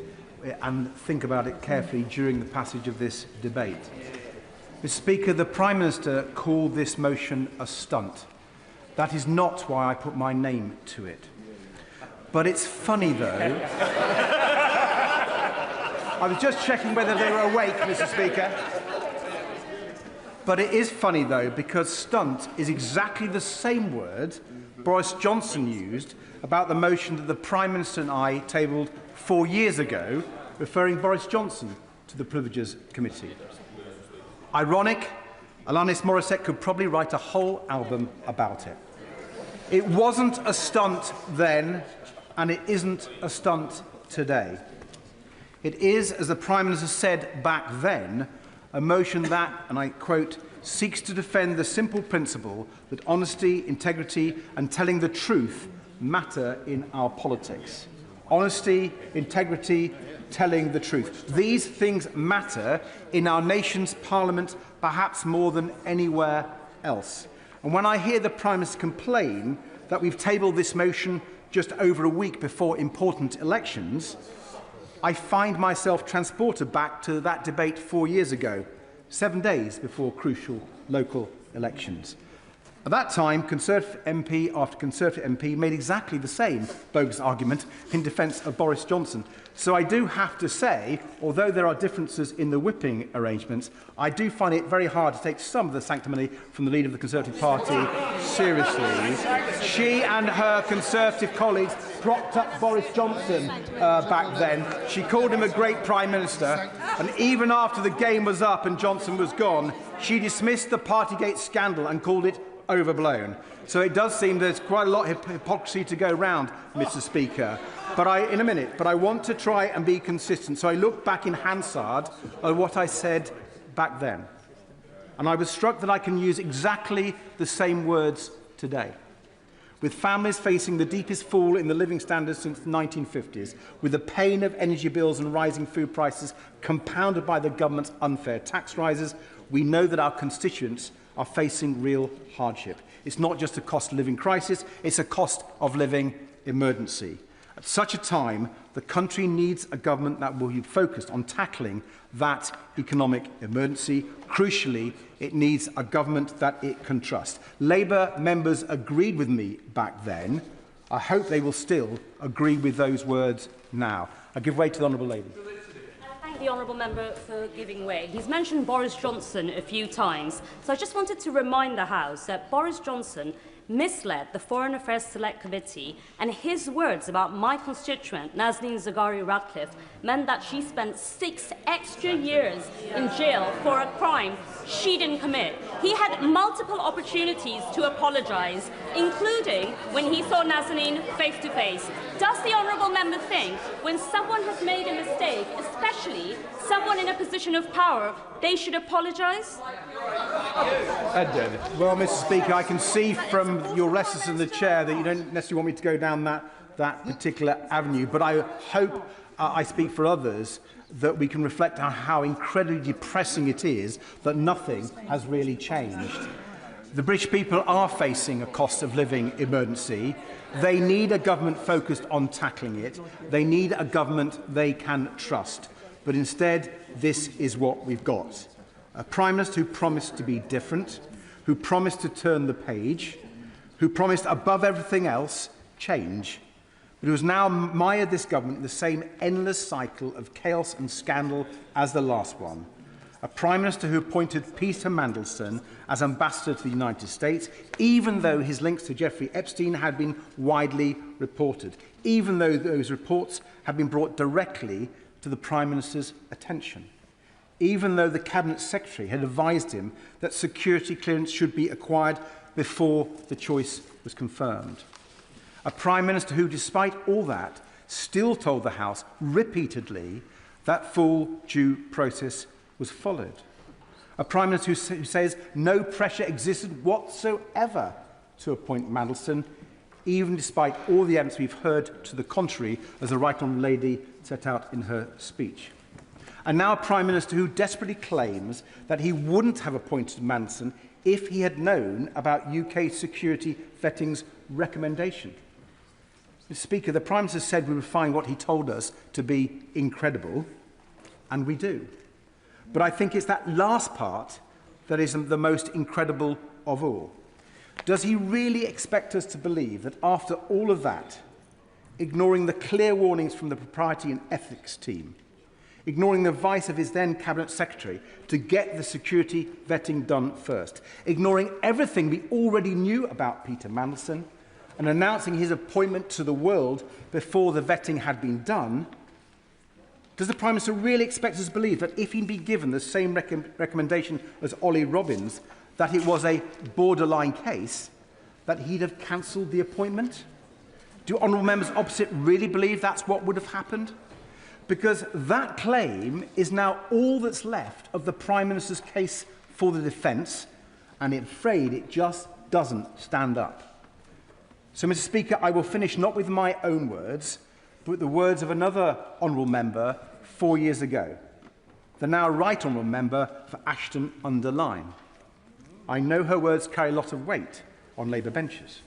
and think about it carefully during the passage of this debate. Mr. Speaker, the Prime Minister called this motion a stunt. That is not why I put my name to it. But it's funny, though. I was just checking whether they were awake, Mr. Speaker. But it is funny, though, because stunt is exactly the same word Boris Johnson used about the motion that the Prime Minister and I tabled 4 years ago, referring Boris Johnson to the Privileges Committee. Ironic, Alanis Morissette could probably write a whole album about it. It wasn't a stunt then, and it isn't a stunt today. It is, as the Prime Minister said back then, a motion that, and I quote, seeks to defend the simple principle that honesty, integrity and telling the truth matter in our politics. Honesty, integrity, telling the truth. These things matter in our nation's parliament perhaps more than anywhere else. And when I hear the Prime Minister complain that we've tabled this motion just over a week before important elections, I find myself transported back to that debate 4 years ago, 7 days before crucial local elections. At that time, Conservative MP after Conservative MP made exactly the same bogus argument in defence of Boris Johnson. So I do have to say, although there are differences in the whipping arrangements, I do find it very hard to take some of the sanctimony from the leader of the Conservative Party seriously. She and her Conservative colleagues propped up Boris Johnson back then. She called him a great Prime Minister, and even after the game was up and Johnson was gone, she dismissed the Partygate scandal and called it overblown. So it does seem there's quite a lot of hypocrisy to go round, Mr. Speaker. But I want to try and be consistent. So I look back in Hansard at what I said back then. And I was struck that I can use exactly the same words today. With families facing the deepest fall in the living standards since the 1950s, with the pain of energy bills and rising food prices compounded by the government's unfair tax rises, we know that our constituents are facing real hardship. It's not just a cost of living crisis, it's a cost of living emergency. At such a time, the country needs a government that will be focused on tackling that economic emergency. Crucially, it needs a government that it can trust. Labour members agreed with me back then. I hope they will still agree with those words now. I give way to the Honourable Lady. Thank the Honourable Member for giving way. He's mentioned Boris Johnson a few times, so I just wanted to remind the House that Boris Johnson misled the Foreign Affairs Select Committee, and his words about my constituent, Nazanin Zaghari-Ratcliffe, meant that she spent 6 extra years in jail for a crime she didn't commit. He had multiple opportunities to apologise, including when he saw Nazanin face to face. Does the Honourable Member think when someone has made a mistake, especially someone in a position of power, they should apologise? Well, Mr. Speaker, I can see from your restlessness in the chair that you don't necessarily want me to go down that particular avenue, but I hope I speak for others that we can reflect on how incredibly depressing it is that nothing has really changed. The British people are facing a cost of living emergency. They need a government focused on tackling it. They need a government they can trust. But instead, this is what we've got. A Prime Minister who promised to be different, who promised to turn the page, who promised above everything else change. but who has now mired this government in the same endless cycle of chaos and scandal as the last one. A Prime Minister who appointed Peter Mandelson as ambassador to the United States, even though his links to Jeffrey Epstein had been widely reported, even though those reports had been brought directly to the Prime Minister's attention, even though the Cabinet Secretary had advised him that security clearance should be acquired before the choice was confirmed. A Prime Minister who, despite all that, still told the House repeatedly that full due process was followed. A Prime Minister who says no pressure existed whatsoever to appoint Mandelson, even despite all the evidence we've heard to the contrary, as the Right Honourable Lady set out in her speech. And now a Prime Minister who desperately claims that he wouldn't have appointed Mandelson if he had known about UK security vetting's recommendation. Mr. Speaker, the Prime Minister said we would find what he told us to be incredible, and we do. But I think it's that last part that is the most incredible of all. Does he really expect us to believe that after all of that, ignoring the clear warnings from the Propriety and Ethics team, ignoring the advice of his then Cabinet Secretary to get the security vetting done first, ignoring everything we already knew about Peter Mandelson, and announcing his appointment to the world before the vetting had been done, does the Prime Minister really expect us to believe that if he'd been given the same recommendation as Ollie Robbins, that it was a borderline case, that he'd have cancelled the appointment? Do honourable members opposite really believe that's what would have happened? Because that claim is now all that's left of the Prime Minister's case for the defence, and I'm afraid it just doesn't stand up. So, Mr. Speaker, I will finish not with my own words, but with the words of another honourable member 4 years ago, the now right honourable member for Ashton-under-Lyne. I know her words carry a lot of weight on Labour benches.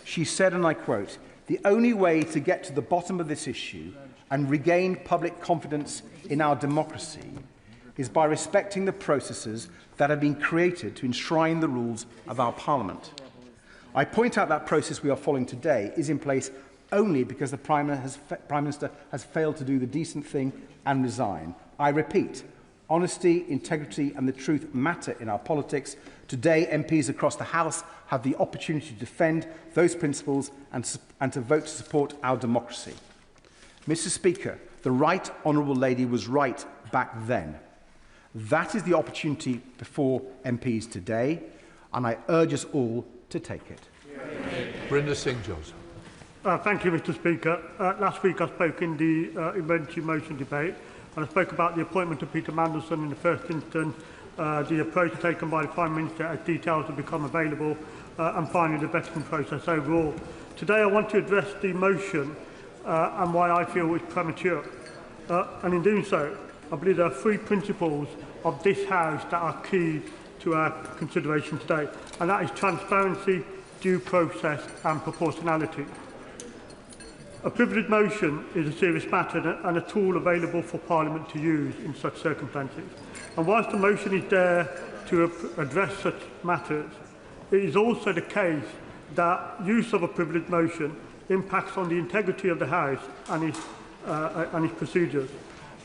She said, and I quote, "The only way to get to the bottom of this issue and regain public confidence in our democracy is by respecting the processes that have been created to enshrine the rules of our Parliament. I point out that process we are following today is in place only because the Prime Minister has failed to do the decent thing and resign. I repeat, honesty, integrity and the truth matter in our politics. Today, MPs across the House have the opportunity to defend those principles and to vote to support our democracy." Mr. Speaker, the Right Honourable Lady was right back then. That is the opportunity before MPs today, and I urge us all to take it. Brenda Singh-Johnson. Thank you, Mr. Speaker. Last week I spoke in the emergency motion debate, and I spoke about the appointment of Peter Mandelson in the first instance, the approach taken by the Prime Minister as details have become available, and finally the vetting process overall. Today I want to address the motion and why I feel it's premature. And in doing so, I believe there are three principles of this House that are key to our consideration today, and that is transparency, due process and proportionality. A privileged motion is a serious matter and a tool available for Parliament to use in such circumstances. And whilst the motion is there to address such matters, it is also the case that use of a privileged motion impacts on the integrity of the House and its procedures.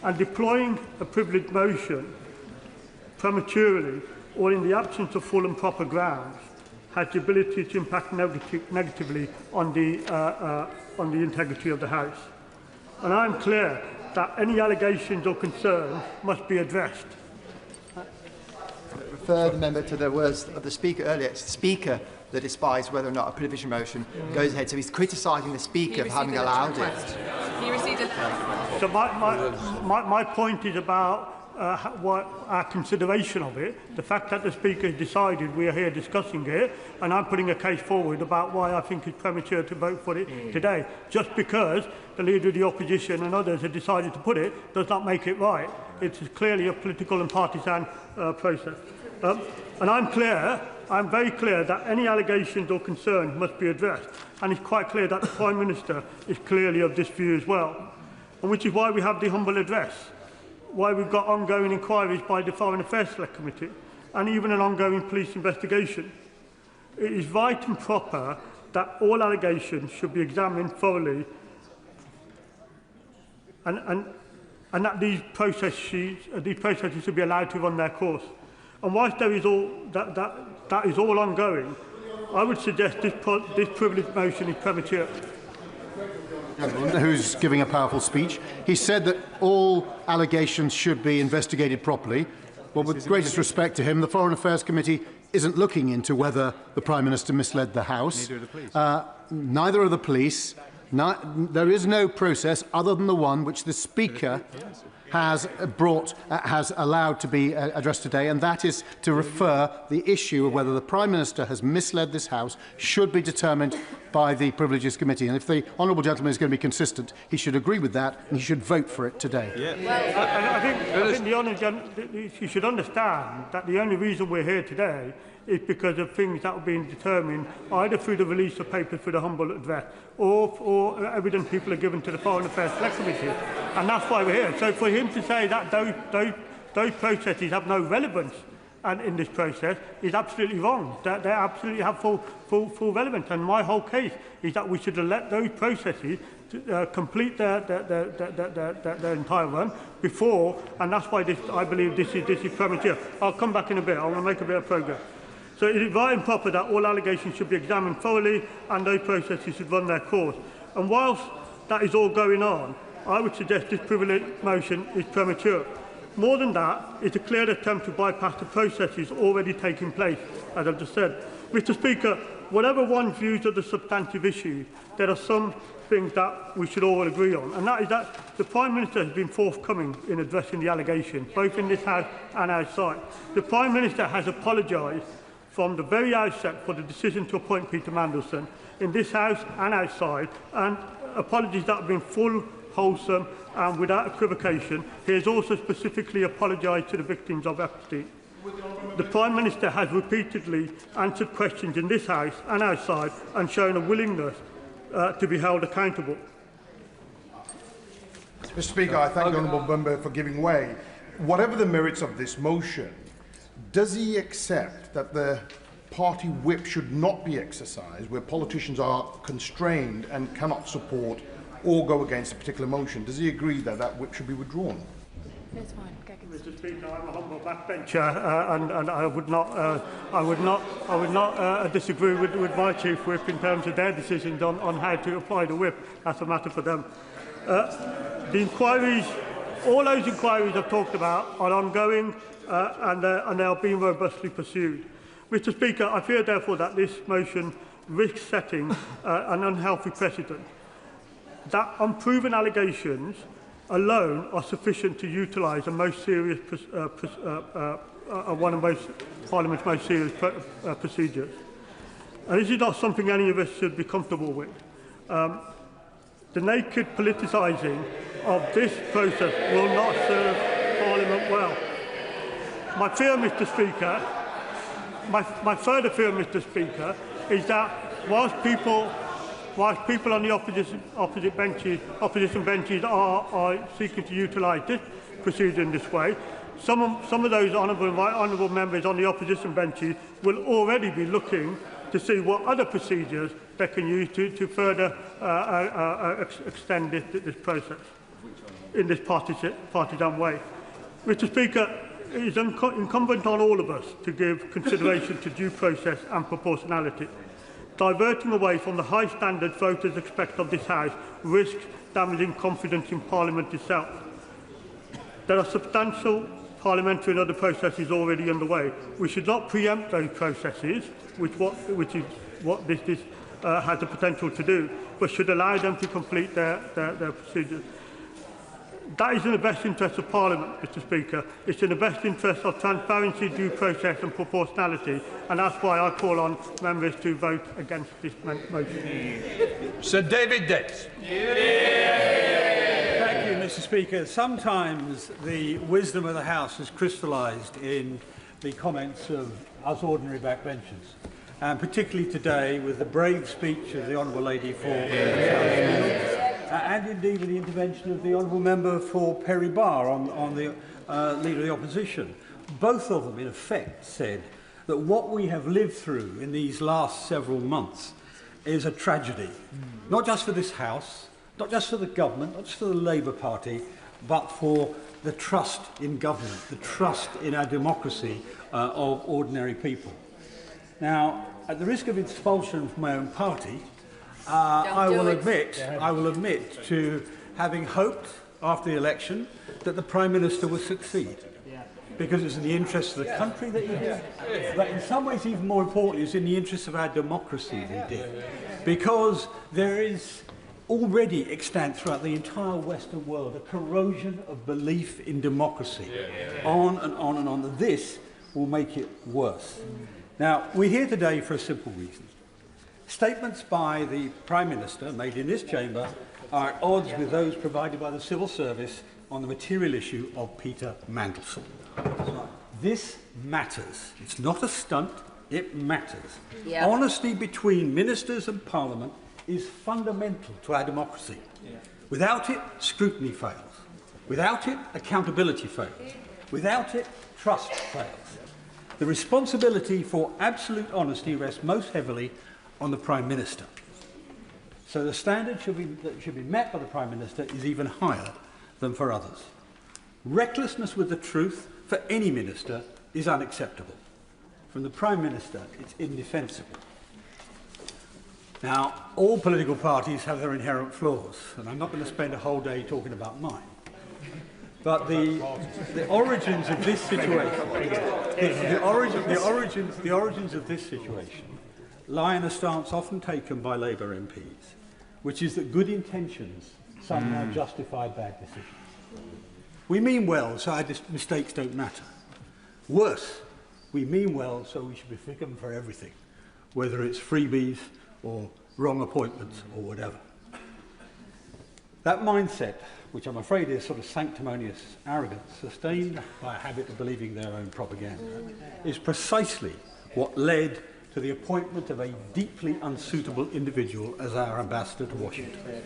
And deploying a privileged motion prematurely or in the absence of full and proper grounds has the ability to impact negatively on the integrity of the House. And I am clear that any allegations or concerns must be addressed. Refer the member to the words of the Speaker earlier. It's the Speaker that decides whether or not a privilege motion goes ahead. So he's criticising the Speaker for having allowed it. He received a... So my point is about what our consideration of it, the fact that the Speaker has decided we are here discussing it, and I'm putting a case forward about why I think it's premature to vote for it today. Just because the Leader of the Opposition and others have decided to put it does not make it right. It's clearly a political and partisan process. And I'm very clear that any allegations or concerns must be addressed, and it's quite clear that the Prime Minister is clearly of this view as well, and which is why we have the humble address, why we've got ongoing inquiries by the Foreign Affairs Select Committee, and even an ongoing police investigation. It is right and proper that all allegations should be examined thoroughly and that these processes should be allowed to run their course. And whilst there is all that is all ongoing, I would suggest this privilege motion is premature. Who's giving a powerful speech. He said that all allegations should be investigated properly. Well, with greatest respect to him, the Foreign Affairs Committee isn't looking into whether the Prime Minister misled the House. Neither are the police. Neither are the police. There is no process other than the one which the Speaker has allowed to be addressed today, and that is to refer the issue of whether the Prime Minister has misled this House should be determined by the Privileges Committee. And if the honourable gentleman is going to be consistent, he should agree with that and he should vote for it today. I think the honourable gentleman, you should understand that the only reason we're here today is because of things that have been determined either through the release of papers through the humble address or evidence people are given to the Foreign Affairs Select Committee. And that's why we're here. So for him to say that those processes have no relevance in this process is absolutely wrong. That they absolutely have full relevance. And my whole case is that we should let those processes complete their entire run before, and that's why I believe this is premature. I'll come back in a bit. I want to make a bit of progress. So it is right and proper that all allegations should be examined thoroughly and those processes should run their course. And whilst that is all going on, I would suggest this privilege motion is premature. More than that, it's a clear attempt to bypass the processes already taking place, as I've just said. Mr. Speaker, whatever one's views of the substantive issues, there are some things that we should all agree on, and that is that the Prime Minister has been forthcoming in addressing the allegations, both in this House and outside. The Prime Minister has apologised from the very outset for the decision to appoint Peter Mandelson in this House and outside, and apologies that have been full, wholesome and without equivocation. He has also specifically apologised to the victims of APT. The Prime Minister has repeatedly answered questions in this House and outside and shown a willingness to be held accountable. Mr. Speaker, I thank the honourable member for giving way. Whatever the merits of this motion, does he accept that the party whip should not be exercised where politicians are constrained and cannot support or go against a particular motion? Does he agree that that whip should be withdrawn? That's fine. Mr. Speaker, I'm a humble backbencher, and I would not disagree with my chief whip in terms of their decisions on how to apply the whip. That's a matter for them. The inquiries, all those inquiries I've talked about, are ongoing and they are being robustly pursued. Mr. Speaker, I fear therefore that this motion risks setting an unhealthy precedent. That unproven allegations alone are sufficient to utilise the most serious, one of Parliament's most serious procedures. And this is not something any of us should be comfortable with. The naked politicising of this process will not serve Parliament well. My fear, Mr. Speaker, my further fear, Mr. Speaker, is that whilst people on the opposition benches are seeking to utilise this procedure in this way, some of those honourable members on the opposition benches will already be looking to see what other procedures they can use to further extend this process in this partisan way. Mr. Speaker, it is incumbent on all of us to give consideration to due process and proportionality. Diverting away from the high standards voters expect of this House risks damaging confidence in Parliament itself. There are substantial parliamentary and other processes already underway. We should not preempt those processes, which is what this has the potential to do, but should allow them to complete their procedures. That is in the best interest of Parliament, Mr. Speaker. It's in the best interest of transparency, due process and proportionality, and that's why I call on members to vote against this motion. Sir David Dix. Thank you, Mr. Speaker. Sometimes the wisdom of the House is crystallised in the comments of us ordinary backbenchers, and particularly today with the brave speech of the Honourable Lady for and indeed with the intervention of the Honourable Member for Perry Barr on the Leader of the Opposition. Both of them, in effect, said that what we have lived through in these last several months is a tragedy, not just for this House, not just for the government, not just for the Labour Party, but for the trust in government, the trust in our democracy of ordinary people. Now, at the risk of expulsion from my own party, I will admit to having hoped after the election that the Prime Minister would succeed, because it's in the interest of the country that he did, but in some ways even more importantly, it's in the interest of our democracy that he did, because there is already extant throughout the entire Western world a corrosion of belief in democracy, on and on and on. This will make it worse. Now, we're here today for a simple reason. Statements by the Prime Minister made in this chamber are at odds with those provided by the civil service on the material issue of Peter Mandelson. This matters. It's not a stunt, it matters. Yep. Honesty between ministers and Parliament is fundamental to our democracy. Without it, scrutiny fails. Without it, accountability fails. Without it, trust fails. The responsibility for absolute honesty rests most heavily on the Prime Minister. So the standard that should be met by the Prime Minister is even higher than for others. Recklessness with the truth for any minister is unacceptable. From the Prime Minister, it's indefensible. Now, all political parties have their inherent flaws, and I'm not going to spend a whole day talking about mine. But the origins of this situation, the origins of this situation lie in a stance often taken by Labour MPs, which is that good intentions somehow justify bad decisions. We mean well, so our mistakes don't matter. Worse, we mean well, so we should be forgiven for everything, whether it's freebies or wrong appointments or whatever. That mindset, which I'm afraid is sort of sanctimonious arrogance, sustained by a habit of believing their own propaganda, is precisely what led to the appointment of a deeply unsuitable individual as our ambassador to Washington.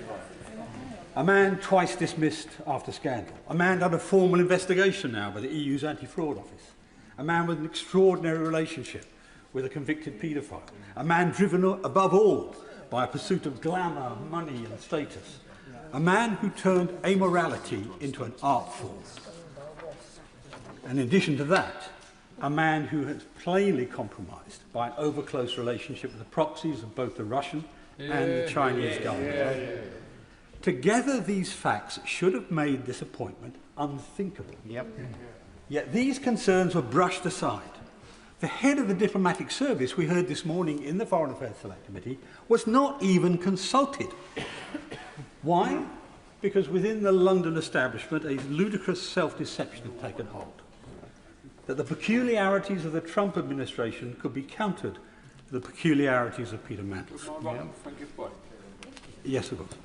A man twice dismissed after scandal. A man under formal investigation now by the EU's anti-fraud office. A man with an extraordinary relationship with a convicted paedophile. A man driven above all by a pursuit of glamour, money and status. A man who turned amorality into an art form. And in addition to that, a man who has plainly compromised by an over-close relationship with the proxies of both the Russian and the Chinese government. Together, these facts should have made this appointment unthinkable. Yet these concerns were brushed aside. The head of the diplomatic service, we heard this morning in the Foreign Affairs Select Committee, was not even consulted. Why? Because within the London establishment, a ludicrous self-deception had taken hold. That the peculiarities of the Trump administration could be countered to the peculiarities of Peter Mandelson. Yes, of course.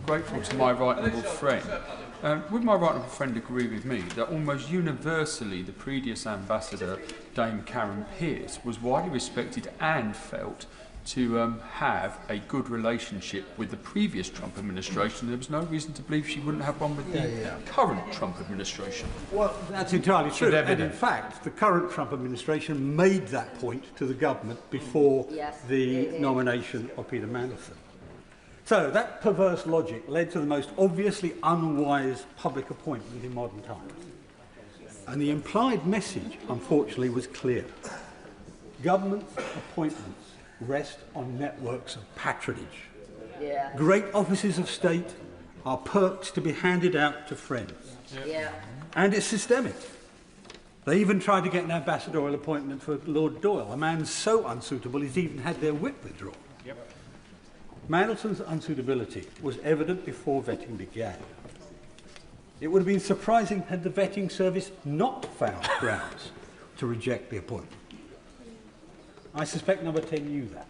Grateful to my right honourable friend. Would my right honourable friend agree with me that almost universally the previous ambassador, Dame Karen Pierce, was widely respected and felt to have a good relationship with the previous Trump administration? There was no reason to believe she wouldn't have one with the current Trump administration. Well, that's entirely true. And in fact, the current Trump administration made that point to the government before the nomination of Peter Mandelson. So that perverse logic led to the most obviously unwise public appointment in modern times. And the implied message, unfortunately, was clear. Government appointments rest on networks of patronage. Great offices of state are perks to be handed out to friends. And it's systemic. They even tried to get an ambassadorial appointment for Lord Doyle, a man so unsuitable he's even had their whip withdrawn. Mandelson's unsuitability was evident before vetting began. It would have been surprising had the vetting service not found grounds to reject the appointment. I suspect Number 10 knew that,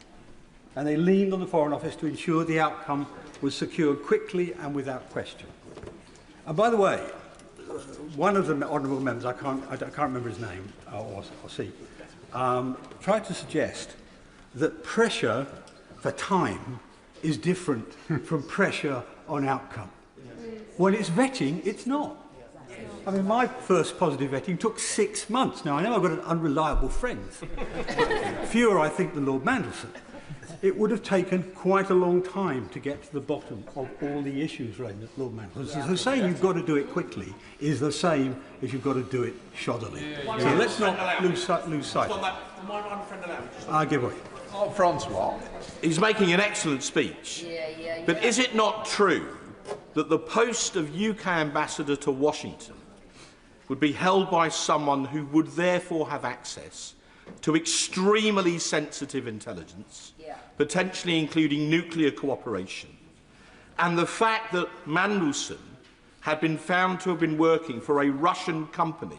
and they leaned on the Foreign Office to ensure the outcome was secured quickly and without question. And by the way, one of the honourable members, I can't remember his name or seat, tried to suggest that pressure for time is different from pressure on outcome. When it's vetting, it's not. I mean, my first positive vetting took 6 months. Now, I know I've got an unreliable friend. Fewer, I think, than Lord Mandelson. it would have taken quite a long time to get to the bottom of all the issues related to Lord Mandelson. So saying you've got to do it quickly is the same as you've got to do it shoddily. So let's not lose sight. I'll give way. Oh, Francois. He's making an excellent speech. But is it not true that the post of UK ambassador to Washington would be held by someone who would therefore have access to extremely sensitive intelligence, potentially including nuclear cooperation, and the fact that Mandelson had been found to have been working for a Russian company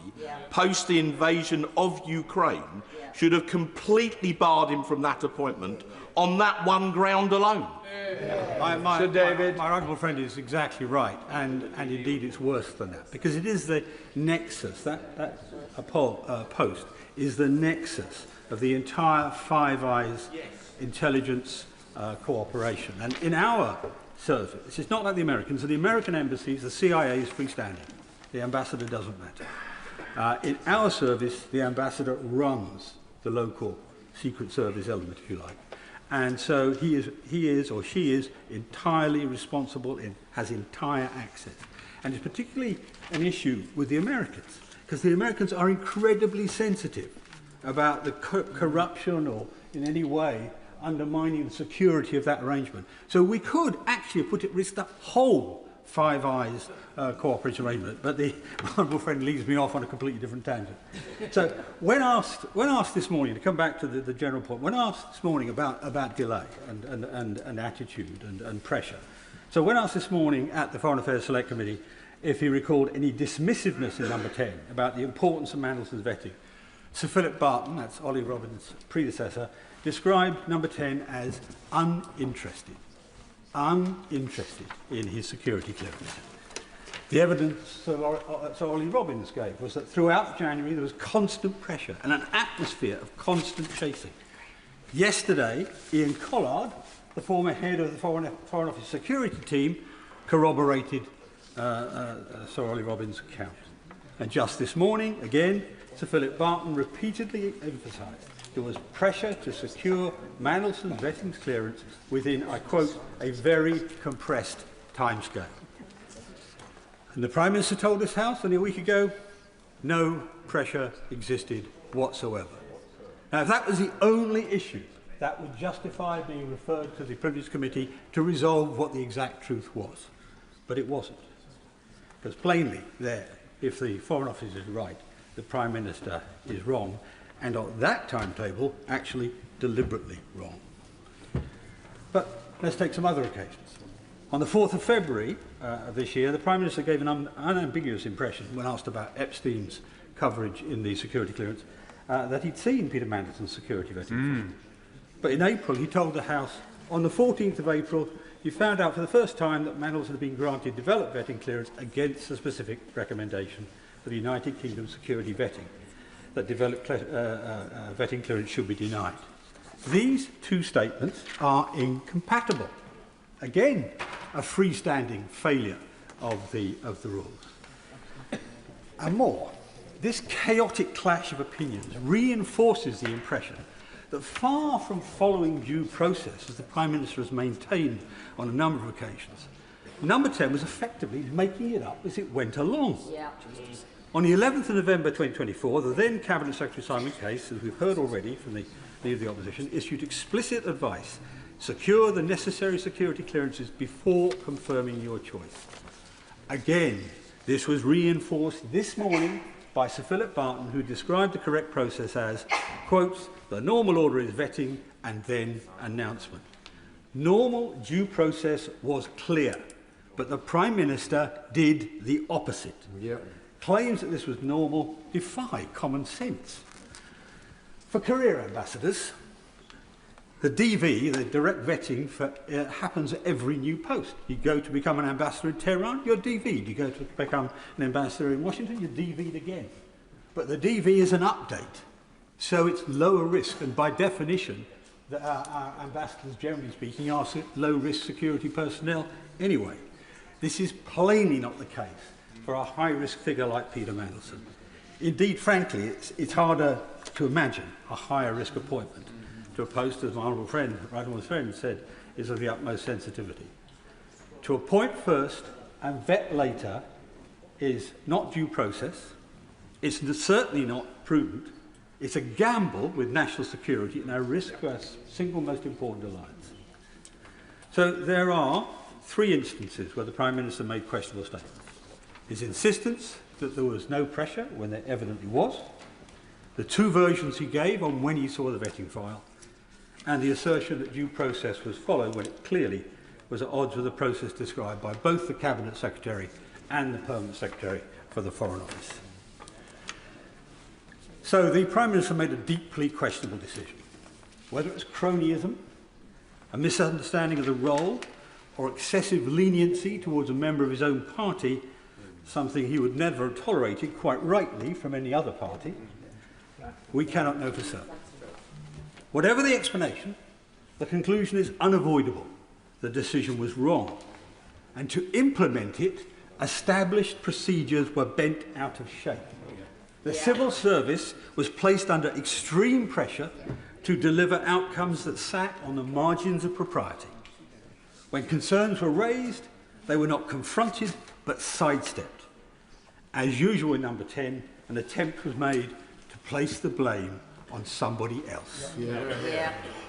post the invasion of Ukraine should have completely barred him from that appointment on that one ground alone? Sir David. My honourable friend is exactly right, and indeed it's worse than that, because it is the nexus, that post is the nexus of the entire Five Eyes intelligence cooperation. And in our service, it's not like the Americans. In the American embassies, the CIA is freestanding. The ambassador doesn't matter. In our service, the ambassador runs the local Secret Service element, if you like. And so he is or she is entirely responsible and has entire access. And it's particularly an issue with the Americans, because the Americans are incredibly sensitive about the corruption or in any way undermining the security of that arrangement. So we could actually put at risk the whole Five Eyes cooperation arrangement, but the honourable friend leads me off on a completely different tangent. So when asked this morning, to come back to the general point, when asked this morning about delay and attitude and pressure, so when asked this morning at the Foreign Affairs Select Committee if he recalled any dismissiveness in number 10 about the importance of Mandelson's vetting, Sir Philip Barton, that's Ollie Robbins' predecessor, described number 10 as uninterested in his security clearance. The evidence Sir Ollie Robbins gave was that throughout January there was constant pressure and an atmosphere of constant chasing. Yesterday, Ian Collard, the former head of the Foreign Office security team, corroborated Sir Ollie Robbins' account. And just this morning, again, Sir Philip Barton repeatedly emphasised there was pressure to secure Mandelson's vetting clearance within, I quote, a very compressed timescale. And the Prime Minister told this House only a week ago, no pressure existed whatsoever. Now, if that was the only issue, that would justify being referred to the Privileged Committee to resolve what the exact truth was. But it wasn't. Because plainly there, if the Foreign Office is right, the Prime Minister is wrong, and on that timetable, actually deliberately wrong. But let's take some other occasions. On the 4th of February of this year, the Prime Minister gave an unambiguous impression when asked about Epstein's coverage in the security clearance that he'd seen Peter Mandelson's security vetting. But in April, he told the House, on the 14th of April, he found out for the first time that Mandelson had been granted developed vetting clearance against a specific recommendation for the United Kingdom security vetting, that developed vetting clearance should be denied. These two statements are incompatible. Again, a freestanding failure of the rules. And more, this chaotic clash of opinions reinforces the impression that far from following due process, as the Prime Minister has maintained on a number of occasions, number 10 was effectively making it up as it went along. On the 11th of November 2024, the then Cabinet Secretary Simon Case, as we've heard already from the Leader of the Opposition, issued explicit advice: secure the necessary security clearances before confirming your choice. Again, this was reinforced this morning by Sir Philip Barton, who described the correct process as, quotes, the normal order is vetting and then announcement. Normal due process was clear, but the Prime Minister did the opposite. Claims that this was normal defy common sense. For career ambassadors, the DV, the direct vetting, happens at every new post. You go to become an ambassador in Tehran, you're DV'd. You go to become an ambassador in Washington, you're DV'd again. But the DV is an update, so it's lower risk, and by definition, our ambassadors, generally speaking, are low-risk security personnel anyway. This is plainly not the case for a high-risk figure like Peter Mandelson. Indeed, frankly, it's harder to imagine a higher-risk appointment to a post, as my honourable friend, said, is of the utmost sensitivity. To appoint first and vet later is not due process. It's certainly not prudent. It's a gamble with national security and a risk to our single most important alliance. So there are 3 instances where the Prime Minister made questionable statements. His insistence that there was no pressure when there evidently was, the 2 versions he gave on when he saw the vetting file, and the assertion that due process was followed when it clearly was at odds with the process described by both the Cabinet Secretary and the Permanent Secretary for the Foreign Office. So the Prime Minister made a deeply questionable decision. Whether it was cronyism, a misunderstanding of the role, or excessive leniency towards a member of his own party, something he would never have tolerated, quite rightly, from any other party, we cannot know for certain. Whatever the explanation, the conclusion is unavoidable. The decision was wrong. And to implement it, established procedures were bent out of shape. The civil service was placed under extreme pressure to deliver outcomes that sat on the margins of propriety. When concerns were raised, they were not confronted but sidestepped. As usual in number 10, an attempt was made to place the blame on somebody else.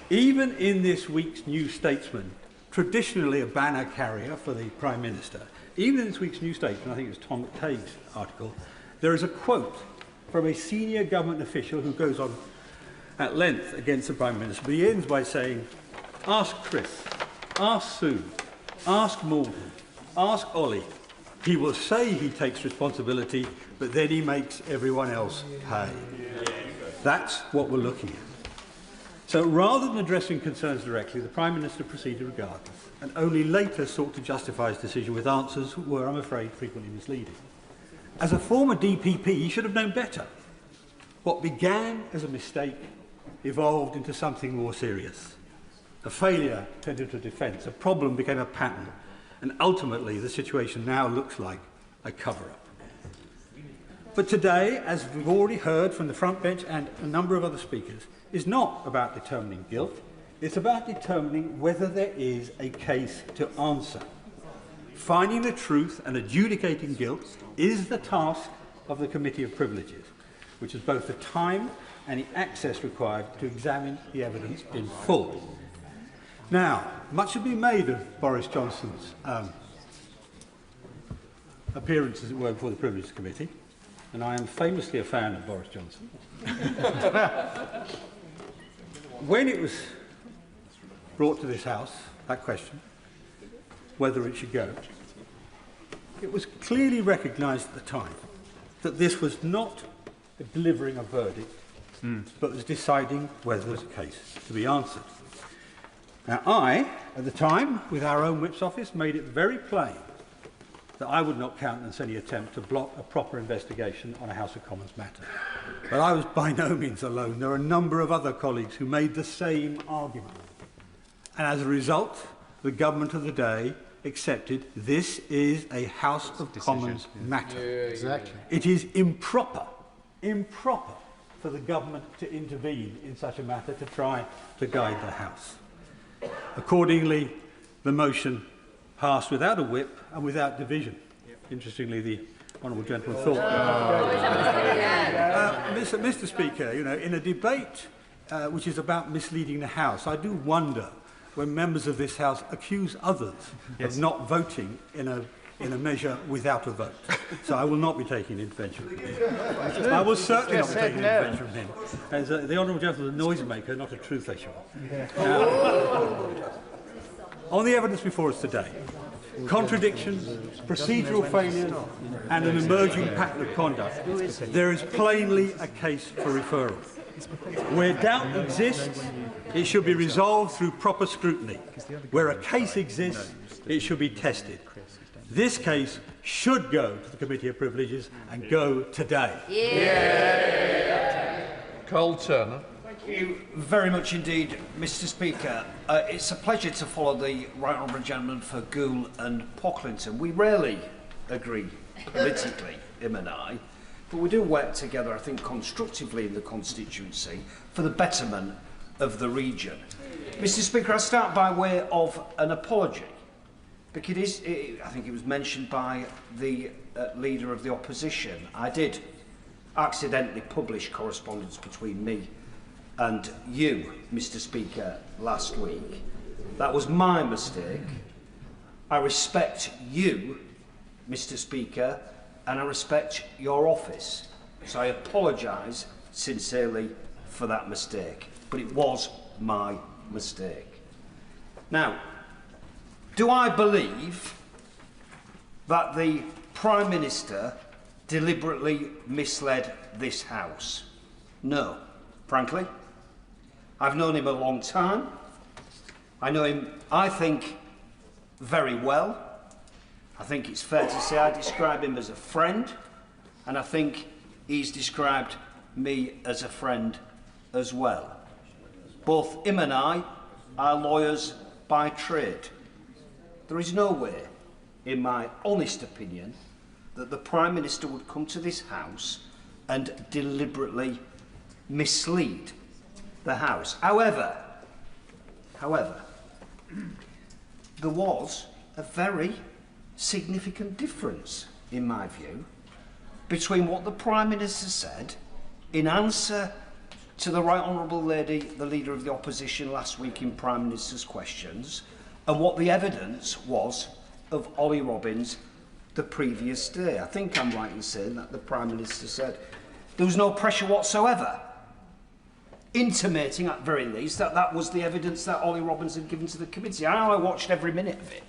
Even in this week's New Statesman, traditionally a banner carrier for the Prime Minister, even in this week's New Statesman, I think it was Tom McTague's article, there is a quote from a senior government official who goes on at length against the Prime Minister, but he ends by saying, ask Chris, ask Sue, ask Morgan, ask Ollie. He will say he takes responsibility, but then he makes everyone else pay. That's what we're looking at. So rather than addressing concerns directly, the Prime Minister proceeded regardless, and only later sought to justify his decision with answers that were, I'm afraid, frequently misleading. As a former DPP, he should have known better. What began as a mistake evolved into something more serious. A failure turned into a defence, a problem became a pattern, and ultimately the situation now looks like a cover-up. But today, as we've already heard from the front bench and a number of other speakers, is not about determining guilt, it's about determining whether there is a case to answer. Finding the truth and adjudicating guilt is the task of the Committee of Privileges, which has both the time and the access required to examine the evidence in full. Now, much has been made of Boris Johnson's appearance, as it were, before the Privileges Committee, and I am famously a fan of Boris Johnson. When it was brought to this House, that question, whether it should go, it was clearly recognised at the time that this was not delivering a verdict, but was deciding whether there was a case to be answered. Now, I, at the time, with our own Whip's office, made it very plain that I would not countenance any attempt to block a proper investigation on a House of Commons matter. But I was by no means alone. There are a number of other colleagues who made the same argument. And as a result, the government of the day accepted this is a House of Commons matter. Exactly. It is improper for the government to intervene in such a matter to try to guide the House. Accordingly, the motion passed without a whip and without division. Interestingly, the honourable gentleman thought. Mr. Speaker, you know, in a debate which is about misleading the House, I do wonder when members of this House accuse others of not voting in a measure without a vote. So I will not be taking intervention from him. I will certainly not be taking intervention from him. As the honourable gentleman is a noisemaker, not a truth-issuer. On the evidence before us today, contradictions, procedural failures and an emerging pattern of conduct, there is plainly a case for referral. Where doubt exists, it should be resolved through proper scrutiny. Where a case exists, it should be tested. This case should go to the Committee of Privileges and go today. Cole Turner. Thank you very much indeed, Mr. Speaker. It's a pleasure to follow the right honourable gentleman for Goole and Pocklington. We rarely agree politically, him and I, but we do work together, I think, constructively in the constituency for the betterment of the region. Mr. Speaker, I start by way of an apology, because I think it was mentioned by the Leader of the Opposition. I did accidentally publish correspondence between me and you, Mr. Speaker, last week. That was my mistake. I respect you, Mr. Speaker, and I respect your office. So I apologise sincerely for that mistake. But it was my mistake. Now, do I believe that the Prime Minister deliberately misled this House? No, frankly. I've known him a long time. I know him, I think, very well. I think it's fair to say I describe him as a friend, and I think he's described me as a friend as well. Both him and I are lawyers by trade. There is no way, in my honest opinion, that the Prime Minister would come to this House and deliberately mislead the House. However, there was a very significant difference, in my view, between what the Prime Minister said in answer to the Right Honourable Lady, the Leader of the Opposition, last week in Prime Minister's questions, and what the evidence was of Ollie Robbins the previous day. I think I'm right in saying that the Prime Minister said there was no pressure whatsoever, intimating at very least that that was the evidence that Ollie Robbins had given to the committee. I watched every minute of it.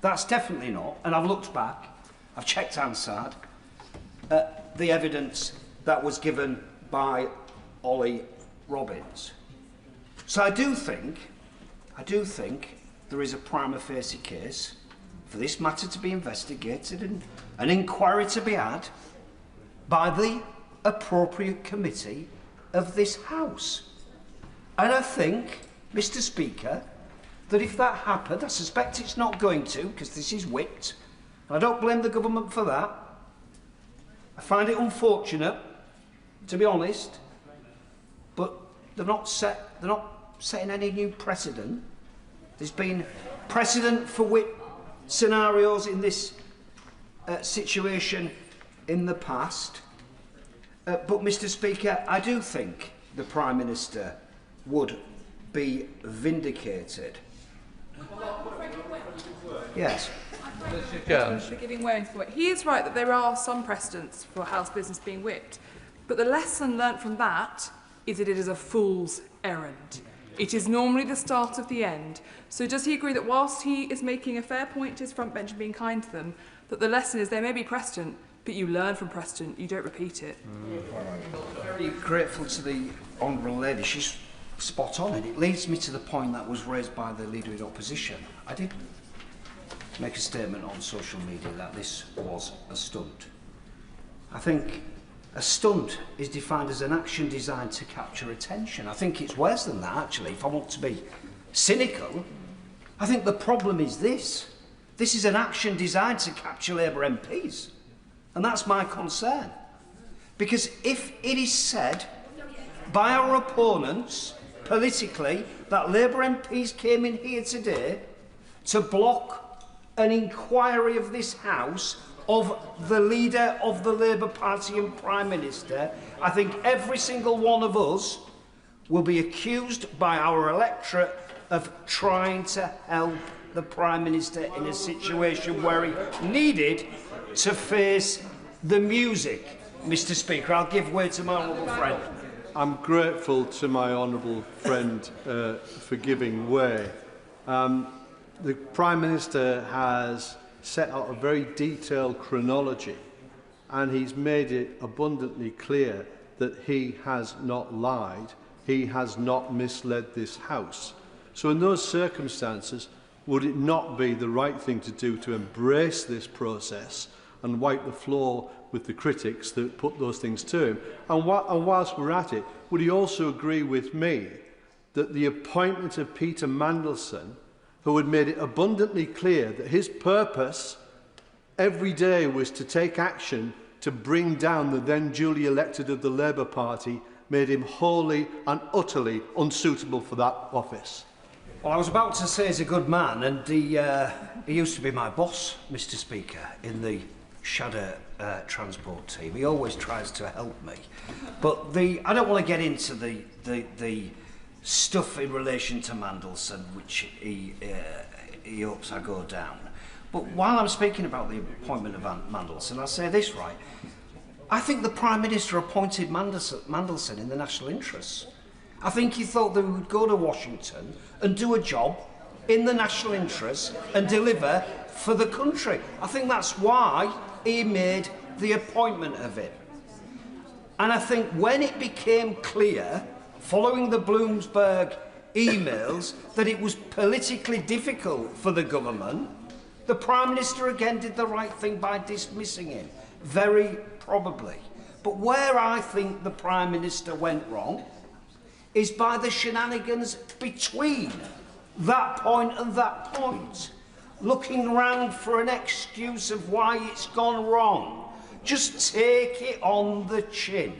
That's definitely not, and I've looked back, I've checked Hansard, the evidence that was given by Ollie Robbins. So I do think there is a prima facie case for this matter to be investigated and an inquiry to be had by the appropriate committee of this House. And I think, Mr. Speaker, that if that happened, I suspect it's not going to, because this is whipped, and I don't blame the government for that. I find it unfortunate, to be honest, but they're not setting any new precedent. There's been precedent for whip scenarios in this situation in the past. But, Mr. Speaker, I do think the Prime Minister would be vindicated. Yes. For giving way. He is right that there are some precedents for House business being whipped, but the lesson learnt from that is that it is a fool's errand. It is normally the start of the end. So does he agree that whilst he is making a fair point to his front bench and being kind to them, that the lesson is there may be precedent, but you learn from precedent, you don't repeat it? Very grateful to the Honourable Lady. She's spot on, and it leads me to the point that was raised by the Leader of the Opposition. I did make a statement on social media that this was a stunt. I think a stunt is defined as an action designed to capture attention. I think it's worse than that, actually, if I want to be cynical. I think the problem is this. This is an action designed to capture Labour MPs. And that's my concern. Because if it is said by our opponents, politically, that Labour MPs came in here today to block an inquiry of this House of the leader of the Labour Party and Prime Minister, I think every single one of us will be accused by our electorate of trying to help the Prime Minister in a situation where he needed to face the music. Mr. Speaker, I'll give way to my honourable friend. I'm grateful to my honourable friend for giving way. The Prime Minister has set out a very detailed chronology, and he's made it abundantly clear that he has not lied, he has not misled this House. So in those circumstances, would it not be the right thing to do to embrace this process and wipe the floor with the critics that put those things to him? And whilst we're at it, would he also agree with me that the appointment of Peter Mandelson, who had made it abundantly clear that his purpose every day was to take action to bring down the then duly elected of the Labour Party made him wholly and utterly unsuitable for that office. Well, I was about to say he's a good man, and he used to be my boss, Mr. Speaker, in the shadow transport team. He always tries to help me. But I don't want to get into the stuff in relation to Mandelson, which he hopes I go down. But while I'm speaking about the appointment of Mandelson, I'll say this, right? I think the Prime Minister appointed Mandelson in the national interests. I think he thought that we would go to Washington and do a job in the national interest and deliver for the country. I think that's why he made the appointment of him. And I think when it became clear, following the Bloomberg emails, that it was politically difficult for the government, the Prime Minister again did the right thing by dismissing him, very probably. But where I think the Prime Minister went wrong is by the shenanigans between that point and that point, looking round for an excuse of why it's gone wrong. Just take it on the chin.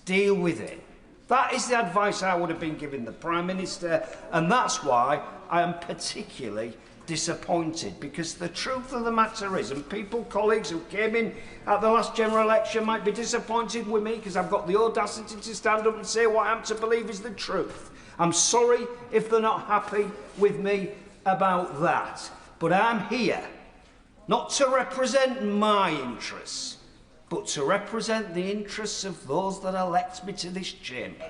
Deal with it. That is the advice I would have been giving the Prime Minister, and that's why I am particularly disappointed, because the truth of the matter is, and people, colleagues who came in at the last general election might be disappointed with me because I've got the audacity to stand up and say what I am to believe is the truth. I'm sorry if they're not happy with me about that, but I'm here not to represent my interests, but to represent the interests of those that elect me to this chamber.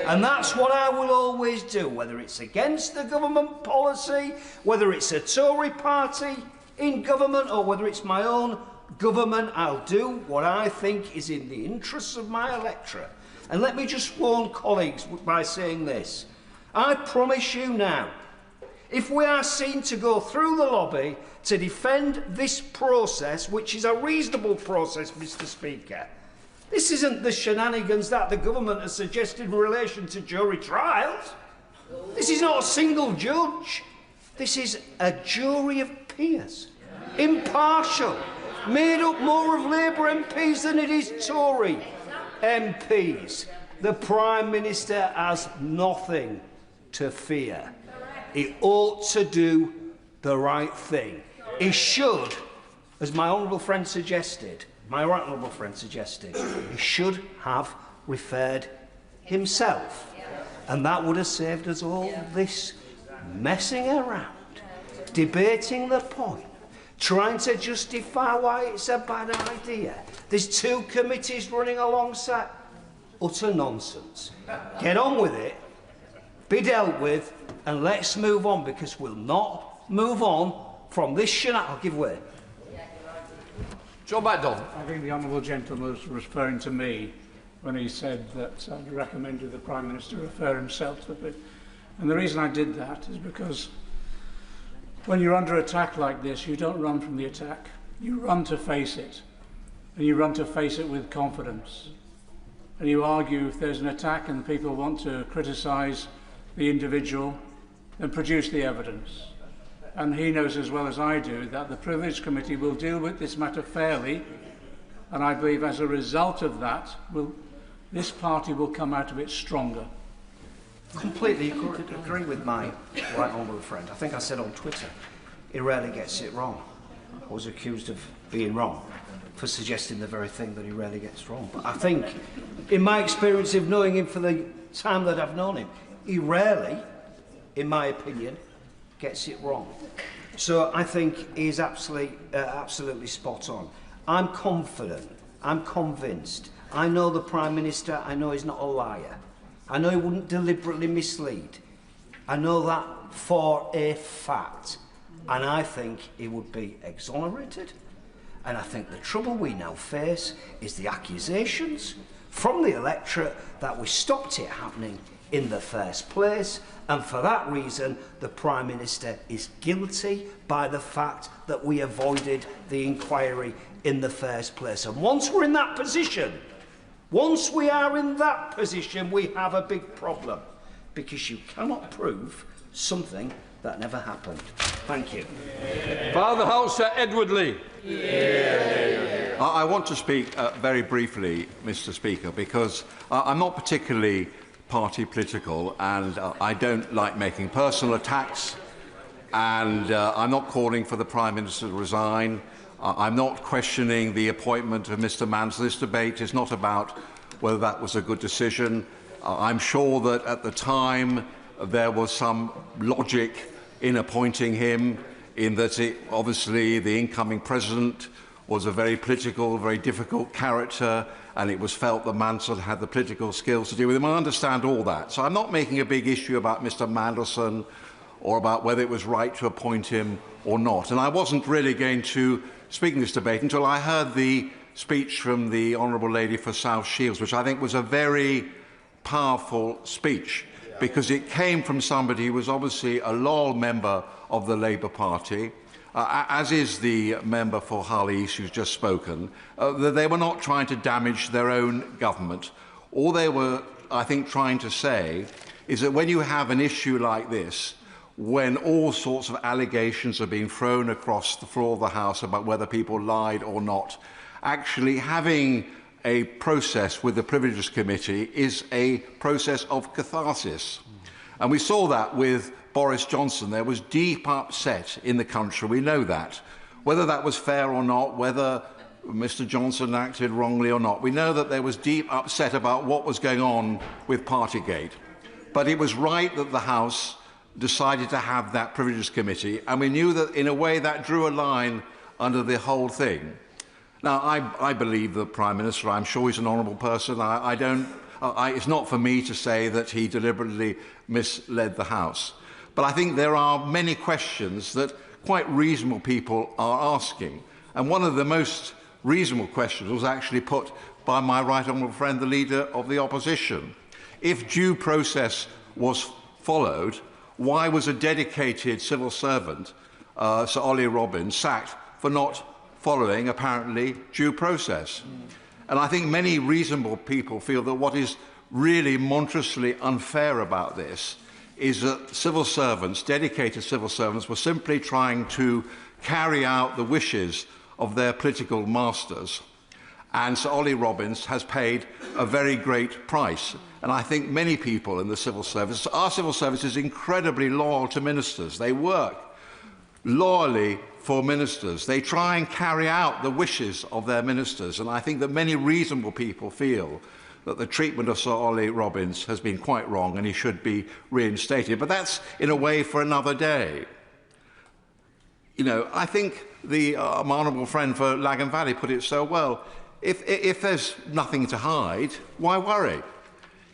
And that's what I will always do, whether it's against the government policy, whether it's a Tory party in government, or whether it's my own government. I'll do what I think is in the interests of my electorate. And let me just warn colleagues by saying this. I promise you now, if we are seen to go through the lobby to defend this process, which is a reasonable process, Mr. Speaker, this isn't the shenanigans that the government has suggested in relation to jury trials. This is not a single judge. This is a jury of peers, impartial, made up more of Labour MPs than it is Tory MPs. The Prime Minister has nothing to fear. He ought to do the right thing. He should, as my honourable friend suggested, he should have referred himself. And that would have saved us all this messing around, debating the point, trying to justify why it's a bad idea. There's two committees running alongside. Utter nonsense. Get on with it, be dealt with, and let's move on, because we'll not move on from this shenanigans. I'll give way. John Badon. I think the honourable gentleman was referring to me when he said that I recommended the Prime Minister refer himself to it. And the reason I did that is because when you're under attack like this, you don't run from the attack. You run to face it. And you run to face it with confidence. And you argue if there's an attack and people want to criticise the individual, then produce the evidence. And he knows as well as I do that the Privilege Committee will deal with this matter fairly, and I believe as a result of that, this party will come out of it stronger. Completely agree with my right honourable friend. I think I said on Twitter, he rarely gets it wrong. I was accused of being wrong for suggesting the very thing that he rarely gets wrong. But I think, in my experience of knowing him for the time that I've known him, he rarely, in my opinion, gets it wrong. So I think he's absolutely spot on. I'm confident, I'm convinced. I know the Prime Minister, I know he's not a liar. I know he wouldn't deliberately mislead. I know that for a fact. And I think he would be exonerated. And I think the trouble we now face is the accusations from the electorate that we stopped it happening in the first place, and for that reason the Prime Minister is guilty by the fact that we avoided the inquiry in the first place. And once we're in that position, once we are in that position, we have a big problem, because you cannot prove something that never happened. Thank you. Father House, Edward Lee. Yeah. I want to speak very briefly, Mr. Speaker, because I'm not particularly party political, and I don't like making personal attacks, and I'm not calling for the Prime Minister to resign. I'm not questioning the appointment of Mr. Mandelson. This debate is not about whether that was a good decision. I'm sure that at the time there was some logic in appointing him, in that obviously the incoming president was a very political, very difficult character, and it was felt that Mandelson had the political skills to deal with him. I understand all that. So I'm not making a big issue about Mr. Mandelson or about whether it was right to appoint him or not. And I wasn't really going to speak in this debate until I heard the speech from the Honourable Lady for South Shields, which I think was a very powerful speech, because it came from somebody who was obviously a loyal member of the Labour Party, as is the member for Hull East who's just spoken. They were not trying to damage their own government. All they were, I think, trying to say is that when you have an issue like this, when all sorts of allegations are being thrown across the floor of the House about whether people lied or not, actually having a process with the Privileges Committee is a process of catharsis. And we saw that with Boris Johnson. There was deep upset in the country, we know that. Whether that was fair or not, whether Mr. Johnson acted wrongly or not, we know that there was deep upset about what was going on with Partygate. But it was right that the House decided to have that Privileges Committee, and we knew that in a way that drew a line under the whole thing. Now, I believe the Prime Minister. I'm sure he's an honourable person. It's not for me to say that he deliberately misled the House. But I think there are many questions that quite reasonable people are asking. And one of the most reasonable questions was actually put by my right honourable friend, the Leader of the Opposition. If due process was followed, why was a dedicated civil servant, Sir Ollie Robbins, sacked for not following, apparently, due process? And I think many reasonable people feel that what is really monstrously unfair about this is that civil servants, dedicated civil servants, were simply trying to carry out the wishes of their political masters. And Sir Ollie Robbins has paid a very great price. And I think many people in the civil service, our civil service is incredibly loyal to ministers. They work loyally for ministers. They try and carry out the wishes of their ministers. And I think that many reasonable people feel that the treatment of Sir Ollie Robbins has been quite wrong and he should be reinstated. But that's, in a way, for another day. You know, I think my honourable friend for Lagan Valley put it so well. If there's nothing to hide, why worry?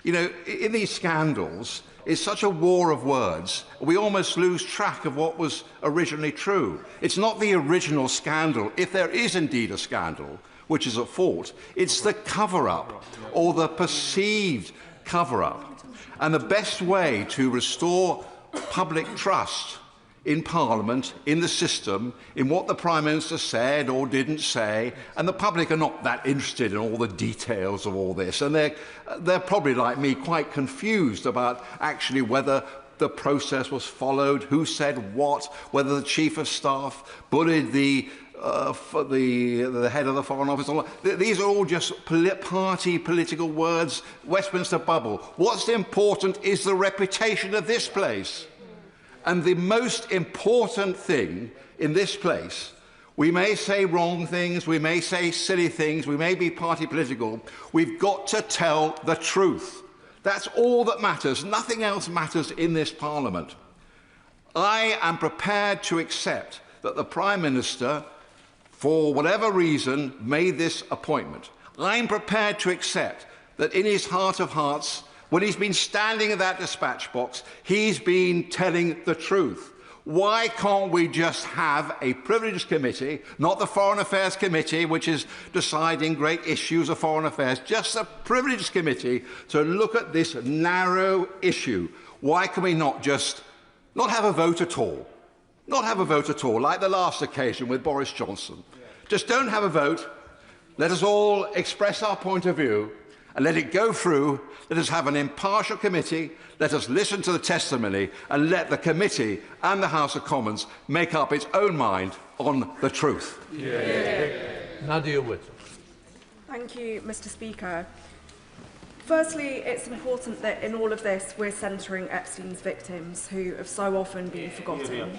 You know, in these scandals, it's such a war of words, we almost lose track of what was originally true. It's not the original scandal, if there is indeed a scandal, which is at fault. It's the cover-up, or the perceived cover-up. And the best way to restore public trust in Parliament, in the system, in what the Prime Minister said or didn't say, and the public are not that interested in all the details of all this, and they're probably, like me, quite confused about actually whether the process was followed, who said what, whether the Chief of Staff bullied the head of the Foreign Office. These are all just party political words, Westminster bubble. What's important is the reputation of this place. And the most important thing in this place, we may say wrong things, we may say silly things, we may be party political, we've got to tell the truth. That's all that matters. Nothing else matters in this Parliament. I am prepared to accept that the Prime Minister, for whatever reason, made this appointment. I'm prepared to accept that in his heart of hearts, when he's been standing at that dispatch box, he's been telling the truth. Why can't we just have a Privileges Committee, not the Foreign Affairs Committee, which is deciding great issues of foreign affairs, just a Privileges Committee to look at this narrow issue? Why can we not just not have a vote at all? Not have a vote at all, like the last occasion with Boris Johnson. Just don't have a vote. Let us all express our point of view and let it go through. Let us have an impartial committee. Let us listen to the testimony and let the committee and the House of Commons make up its own mind on the truth. Nadia Whittle. Thank you, Mr. Speaker. Firstly, it's important that in all of this we're centring Epstein's victims, who have so often been forgotten.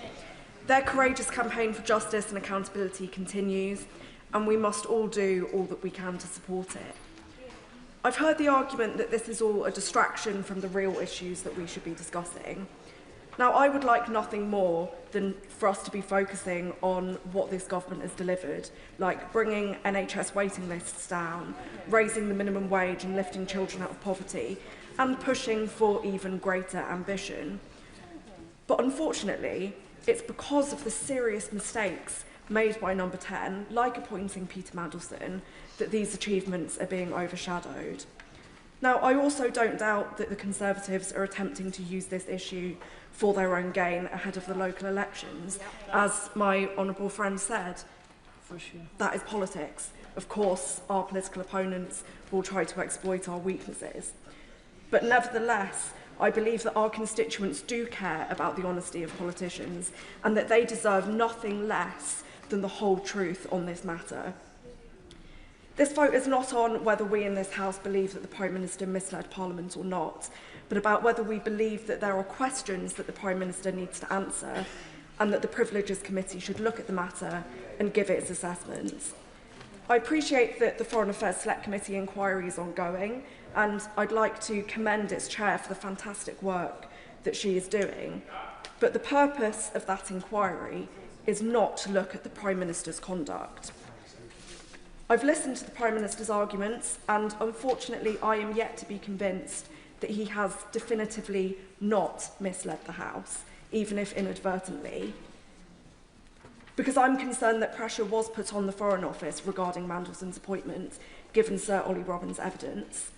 Their courageous campaign for justice and accountability continues, and we must all do all that we can to support it. I've heard the argument that this is all a distraction from the real issues that we should be discussing. Now, I would like nothing more than for us to be focusing on what this government has delivered, like bringing NHS waiting lists down, raising the minimum wage and lifting children out of poverty, and pushing for even greater ambition. But unfortunately, it's because of the serious mistakes made by Number 10, like appointing Peter Mandelson, that these achievements are being overshadowed. Now, I also don't doubt that the Conservatives are attempting to use this issue for their own gain ahead of the local elections. As my honourable friend said, that is politics. Of course, our political opponents will try to exploit our weaknesses. But nevertheless, I believe that our constituents do care about the honesty of politicians and that they deserve nothing less than the whole truth on this matter. This vote is not on whether we in this House believe that the Prime Minister misled Parliament or not, but about whether we believe that there are questions that the Prime Minister needs to answer and that the Privileges Committee should look at the matter and give its assessments. I appreciate that the Foreign Affairs Select Committee inquiry is ongoing, and I'd like to commend its chair for the fantastic work that she is doing. But the purpose of that inquiry is not to look at the Prime Minister's conduct. I've listened to the Prime Minister's arguments, and unfortunately I am yet to be convinced that he has definitively not misled the House, even if inadvertently. Because I'm concerned that pressure was put on the Foreign Office regarding Mandelson's appointment, given Sir Ollie Robbins' evidence.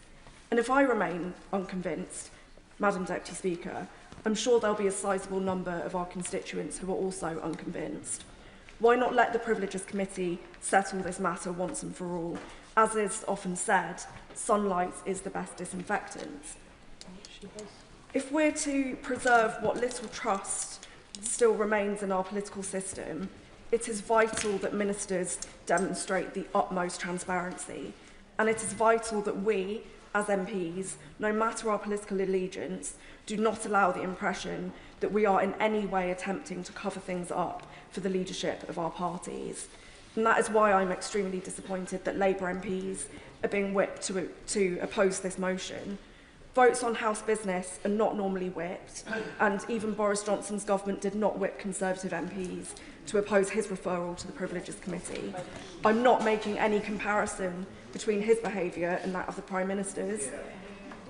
And if I remain unconvinced, Madam Deputy Speaker, I'm sure there'll be a sizable number of our constituents who are also unconvinced. Why not let the Privileges Committee settle this matter once and for all? As is often said, sunlight is the best disinfectant. If we're to preserve what little trust still remains in our political system, it is vital that ministers demonstrate the utmost transparency, and it is vital that we, as MPs, no matter our political allegiance, do not allow the impression that we are in any way attempting to cover things up for the leadership of our parties. And that is why I'm extremely disappointed that Labour MPs are being whipped to oppose this motion. Votes on House business are not normally whipped, and even Boris Johnson's government did not whip Conservative MPs to oppose his referral to the Privileges Committee. I'm not making any comparison between his behaviour and that of the Prime Minister's,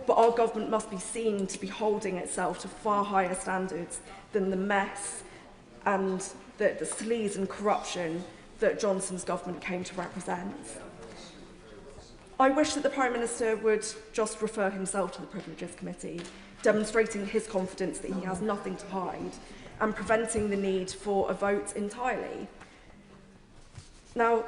but our government must be seen to be holding itself to far higher standards than the mess and the sleaze and corruption that Johnson's government came to represent. I wish that the Prime Minister would just refer himself to the Privileges Committee, demonstrating his confidence that he has nothing to hide and preventing the need for a vote entirely. Now,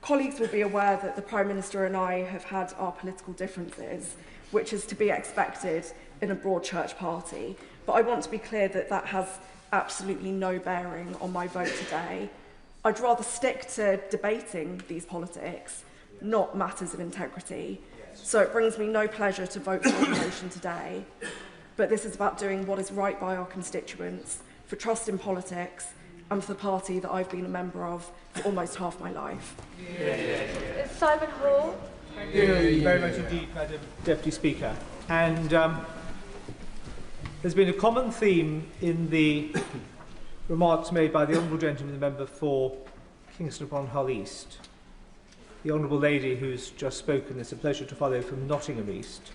colleagues will be aware that the Prime Minister and I have had our political differences, which is to be expected in a broad church party, but I want to be clear that that has absolutely no bearing on my vote today. I'd rather stick to debating these politics, not matters of integrity. So it brings me no pleasure to vote for the motion today, but this is about doing what is right by our constituents, for trust in politics, and for the party that I've been a member of for almost half my life. Simon Hall. Thank you very much indeed, Madam Deputy Speaker. And there's been a common theme in the remarks made by the Honourable Gentleman, the member for Kingston upon Hull East. The Honourable Lady who's just spoken, it's a pleasure to follow, from Nottingham East,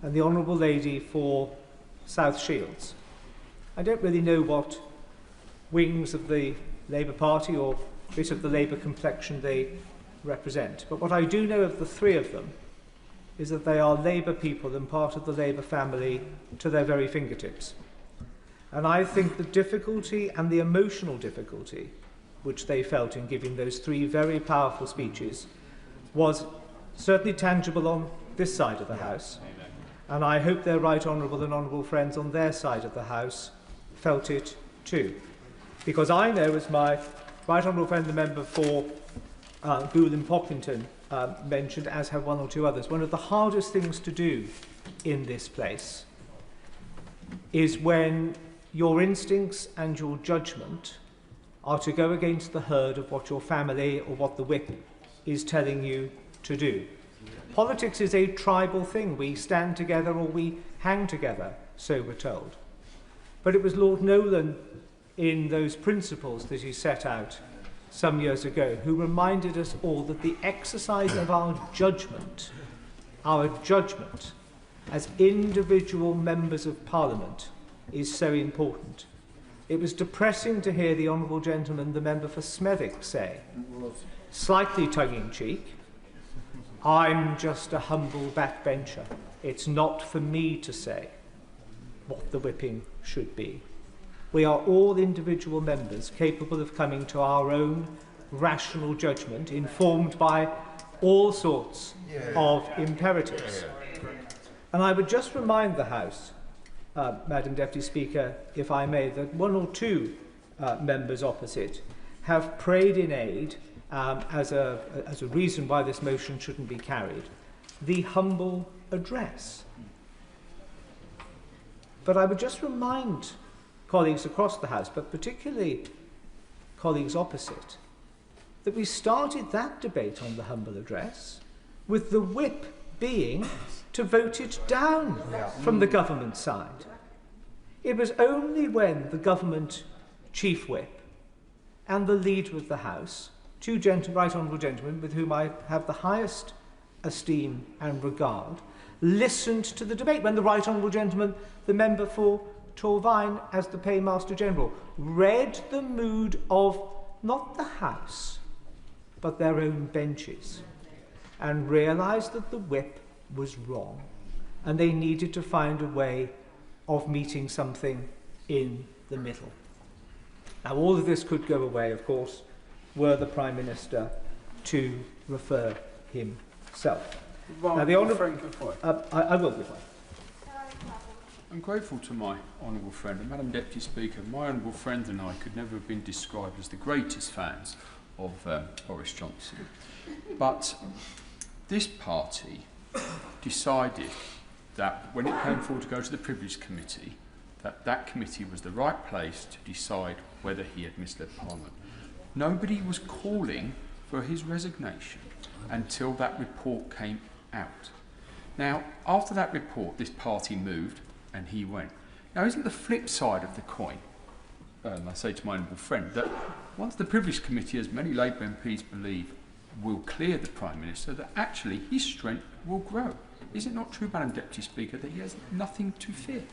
and the Honourable Lady for South Shields. I don't really know what wings of the Labour Party or bit of the Labour complexion they represent, but what I do know of the three of them is that they are Labour people and part of the Labour family to their very fingertips. And I think the difficulty and the emotional difficulty which they felt in giving those three very powerful speeches was certainly tangible on this side of the House, and I hope their right honourable and honourable friends on their side of the House felt it too. Because I know, as my right honourable friend, the member for Gould and Pocklington mentioned, as have one or two others. One of the hardest things to do in this place is when your instincts and your judgment are to go against the herd of what your family or what the whip is telling you to do. Politics is a tribal thing. We stand together or we hang together, so we're told. But it was Lord Nolan, in those principles that he set out some years ago, who reminded us all that the exercise of our judgment as individual members of Parliament is so important. It was depressing to hear the Honourable Gentleman, the member for Smethwick, say, slightly tongue-in-cheek, I'm just a humble backbencher. It's not for me to say what the whipping should be. We are all individual members capable of coming to our own rational judgment, informed by all sorts of imperatives. And I would just remind the House, Madam Deputy Speaker, if I may, that one or two members opposite have prayed in aid, as a reason why this motion shouldn't be carried, the humble address. But I would just remind colleagues across the House, but particularly colleagues opposite, that we started that debate on the humble address with the whip being to vote it down from the government side. It was only when the government chief whip and the leader of the House, two right honourable gentlemen with whom I have the highest esteem and regard, listened to the debate, when the right honourable gentleman, the member for Torvine, as the Paymaster General, read the mood of not the House, but their own benches, and realised that the whip was wrong, and they needed to find a way of meeting something in the middle. Now, all of this could go away, of course, were the Prime Minister to refer himself. Now, the Honourable... I will be fine. I'm grateful to my honourable friend, and Madam Deputy Speaker, my honourable friend and I could never have been described as the greatest fans of Boris Johnson. But this party decided that when it came forward to go to the Privilege Committee, that committee was the right place to decide whether he had misled Parliament. Nobody was calling for his resignation until that report came out. Now, after that report, this party moved and he went. Now, isn't the flip side of the coin, I say to my honourable friend, that once the Privilege Committee, as many Labour MPs believe, will clear the Prime Minister, that actually his strength will grow? Is it not true, Madam Deputy Speaker, that he has nothing to fear?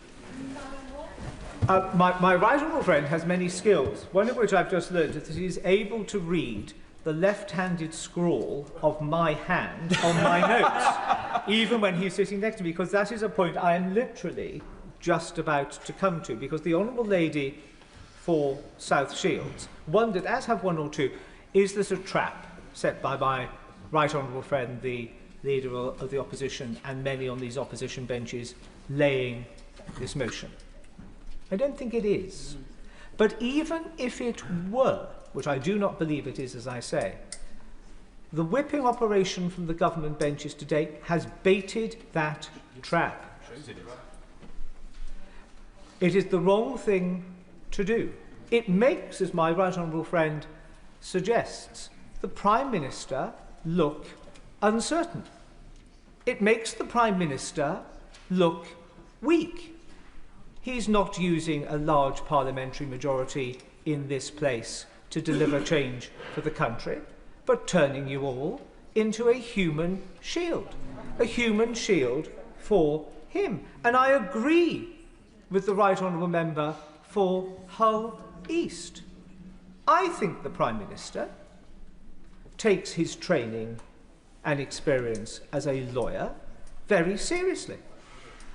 My right honourable friend has many skills, one of which I've just learned is that he is able to read the left-handed scrawl of my hand on my notes, even when he's sitting next to me, because that is a point I am literally just about to come to, because the Honourable Lady for South Shields wondered, as have one or two, is this a trap set by my right honourable friend, the Leader of the Opposition, and many on these opposition benches laying this motion? I don't think it is. But even if it were, which I do not believe it is, as I say, the whipping operation from the government benches today has baited that trap. It is the wrong thing to do. It makes, as my right honourable friend suggests, the Prime Minister look uncertain. It makes the Prime Minister look weak. He's not using a large parliamentary majority in this place to deliver change for the country, but turning you all into a human shield for him. And I agree with the right honourable member for Hull East. I think the Prime Minister takes his training and experience as a lawyer very seriously.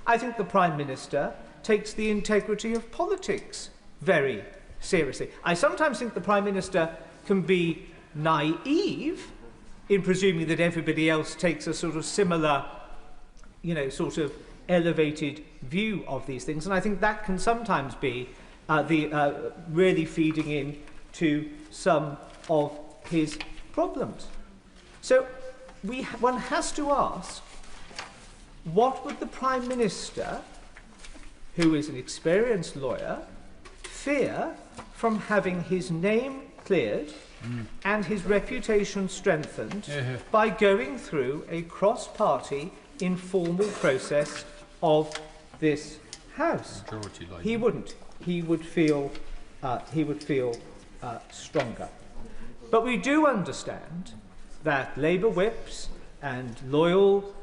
I think the Prime Minister takes the integrity of politics very seriously. I sometimes think the Prime Minister can be naive in presuming that everybody else takes a sort of similar, sort of elevated view of these things, and I think that can sometimes be really feeding in to some of his problems. So one has to ask, what would the Prime Minister, who is an experienced lawyer, fear from having his name cleared and his reputation strengthened by going through a cross-party informal process of this House? He wouldn't. He would feel stronger. But we do understand that Labour whips and loyal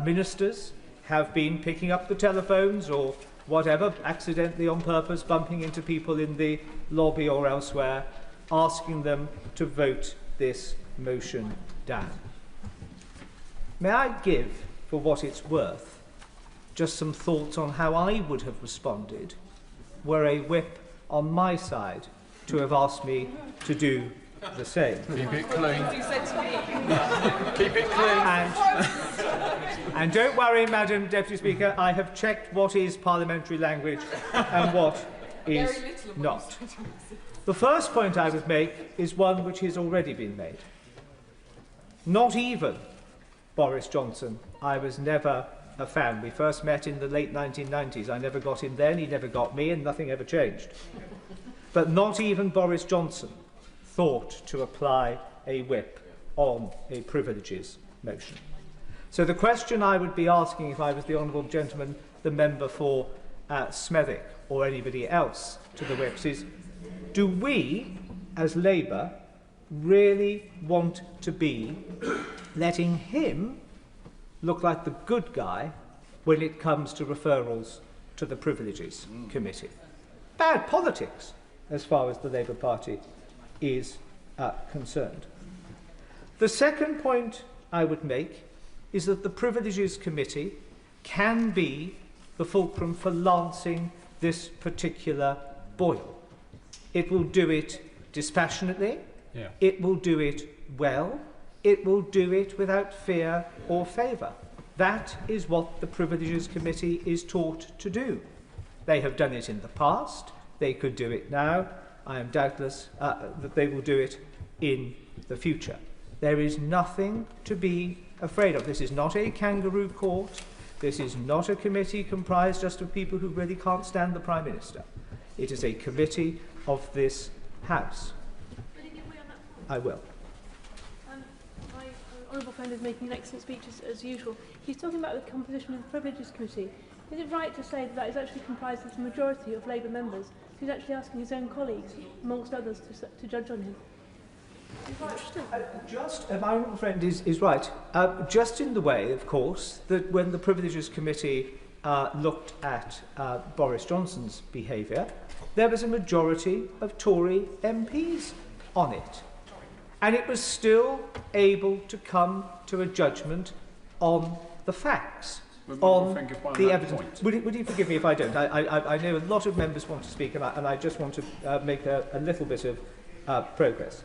ministers have been picking up the telephones or whatever, accidentally on purpose, bumping into people in the lobby or elsewhere, asking them to vote this motion down. May I give, for what it's worth, just some thoughts on how I would have responded were a whip on my side to have asked me to do the same. Keep it clean. Keep it clean. And don't worry, Madam Deputy Speaker, I have checked what is parliamentary language and what is not. The first point I would make is one which has already been made. Not even Boris Johnson. I was never a fan. We first met in the late 1990s. I never got him then, he never got me, and nothing ever changed. But not even Boris Johnson thought to apply a whip on a privileges motion. So the question I would be asking if I was the honourable gentleman, the member for Smethwick, or anybody else to the whips is, do we, as Labour, really want to be letting him look like the good guy when it comes to referrals to the Privileges Committee? Bad politics, as far as the Labour Party is concerned. The second point I would make is that the Privileges Committee can be the fulcrum for lancing this particular boil. It will do it dispassionately, it will do it well, it will do it without fear or favour. That is what the Privileges Committee is taught to do. They have done it in the past, they could do it now. I am doubtless that they will do it in the future. There is nothing to be afraid of. This is not a kangaroo court. This is not a committee comprised just of people who really can't stand the Prime Minister. It is a committee of this House. I will. My honourable friend is making an excellent speech as usual. He's talking about the composition of the Privileges Committee. Is it right to say that that is actually comprised of the majority of Labour members? He's actually asking his own colleagues, amongst others, to judge on him. My honourable friend is right. Just in the way, of course, that when the Privileges Committee looked at Boris Johnson's behaviour, there was a majority of Tory MPs on it. And it was still able to come to a judgment on the facts, on the evidence. Would you forgive me if I don't? I know a lot of members want to speak, and I just want to make a little bit of progress.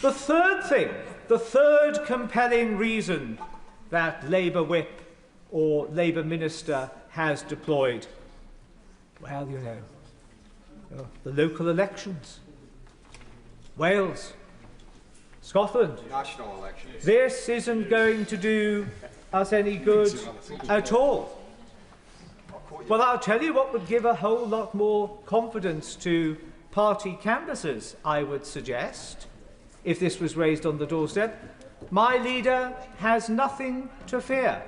The third thing, the third compelling reason that Labour whip or Labour minister has deployed, well, you know, the local elections, Wales, Scotland. National elections. This isn't going to do us any good at all. Well, I'll tell you what would give a whole lot more confidence to party canvassers, I would suggest, if this was raised on the doorstep. My leader has nothing to fear.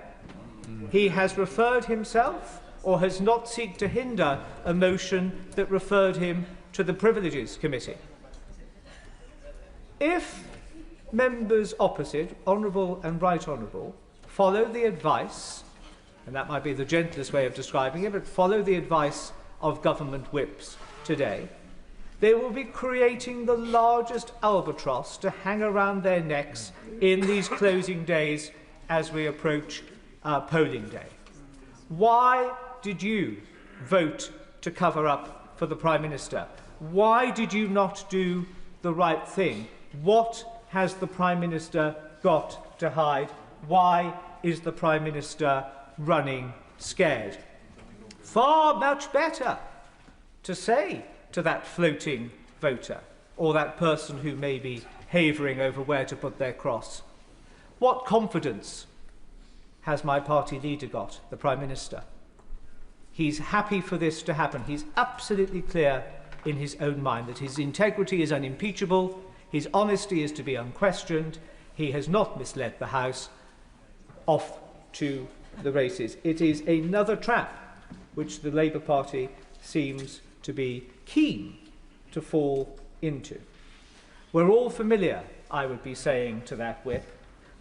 He has referred himself, or has not sought to hinder, a motion that referred him to the Privileges Committee. If members opposite, honourable and right honourable, follow the advice, and that might be the gentlest way of describing it, but follow the advice of government whips today, they will be creating the largest albatross to hang around their necks in these closing days as we approach polling day. Why did you vote to cover up for the Prime Minister? Why did you not do the right thing? What has the Prime Minister got to hide? Why is the Prime Minister running scared? Far much better to say to that floating voter or that person who may be havering over where to put their cross, What confidence has my party leader got, the Prime Minister? He's happy for this to happen. He's absolutely clear in his own mind that his integrity is unimpeachable, his honesty is to be unquestioned, he has not misled the House. Off to the races. It is another trap which the Labour Party seems to be keen to fall into. We're all familiar, I would be saying to that whip,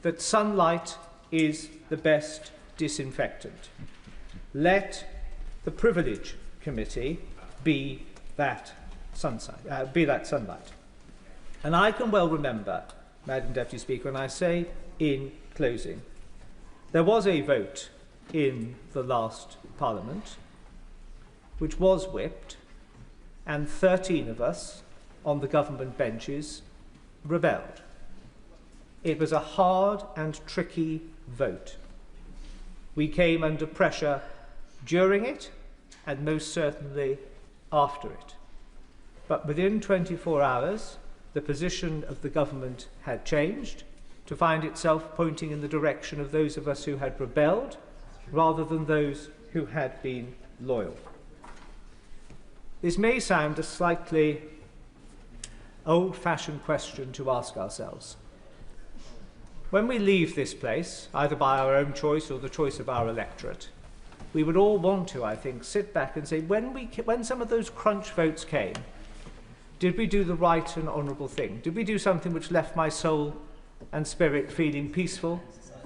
that sunlight is the best disinfectant. Let the Privilege Committee be that sunlight. And I can well remember, Madam Deputy Speaker, when I say in closing, there was a vote in the last Parliament which was whipped, and 13 of us on the government benches rebelled. It was a hard and tricky vote. We came under pressure during it and most certainly after it. But within 24 hours, the position of the government had changed to find itself pointing in the direction of those of us who had rebelled rather than those who had been loyal. This may sound a slightly old-fashioned question to ask ourselves. When we leave this place, either by our own choice or the choice of our electorate, we would all want to, I think, sit back and say, when some of those crunch votes came, did we do the right and honourable thing? Did we do something which left my soul and spirit feeling peaceful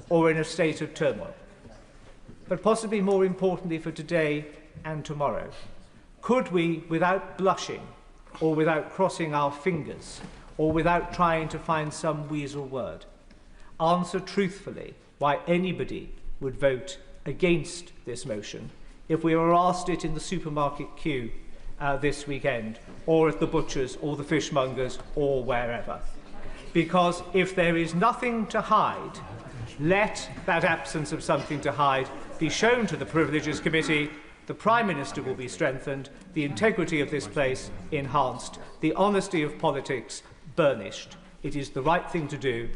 or in a state of turmoil? But possibly more importantly for today and tomorrow, could we, without blushing or without crossing our fingers or without trying to find some weasel word, answer truthfully why anybody would vote against this motion if we were asked it in the supermarket queue this weekend, or at the butcher's or the fishmonger's or wherever? Because if there is nothing to hide, let that absence of something to hide be shown to the Privileges Committee. The Prime Minister will be strengthened, the integrity of this place enhanced, the honesty of politics burnished. It is the right thing to do.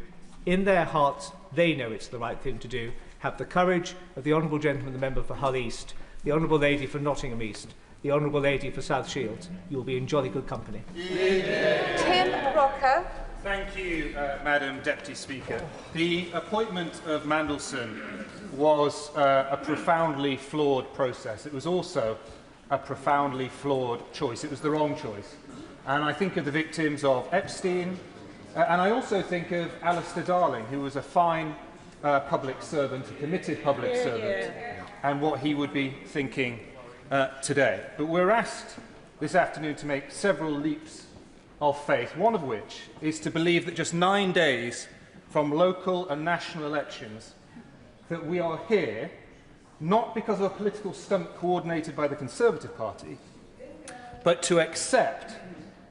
In their hearts, they know it's the right thing to do. Have the courage of the Honourable Gentleman, the Member for Hull East, the Honourable Lady for Nottingham East, the Honourable Lady for South Shields. You will be in jolly good company. Tim Rocker. Thank you, Madam Deputy Speaker. The appointment of Mandelson was a profoundly flawed process. It was also a profoundly flawed choice. It was the wrong choice. And I think of the victims of Epstein, and I also think of Alistair Darling, who was a fine public servant, a committed public servant, and what he would be thinking today. But we're asked this afternoon to make several leaps of faith, one of which is to believe that just 9 days from local and national elections that we are here, not because of a political stunt coordinated by the Conservative Party, but to accept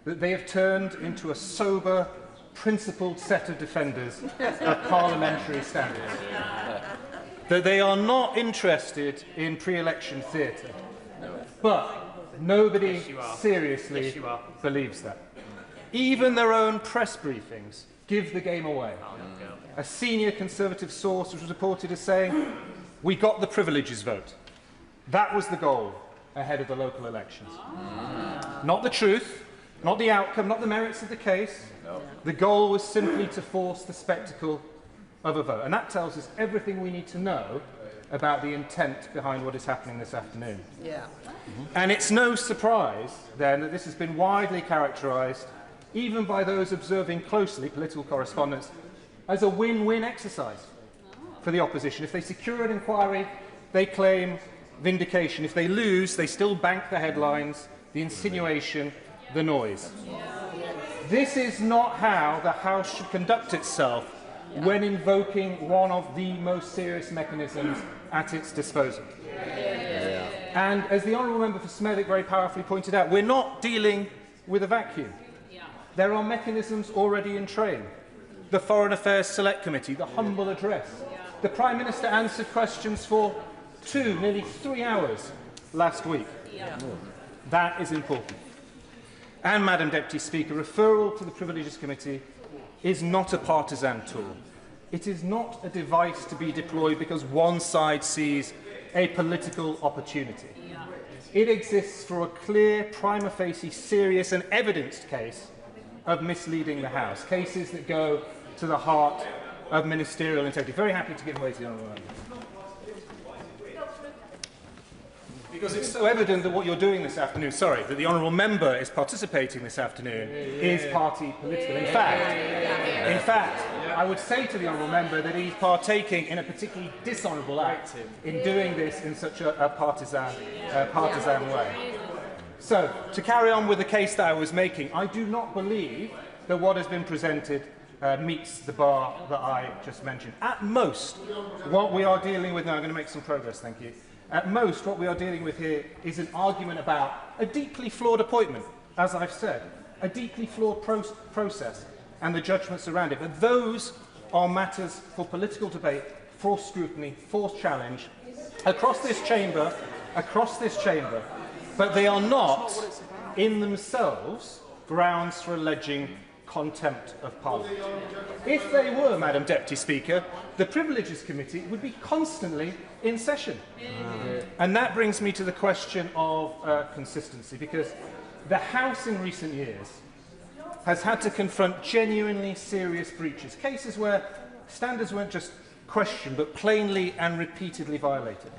that they have turned into a sober, principled set of defenders of parliamentary standards. That they are not interested in pre-election theatre. But nobody seriously believes that. Even their own press briefings give the game away. A senior Conservative source was reported as saying, "We got the privileges vote." That was the goal ahead of the local elections. Not the truth, not the outcome, not the merits of the case. The goal was simply to force the spectacle of a vote. And that tells us everything we need to know about the intent behind what is happening this afternoon. And it's no surprise, then, that this has been widely characterised, even by those observing closely political correspondence, as a win-win exercise for the opposition. If they secure an inquiry, they claim vindication. If they lose, they still bank the headlines, the insinuation, the noise. This is not how the House should conduct itself when invoking one of the most serious mechanisms at its disposal. And as the Honourable Member for Smethwick very powerfully pointed out, we're not dealing with a vacuum. There are mechanisms already in train. The Foreign Affairs Select Committee, the humble address. The Prime Minister answered questions for nearly 3 hours last week. That is important. And, Madam Deputy Speaker, referral to the Privileges Committee is not a partisan tool. It is not a device to be deployed because one side sees a political opportunity. It exists for a clear, prima facie, serious and evidenced case of misleading the House, cases that go to the heart of ministerial integrity. Very happy to give way to the honourable member. Because it's so evident that what you're doing this afternoon, that the honourable member is participating this afternoon, is party political. In fact, I would say to the honourable member that he's partaking in a particularly dishonourable act in doing this in such a partisan way. So, to carry on with the case that I was making, I do not believe that what has been presented meets the bar that I just mentioned. At most, what we are dealing with now, I'm going to make some progress, thank you. At most, what we are dealing with here is an argument about a deeply flawed appointment, as I've said, a deeply flawed process and the judgments around it. But those are matters for political debate, for scrutiny, for challenge, across this chamber, but they are not, in themselves, grounds for alleging contempt of Parliament. If they were, Madam Deputy Speaker, the Privileges Committee would be constantly in session. And that brings me to the question of consistency, because the House in recent years has had to confront genuinely serious breaches, cases where standards weren't just questioned but plainly and repeatedly violated.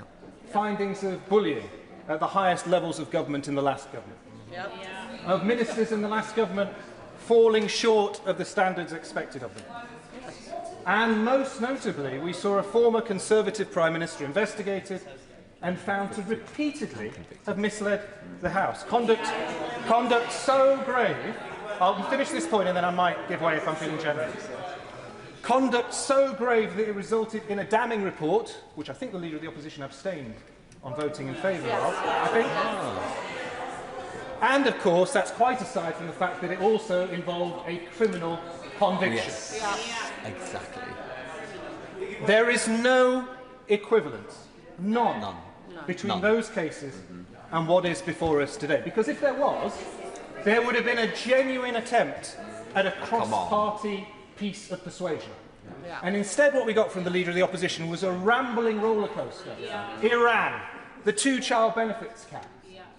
Findings of bullying at the highest levels of government in the last government, of ministers in the last government falling short of the standards expected of them. And most notably, we saw a former Conservative Prime Minister investigated and found to repeatedly have misled the House. Conduct so grave, I'll finish this point and then I might give way if I'm feeling generous. Conduct so grave that it resulted in a damning report, which I think the Leader of the Opposition abstained on voting in favour of, I think. And, of course, that's quite aside from the fact that it also involved a criminal conviction. Yes, exactly. There is no equivalence, none. Between those cases and what is before us today. Because if there was, there would have been a genuine attempt at a cross-party piece of persuasion. And instead what we got from the Leader of the Opposition was a rambling rollercoaster. Iran, the two-child benefits cap,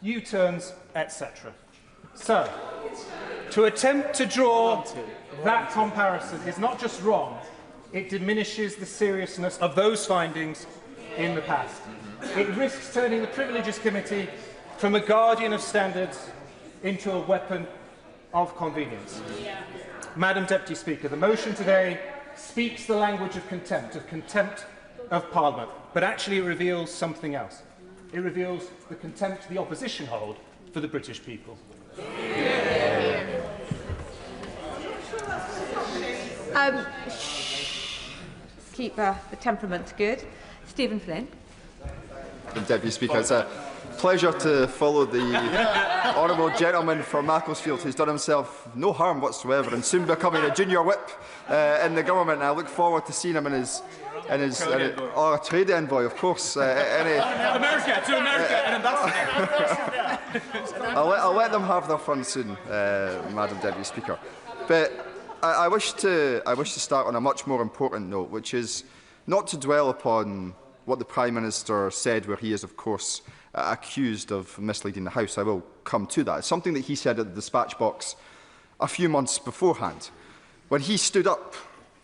U-turns, etc. So, to attempt to draw that comparison is not just wrong, it diminishes the seriousness of those findings in the past. It risks turning the Privileges Committee from a guardian of standards into a weapon of convenience. Madam Deputy Speaker, the motion today speaks the language of contempt of Parliament, but actually it reveals something else. It reveals the contempt the opposition hold for the British people. Keep the temperament good. Stephen Flynn. Deputy Speaker, it's a pleasure to follow the honourable gentleman from Macclesfield who's done himself no harm whatsoever and soon becoming a junior whip in the government. And I look forward to seeing him in his a trade envoy, of course. America, an ambassador. I'll let them have their fun soon, Madam Deputy Speaker. But I wish to start on a much more important note, which is not to dwell upon what the Prime Minister said, where he is, of course, accused of misleading the House. I will come to that. It's something that he said at the dispatch box a few months beforehand, when he stood up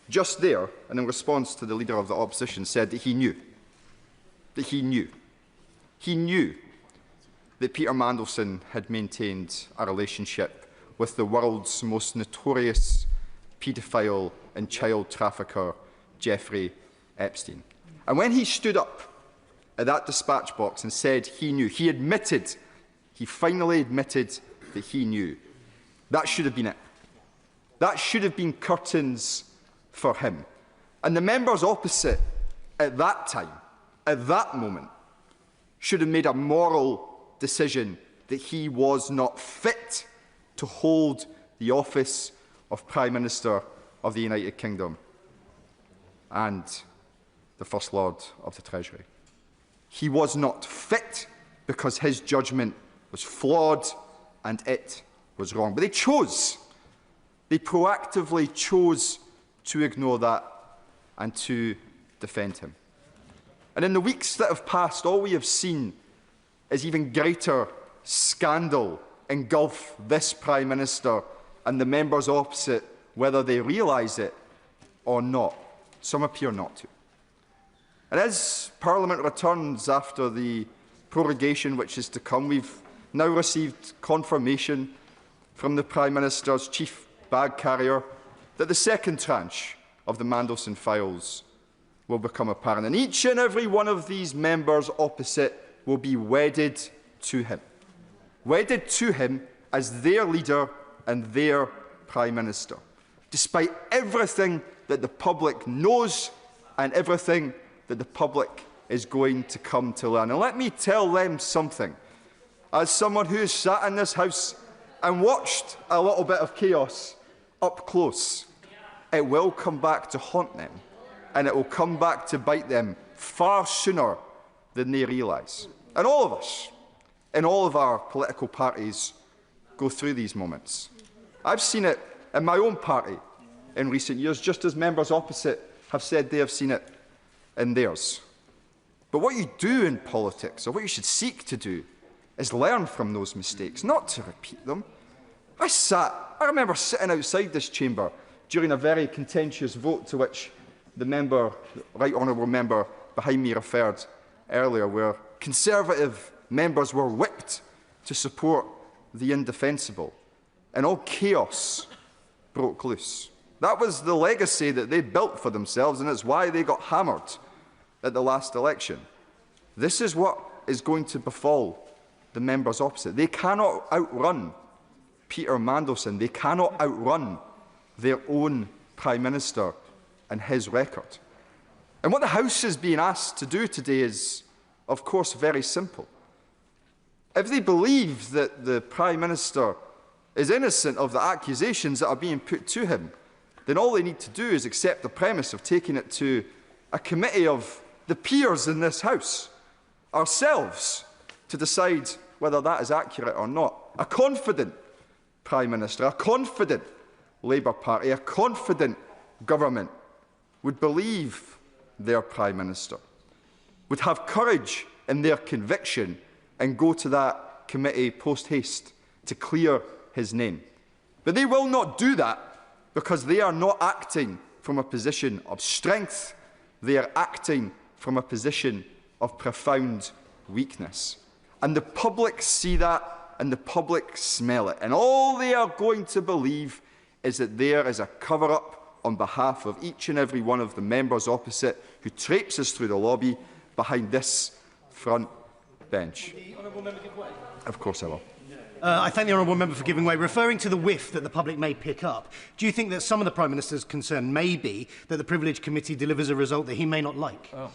just there and in response to the Leader of the Opposition said that he knew that Peter Mandelson had maintained a relationship with the world's most notorious paedophile and child trafficker, Jeffrey Epstein. And when he stood up at that dispatch box and said he knew, he finally admitted that he knew. That should have been it. That should have been curtains for him. And the members opposite at that time, at that moment, should have made a moral decision that he was not fit to hold the office of Prime Minister of the United Kingdom and the First Lord of the Treasury. He was not fit because his judgment was flawed and it was wrong. But they proactively chose to ignore that and to defend him. And in the weeks that have passed, all we have seen is even greater scandal engulf this Prime Minister and the members opposite, whether they realise it or not. Some appear not to. And as Parliament returns after the prorogation which is to come, we've now received confirmation from the Prime Minister's chief bag carrier that the second tranche of the Mandelson files will become apparent. And each and every one of these members opposite will be wedded to him. Wedded to him as their leader and their Prime Minister, despite everything that the public knows and everything that the public is going to come to learn. And let me tell them something. As someone who has sat in this House and watched a little bit of chaos up close, it will come back to haunt them, and it will come back to bite them far sooner than they realise. And all of us, in all of our political parties, go through these moments. I've seen it in my own party in recent years, just as members opposite have said they have seen it in theirs. But what you do in politics, or what you should seek to do, is learn from those mistakes, not to repeat them. I remember sitting outside this chamber during a very contentious vote to which the right honourable member behind me referred earlier, where Conservative members were whipped to support the indefensible, and all chaos broke loose. That was the legacy that they built for themselves, and it's why they got hammered at the last election. This is what is going to befall the members opposite. They cannot outrun Peter Mandelson. They cannot outrun their own Prime Minister and his record. And what the House is being asked to do today is, of course, very simple. If they believe that the Prime Minister is innocent of the accusations that are being put to him, then all they need to do is accept the premise of taking it to a committee of the peers in this House, ourselves, to decide whether that is accurate or not. A confident Prime Minister, a confident Labour Party, a confident government would believe their Prime Minister, would have courage in their conviction and go to that committee post-haste to clear his name. But they will not do that because they are not acting from a position of strength. They are acting from a position of profound weakness. And the public see that, and the public smell it. And all they are going to believe is that there is a cover-up on behalf of each and every one of the members opposite who traipses through the lobby behind this front bench. Of course I will. I thank the honourable member for giving way. Referring to the whiff that the public may pick up, do you think that some of the Prime Minister's concern may be that the Privilege Committee delivers a result that he may not like? Oh.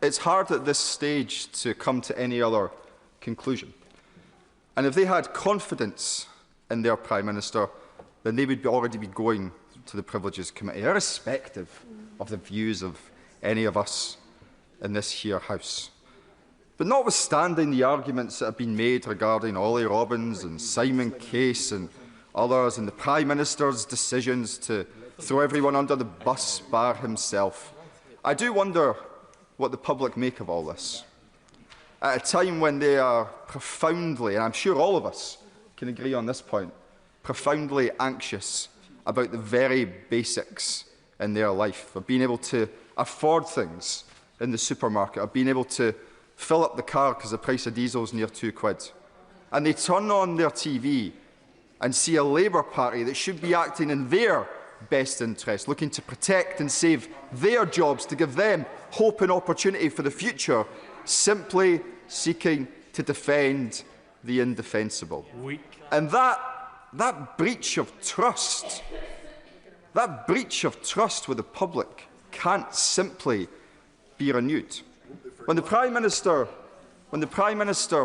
It's hard at this stage to come to any other conclusion. And if they had confidence in their Prime Minister, then they would already be going to the Privileges Committee, irrespective of the views of any of us in this here House. But notwithstanding the arguments that have been made regarding Ollie Robbins and Simon Case and others, and the Prime Minister's decisions to throw everyone under the bus bar himself, I do wonder what the public make of all this. At a time when they are profoundly, and I'm sure all of us can agree on this point, profoundly anxious about the very basics in their life, of being able to afford things in the supermarket, of being able to fill up the car because the price of diesel is near £2. And they turn on their TV and see a Labour Party that should be acting in their best interest, looking to protect and save their jobs, to give them hope and opportunity for the future, simply seeking to defend the indefensible. And that breach of trust, with the public can't simply be renewed. When the Prime Minister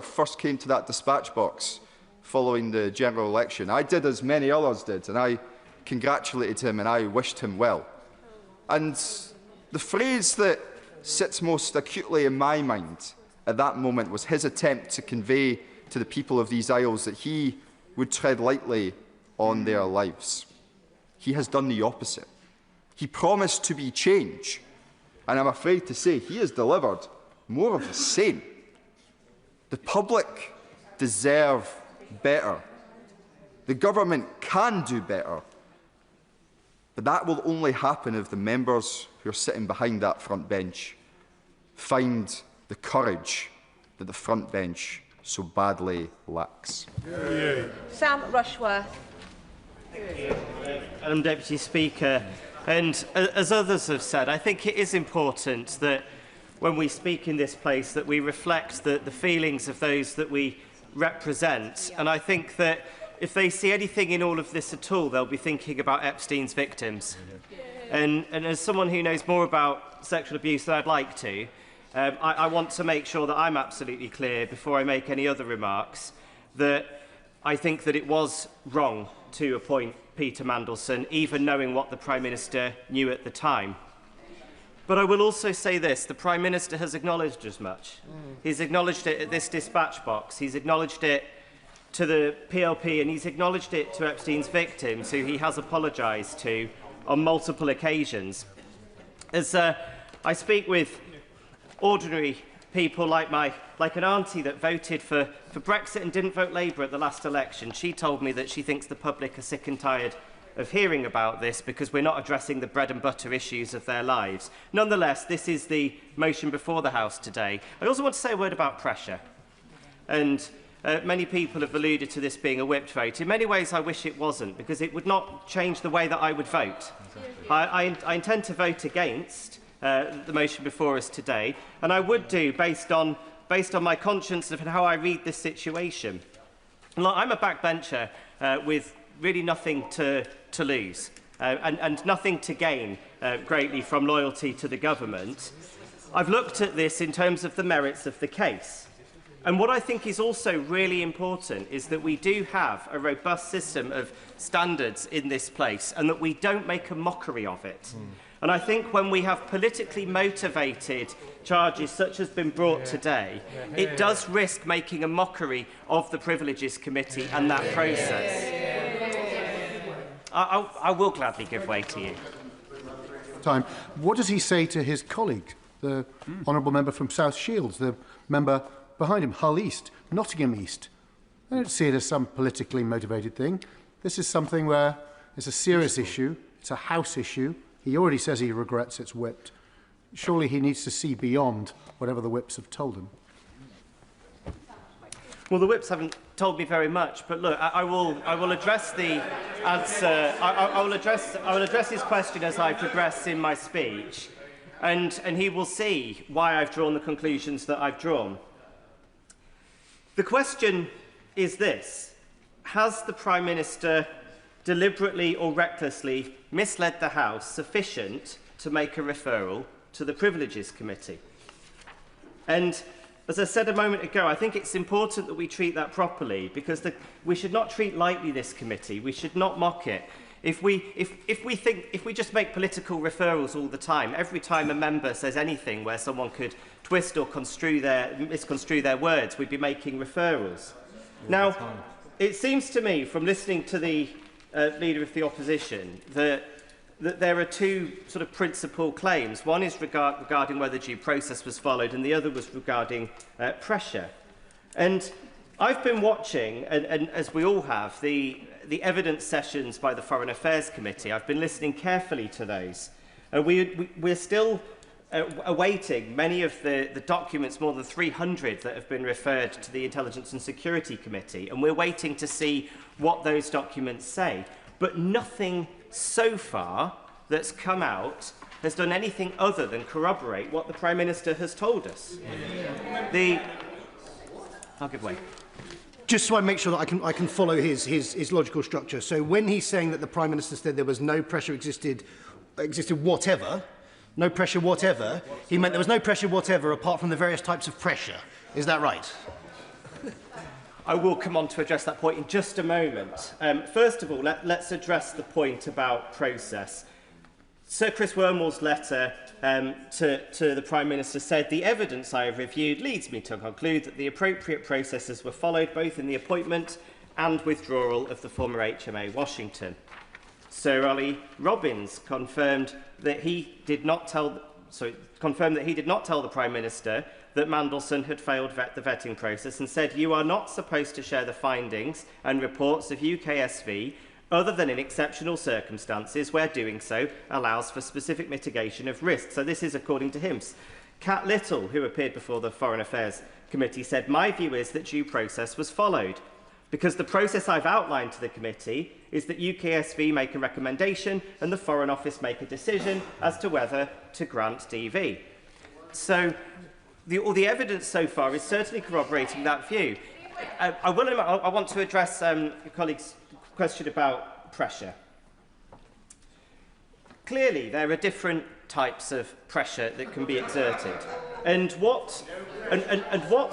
first came to that dispatch box following the general election, I did as many others did, and I congratulated him and I wished him well. And the phrase that sits most acutely in my mind at that moment was his attempt to convey to the people of these isles that he would tread lightly on their lives. he has done the opposite. He promised to be change, and I'm afraid to say he has delivered more of the same. The public deserve better. The government can do better. But that will only happen if the members who are sitting behind that front bench find the courage that the front bench so badly lacks. Sam Rushworth. Madam Deputy Speaker, and as others have said, I think it is important that when we speak in this place that we reflect the feelings of those that we represent. And I think that if they see anything in all of this at all, they'll be thinking about Epstein's victims. And as someone who knows more about sexual abuse than I'd like to, I want to make sure that I'm absolutely clear before I make any other remarks that I think that it was wrong to appoint Peter Mandelson, even knowing what the Prime Minister knew at the time. But I will also say this, the Prime Minister has acknowledged as much. He's acknowledged it at this dispatch box, he's acknowledged it to the PLP, and he's acknowledged it to Epstein's victims, who he has apologised to on multiple occasions. As I speak with ordinary people like an auntie that voted for Brexit and didn't vote Labour at the last election, she told me that she thinks the public are sick and tired of hearing about this because we're not addressing the bread and butter issues of their lives. Nonetheless, this is the motion before the House today. I also want to say a word about pressure. And many people have alluded to this being a whipped vote. In many ways, I wish it wasn't, because it would not change the way that I would vote. I intend to vote against the motion before us today, and I would do based on my conscience and how I read this situation. Look, I'm a backbencher with really nothing to lose and nothing to gain greatly from loyalty to the government. I've looked at this in terms of the merits of the case. And what I think is also really important is that we do have a robust system of standards in this place and that we don't make a mockery of it. And I think when we have politically motivated charges such as been brought today, it does risk making a mockery of the Privileges Committee and that process. I will gladly give way to you. Time. What does he say to his colleague, the honourable member from South Shields, the member behind him, Hull East, Nottingham East? I don't see it as some politically motivated thing. This is something where it's a serious issue, it's a House issue. He already says he regrets it's whipped. Surely he needs to see beyond whatever the whips have told him. Well, the whips haven't told me very much, but look, I will address the answer. I will address his question as I progress in my speech, and he will see why I've drawn the conclusions that I've drawn. The question is this: has the Prime Minister deliberately or recklessly misled the House sufficient to make a referral to the Privileges Committee? And as I said a moment ago, I think it's important that we treat that properly, because we should not treat lightly this committee. We should not mock it. If we just make political referrals all the time, every time a member says anything where someone could twist or misconstrue their words, we'd be making referrals. Now, it seems to me, from listening to the Leader of the Opposition, that there are two sort of principal claims. One is regarding whether due process was followed, and the other was regarding pressure. And I've been watching, and as we all have, the evidence sessions by the Foreign Affairs Committee. I've been listening carefully to those. We're still awaiting many of the documents, more than 300, that have been referred to the Intelligence and Security Committee, and we're waiting to see what those documents say. But nothing so far that's come out has done anything other than corroborate what the Prime Minister has told us. I'll give way. Just so I make sure that I can follow his logical structure. So when he's saying that the Prime Minister said there was no pressure existed whatever, no pressure whatever, he meant there was no pressure whatever apart from the various types of pressure. Is that right? I will come on to address that point in just a moment. First of all, let's address the point about process. Sir Chris Wormall's letter to the Prime Minister said, "The evidence I have reviewed leads me to conclude that the appropriate processes were followed both in the appointment and withdrawal of the former HMA Washington." Sir Ollie Robbins confirmed that he did not tell the Prime Minister that Mandelson had failed the vetting process and said, "You are not supposed to share the findings and reports of UKSV other than in exceptional circumstances where doing so allows for specific mitigation of risk." So this is according to him. Cat Little, who appeared before the Foreign Affairs Committee, said, "My view is that due process was followed, because the process I've outlined to the committee is that UKSV make a recommendation and the Foreign Office make a decision as to whether to grant DV." So all the evidence so far is certainly corroborating that view. I want to address your colleague's question about pressure. Clearly, there are different types of pressure that can be exerted. And what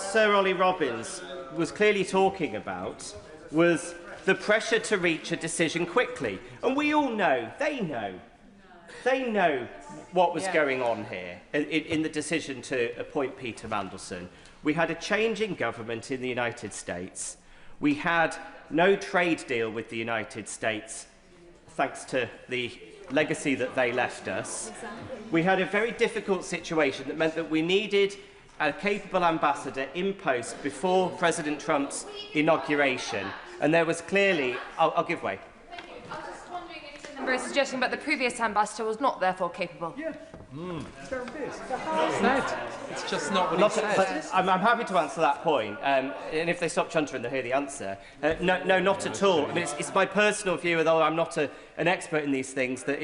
Sir Ollie Robbins was clearly talking about was the pressure to reach a decision quickly. And we all know, they know what was going on here in the decision to appoint Peter Mandelson. We had a change in government in the United States. We had no trade deal with the United States, thanks to the legacy that they left us. We had a very difficult situation that meant that we needed a capable ambassador in post before President Trump's inauguration. And there was clearly... I'll give way. I was just wondering if the member is suggesting that the previous ambassador was not therefore capable. Yeah. It's just not what he said. I'm happy to answer that point, and if they stop chuntering, they'll hear the answer. No, not at all. I mean, it's my personal view, although I'm not an expert in these things, that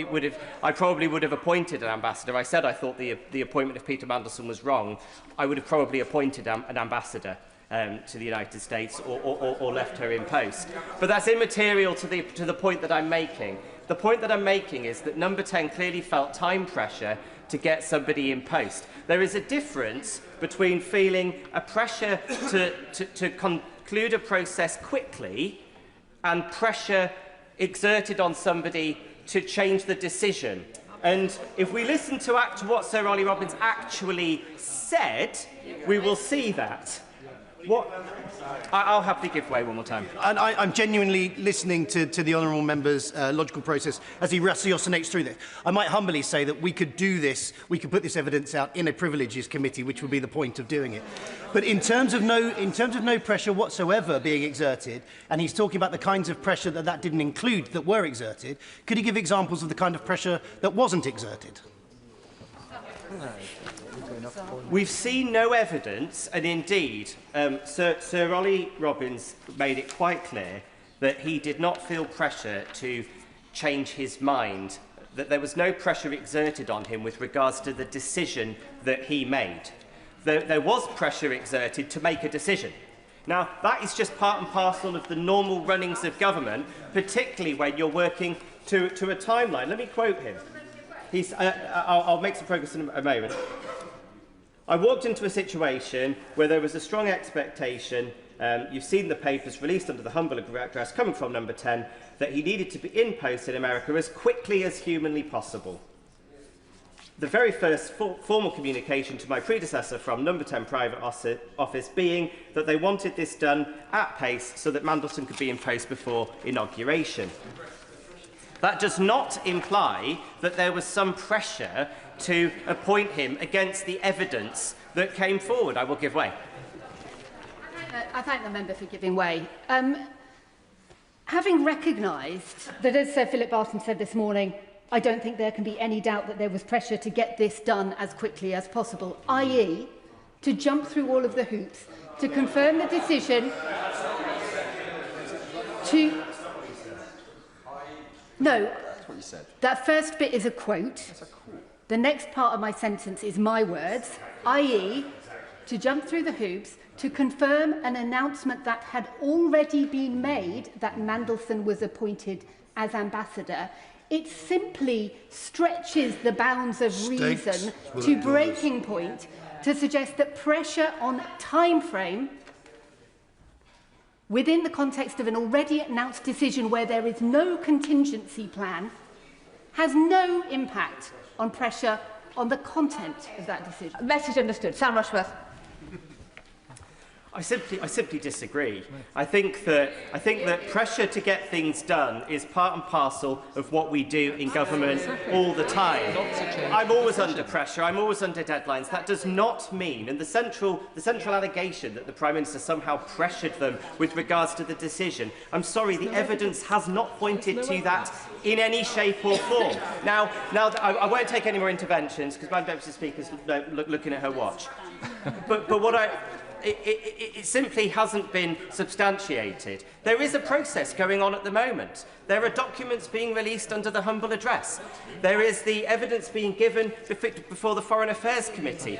I probably would have appointed an ambassador. I said I thought the appointment of Peter Mandelson was wrong. I would have probably appointed an ambassador to the United States or left her in post. But that's immaterial to the point that I'm making. The point that I'm making is that Number 10 clearly felt time pressure to get somebody in post. There is a difference between feeling a pressure to conclude a process quickly and pressure exerted on somebody to change the decision. And if we listen to what Sir Ollie Robbins actually said, we will see that. I'll happily give way one more time. And I'm genuinely listening to the honourable member's logical process as he ratiocinates through this. I might humbly say that we could do this, we could put this evidence out in a privileges committee, which would be the point of doing it. But in terms of no pressure whatsoever being exerted, and he's talking about the kinds of pressure that didn't include that were exerted, could he give examples of the kind of pressure that wasn't exerted? We've seen no evidence, and indeed, Sir Ollie Robbins made it quite clear that he did not feel pressure to change his mind, that there was no pressure exerted on him with regards to the decision that he made. There was pressure exerted to make a decision. Now, that is just part and parcel of the normal runnings of government, particularly when you're working to a timeline. Let me quote him. I'll make some progress in a moment. I walked into a situation where there was a strong expectation, you've seen the papers released under the humble address coming from Number 10, that he needed to be in post in America as quickly as humanly possible. The very first formal communication to my predecessor from Number 10 Private Office being that they wanted this done at pace so that Mandelson could be in post before inauguration. That does not imply that there was some pressure to appoint him against the evidence that came forward. I will give way. I thank the member for giving way. Having recognised that, as Sir Philip Barton said this morning, I don't think there can be any doubt that there was pressure to get this done as quickly as possible, i.e. to jump through all of the hoops, to confirm the decision, to... No, that's what you said. That first bit is a quote. The next part of my sentence is my words, i.e. to jump through the hoops to confirm an announcement that had already been made that Mandelson was appointed as ambassador. It simply stretches the bounds of reason to breaking point to suggest that pressure on time frame within the context of an already announced decision where there is no contingency plan has no impact on pressure on the content of that decision. Message understood. Sam Rushworth. I simply disagree. I think that pressure to get things done is part and parcel of what we do in government all the time. I'm always under pressure. I'm always under deadlines. That does not mean, and the central allegation that the Prime Minister somehow pressured them with regards to the decision. I'm sorry, the evidence has not pointed to that in any shape or form. Now I won't take any more interventions because my Deputy Speaker's looking at her watch. But what it simply hasn't been substantiated. There is a process going on at the moment. There are documents being released under the humble address. There is the evidence being given before the Foreign Affairs Committee.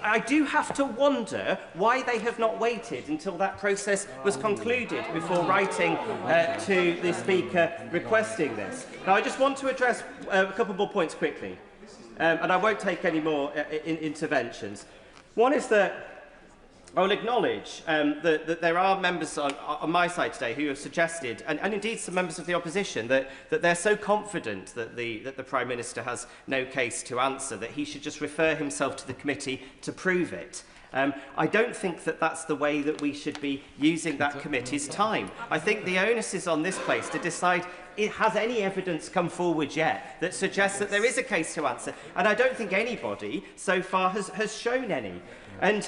I do have to wonder why they have not waited until that process was concluded before writing to the Speaker requesting this. Now, I just want to address a couple more points quickly, and I won't take any more interventions. One is that I will acknowledge that there are members on my side today who have suggested, and indeed some members of the opposition, that they're so confident that the Prime Minister has no case to answer that he should just refer himself to the committee to prove it. I don't think that that's the way that we should be using that committee's time. I think the onus is on this place to decide, has any evidence come forward yet that suggests that there is a case to answer? And I don't think anybody so far has shown any. And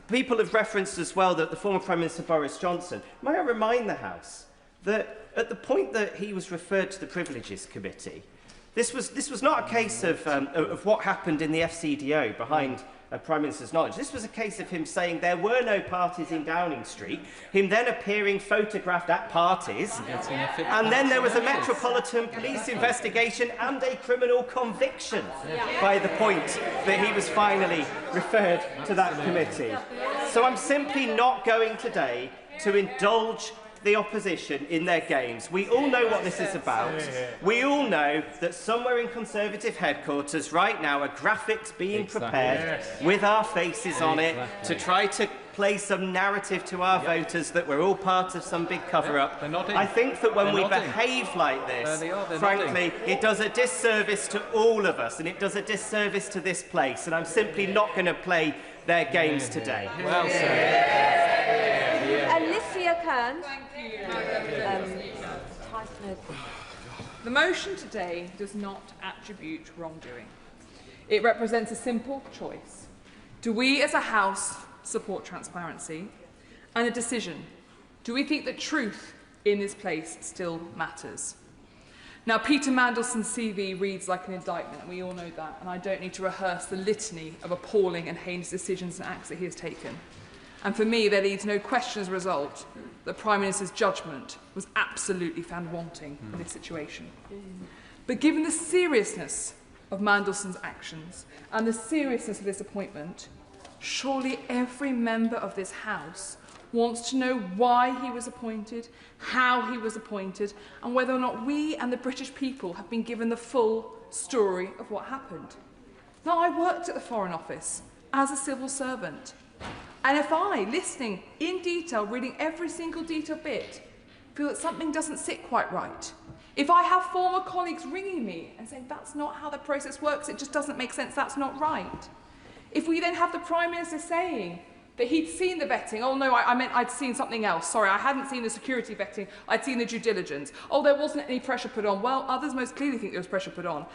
people have referenced as well that the former Prime Minister Boris Johnson. May I remind the House that at the point that he was referred to the Privileges Committee, this was not a case of what happened in the FCDO behind Prime Minister's knowledge. This was a case of him saying there were no parties in Downing Street, him then appearing photographed at parties, and then there was a Metropolitan Police investigation and a criminal conviction by the point that he was finally referred to that committee. So I'm simply not going today to indulge the opposition in their games. We all know what this is about. We all know that somewhere in Conservative headquarters right now are graphics being prepared with our faces on it to try to play some narrative to our voters that we're all part of some big cover-up. I think that when we behave like this, frankly, it does a disservice to all of us, and it does a disservice to this place, and I'm simply not going to play their games today. Well said. Alicia Kearns. The motion today does not attribute wrongdoing. It represents a simple choice. Do we as a House support transparency? And a decision. Do we think that truth in this place still matters? Now, Peter Mandelson's CV reads like an indictment, and we all know that, and I don't need to rehearse the litany of appalling and heinous decisions and acts that he has taken. And for me, there leaves no question as a result that the Prime Minister's judgment was absolutely found wanting in this situation. But given the seriousness of Mandelson's actions and the seriousness of this appointment, surely every member of this House wants to know why he was appointed, how he was appointed, and whether or not we and the British people have been given the full story of what happened. Now, I worked at the Foreign Office as a civil servant. And if I, listening in detail, reading every single detailed bit, feel that something doesn't sit quite right, if I have former colleagues ringing me and saying that's not how the process works, it just doesn't make sense, that's not right, if we then have the Prime Minister saying that he'd seen the vetting, oh no, I meant I'd seen something else, sorry, I hadn't seen the security vetting, I'd seen the due diligence, oh, there wasn't any pressure put on, well, others most clearly think there was pressure put on.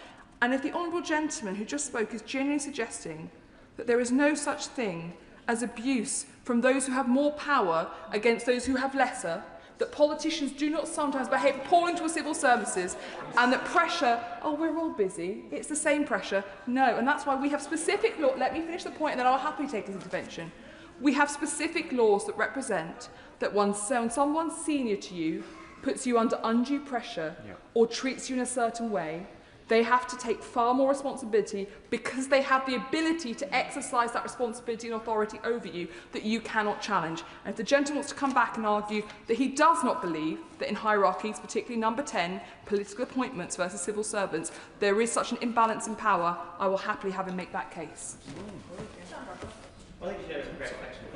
And if the honourable gentleman who just spoke is genuinely suggesting that there is no such thing as abuse from those who have more power against those who have lesser, that politicians do not sometimes behave appalling to civil services, and that pressure, oh, we're all busy, it's the same pressure. No, and that's why we have specific law. Let me finish the point and then I'll happily take this intervention. We have specific laws that represent that when someone senior to you puts you under undue pressure or treats you in a certain way, they have to take far more responsibility because they have the ability to exercise that responsibility and authority over you that you cannot challenge. And if the gentleman wants to come back and argue that he does not believe that in hierarchies, particularly number 10, political appointments versus civil servants, there is such an imbalance in power, I will happily have him make that case.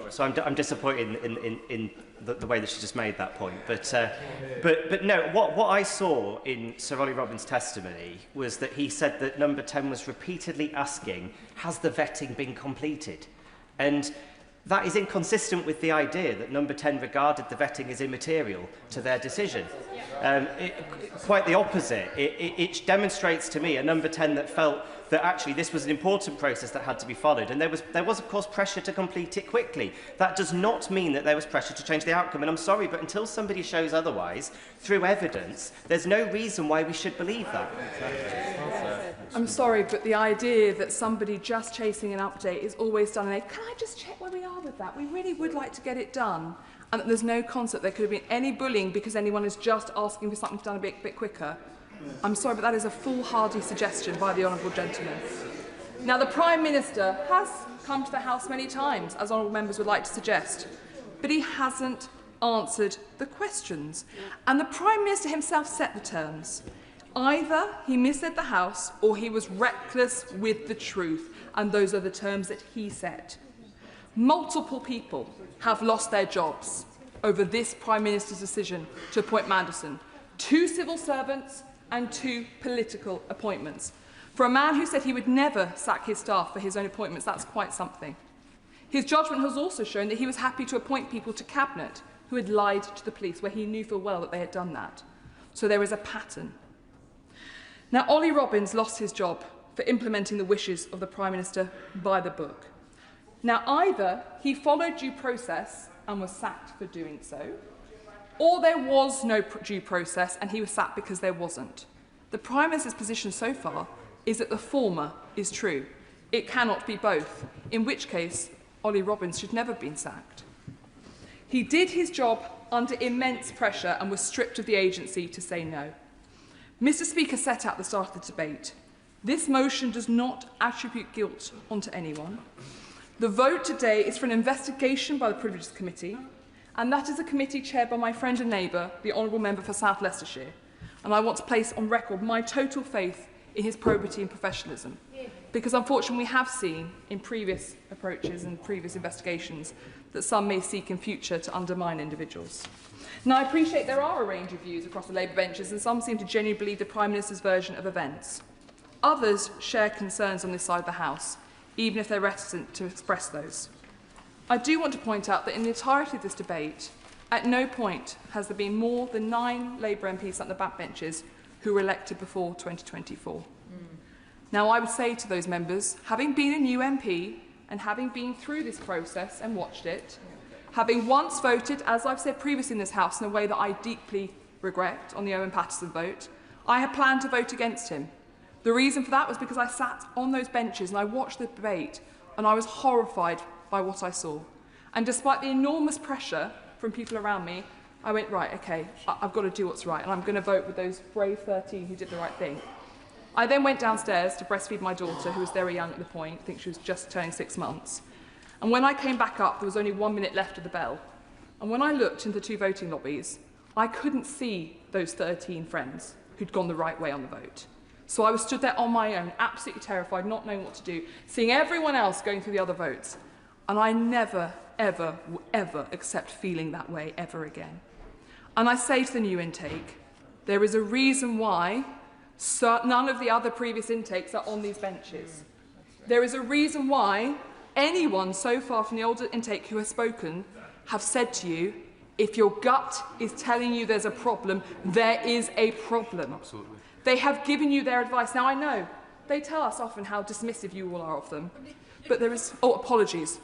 So I'm disappointed in the way that she just made that point. But no, what I saw in Sir Ollie Robbins' testimony was that he said that number 10 was repeatedly asking, has the vetting been completed? And That is inconsistent with the idea that number 10 regarded the vetting as immaterial to their decision. Quite the opposite. It demonstrates to me a number 10 that felt that actually this was an important process that had to be followed, and there was of course pressure to complete it quickly. That does not mean that there was pressure to change the outcome, and I'm sorry, but until somebody shows otherwise through evidence, there's no reason why we should believe that. I'm sorry, but the idea that somebody just chasing an update is always done, and can I just check where we are with that? We really would like to get it done. And that there's no concept there could have been any bullying because anyone is just asking for something done a bit quicker. I'm sorry, but that is a foolhardy suggestion by the honourable gentleman. Now, the Prime Minister has come to the House many times, as honourable members would like to suggest, but he hasn't answered the questions. And the Prime Minister himself set the terms. Either he misled the House or he was reckless with the truth, and those are the terms that he set. Multiple people have lost their jobs over this Prime Minister's decision to appoint Mandelson. 2 civil servants and 2 political appointments. For a man who said he would never sack his staff for his own appointments, that's quite something. His judgment has also shown that he was happy to appoint people to Cabinet who had lied to the police, where he knew full well that they had done that. So there is a pattern. Now, Ollie Robbins lost his job for implementing the wishes of the Prime Minister by the book. Now, either he followed due process and was sacked for doing so, or there was no due process and he was sacked because there wasn't. The Prime Minister's position so far is that the former is true. It cannot be both, in which case Ollie Robbins should never have been sacked. He did his job under immense pressure and was stripped of the agency to say no. Mr. Speaker set out at the start of the debate. This motion does not attribute guilt onto anyone. The vote today is for an investigation by the Privileges Committee, and that is a committee chaired by my friend and neighbour, the Honourable Member for South Leicestershire. And I want to place on record my total faith in his probity and professionalism, because unfortunately we have seen in previous approaches and previous investigations that some may seek in future to undermine individuals. Now, I appreciate there are a range of views across the Labour benches, and some seem to genuinely believe the Prime Minister's version of events. Others share concerns on this side of the House, even if they're reticent to express those. I do want to point out that in the entirety of this debate, at no point has there been more than 9 Labour MPs at the backbenches who were elected before 2024. Now, I would say to those members, having been a new MP and having been through this process and watched it, having once voted, as I've said previously in this House, in a way that I deeply regret on the Owen Paterson vote, I had planned to vote against him. The reason for that was because I sat on those benches and I watched the debate and I was horrified by what I saw. And despite the enormous pressure from people around me, I went, right, okay, I've got to do what's right, and I'm going to vote with those brave 13 who did the right thing. I then went downstairs to breastfeed my daughter, who was very young at the point. I think she was just turning 6 months. And when I came back up, there was only 1 minute left of the bell. And when I looked into the 2 voting lobbies, I couldn't see those 13 friends who'd gone the right way on the vote. So I was stood there on my own, absolutely terrified, not knowing what to do, seeing everyone else going through the other votes. And I never, ever, ever accept feeling that way ever again. And I say to the new intake, there is a reason why none of the other previous intakes are on these benches. There is a reason why anyone so far from the older intake who has spoken have said to you, if your gut is telling you there's a problem, there is a problem. Absolutely. They have given you their advice. Now, I know they tell us often how dismissive you all are of them, but there is... Oh, apologies.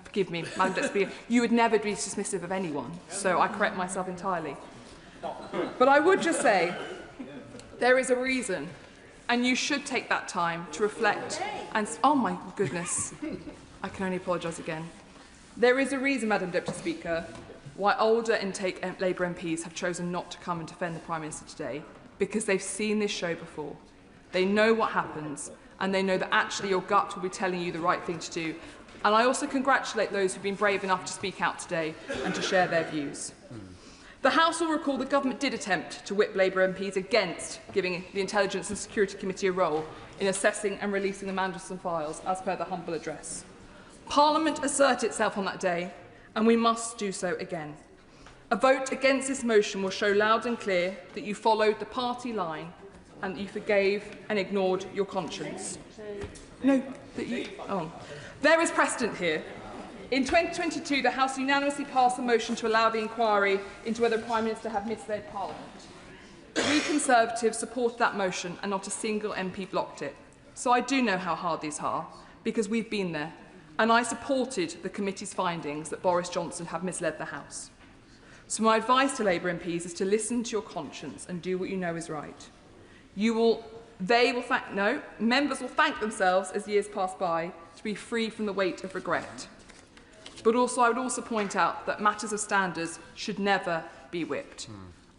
Forgive me, Madam Deputy Speaker. You would never be dismissive of anyone, so I correct myself entirely. But I would just say there is a reason, and you should take that time to reflect and... Oh, my goodness. I can only apologise again. There is a reason, Madam Deputy Speaker, why older intake Labour MPs have chosen not to come and defend the Prime Minister today, because they've seen this show before. They know what happens, and they know that actually your gut will be telling you the right thing to do. And I also congratulate those who've been brave enough to speak out today and to share their views. The House will recall the government did attempt to whip Labour MPs against giving the Intelligence and Security Committee a role in assessing and releasing the Mandelson files, as per the humble address. Parliament asserted itself on that day, and we must do so again. A vote against this motion will show loud and clear that you followed the party line and that you forgave and ignored your conscience. No, that you... Oh. There is precedent here. In 2022, the House unanimously passed a motion to allow the inquiry into whether the Prime Minister had misled Parliament. We Conservatives supported that motion and not a single MP blocked it. So I do know how hard these are, because we've been there, and I supported the committee's findings that Boris Johnson had misled the House. So my advice to Labour MPs is to listen to your conscience and do what you know is right. Members will thank themselves as years pass by to be free from the weight of regret. But also, I would also point out that matters of standards should never be whipped.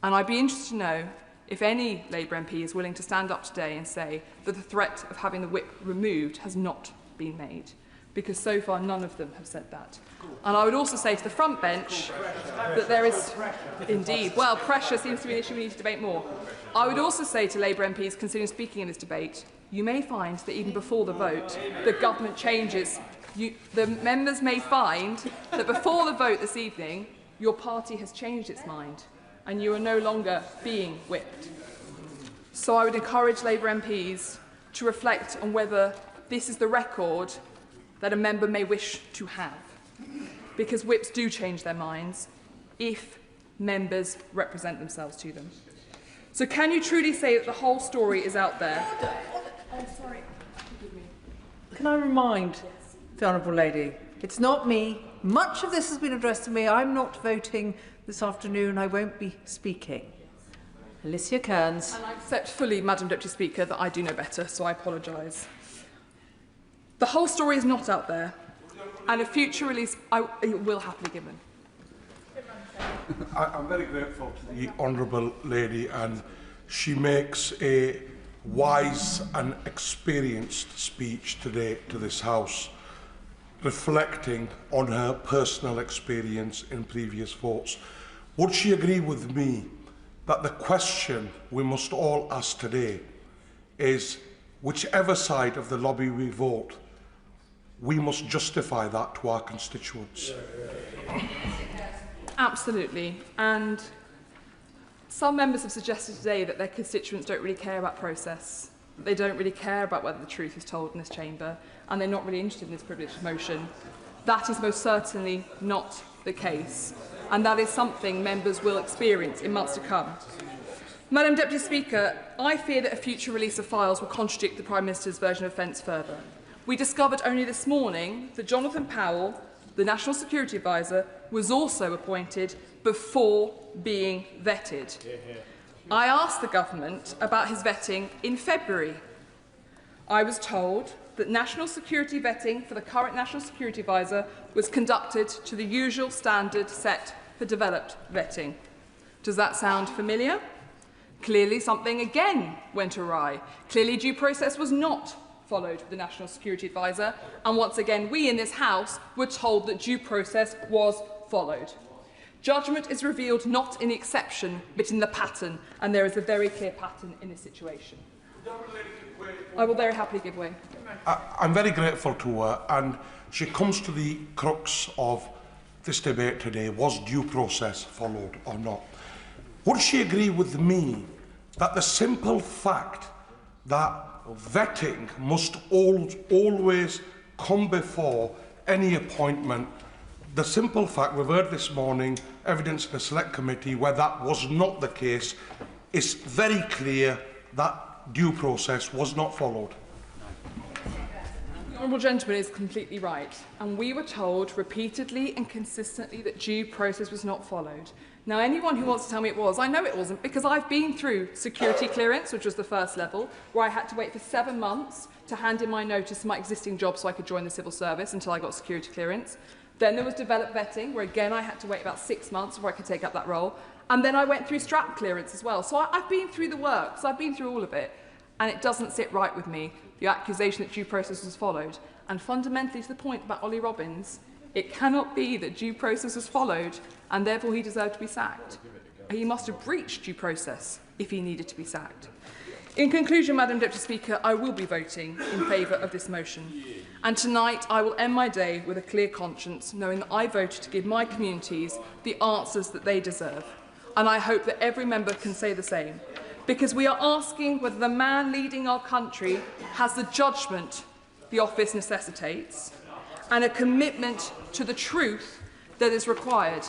And I'd be interested to know if any Labour MP is willing to stand up today and say that the threat of having the whip removed has not been made, because so far none of them have said that. And I would also say to the front bench that there is indeed, well, pressure seems to be an issue we need to debate more. I would also say to Labour MPs considering speaking in this debate, you may find that even before the vote, the government changes. The members may find that before the vote this evening, your party has changed its mind and you are no longer being whipped. So I would encourage Labour MPs to reflect on whether this is the record that a member may wish to have, because whips do change their minds if members represent themselves to them. So can you truly say that the whole story is out there? Oh, sorry. Can I remind the Honourable Lady, it's not me. Much of this has been addressed to me. I'm not voting this afternoon. I won't be speaking. Alicia Kearns. And I accept fully, Madam Deputy Speaker, that I do know better, so I apologise. The whole story is not out there, and a future release it will happily given. I'm very grateful to the Honourable Lady, and she makes a wise and experienced speech today to this House, reflecting on her personal experience in previous votes. Would she agree with me that the question we must all ask today is, whichever side of the lobby we vote, we must justify that to our constituents? Absolutely. And some members have suggested today that their constituents don't really care about process. They don't really care about whether the truth is told in this chamber, and they're not really interested in this privileged motion. That is most certainly not the case, and that is something members will experience in months to come. Madam Deputy Speaker, I fear that a future release of files will contradict the Prime Minister's version of events further. We discovered only this morning that Jonathan Powell, the National Security Advisor, was also appointed before being vetted. I asked the government about his vetting in February. I was told that national security vetting for the current National Security Advisor was conducted to the usual standard set for developed vetting. Does that sound familiar? Clearly something again went awry. Clearly due process was not followed with the National Security Advisor, and once again we in this House were told that due process was followed. Judgment is revealed not in the exception but in the pattern, and there is a very clear pattern in this situation. I will very happily give way. I'm very grateful to her, and she comes to the crux of this debate today: was due process followed or not? Would she agree with me that the simple fact that vetting must always come before any appointment, the simple fact, we've heard this morning evidence in the Select Committee where that was not the case, is very clear that due process was not followed? The Honourable Gentleman is completely right, and we were told repeatedly and consistently that due process was not followed. Now, anyone who wants to tell me it was, I know it wasn't, because I've been through security clearance, which was the first level, where I had to wait for 7 months to hand in my notice to my existing job so I could join the civil service until I got security clearance. Then there was developed vetting, where again I had to wait about 6 months before I could take up that role. And then I went through strap clearance as well. So I've been through the work, so I've been through all of it. And it doesn't sit right with me, the accusation that due process was followed. And fundamentally, to the point about Ollie Robbins, it cannot be that due process was followed and therefore he deserved to be sacked. He must have breached due process if he needed to be sacked. In conclusion, Madam Deputy Speaker, I will be voting in favour of this motion. And tonight I will end my day with a clear conscience, knowing that I voted to give my communities the answers that they deserve. And I hope that every member can say the same, because we are asking whether the man leading our country has the judgment the office necessitates, and a commitment to the truth that is required.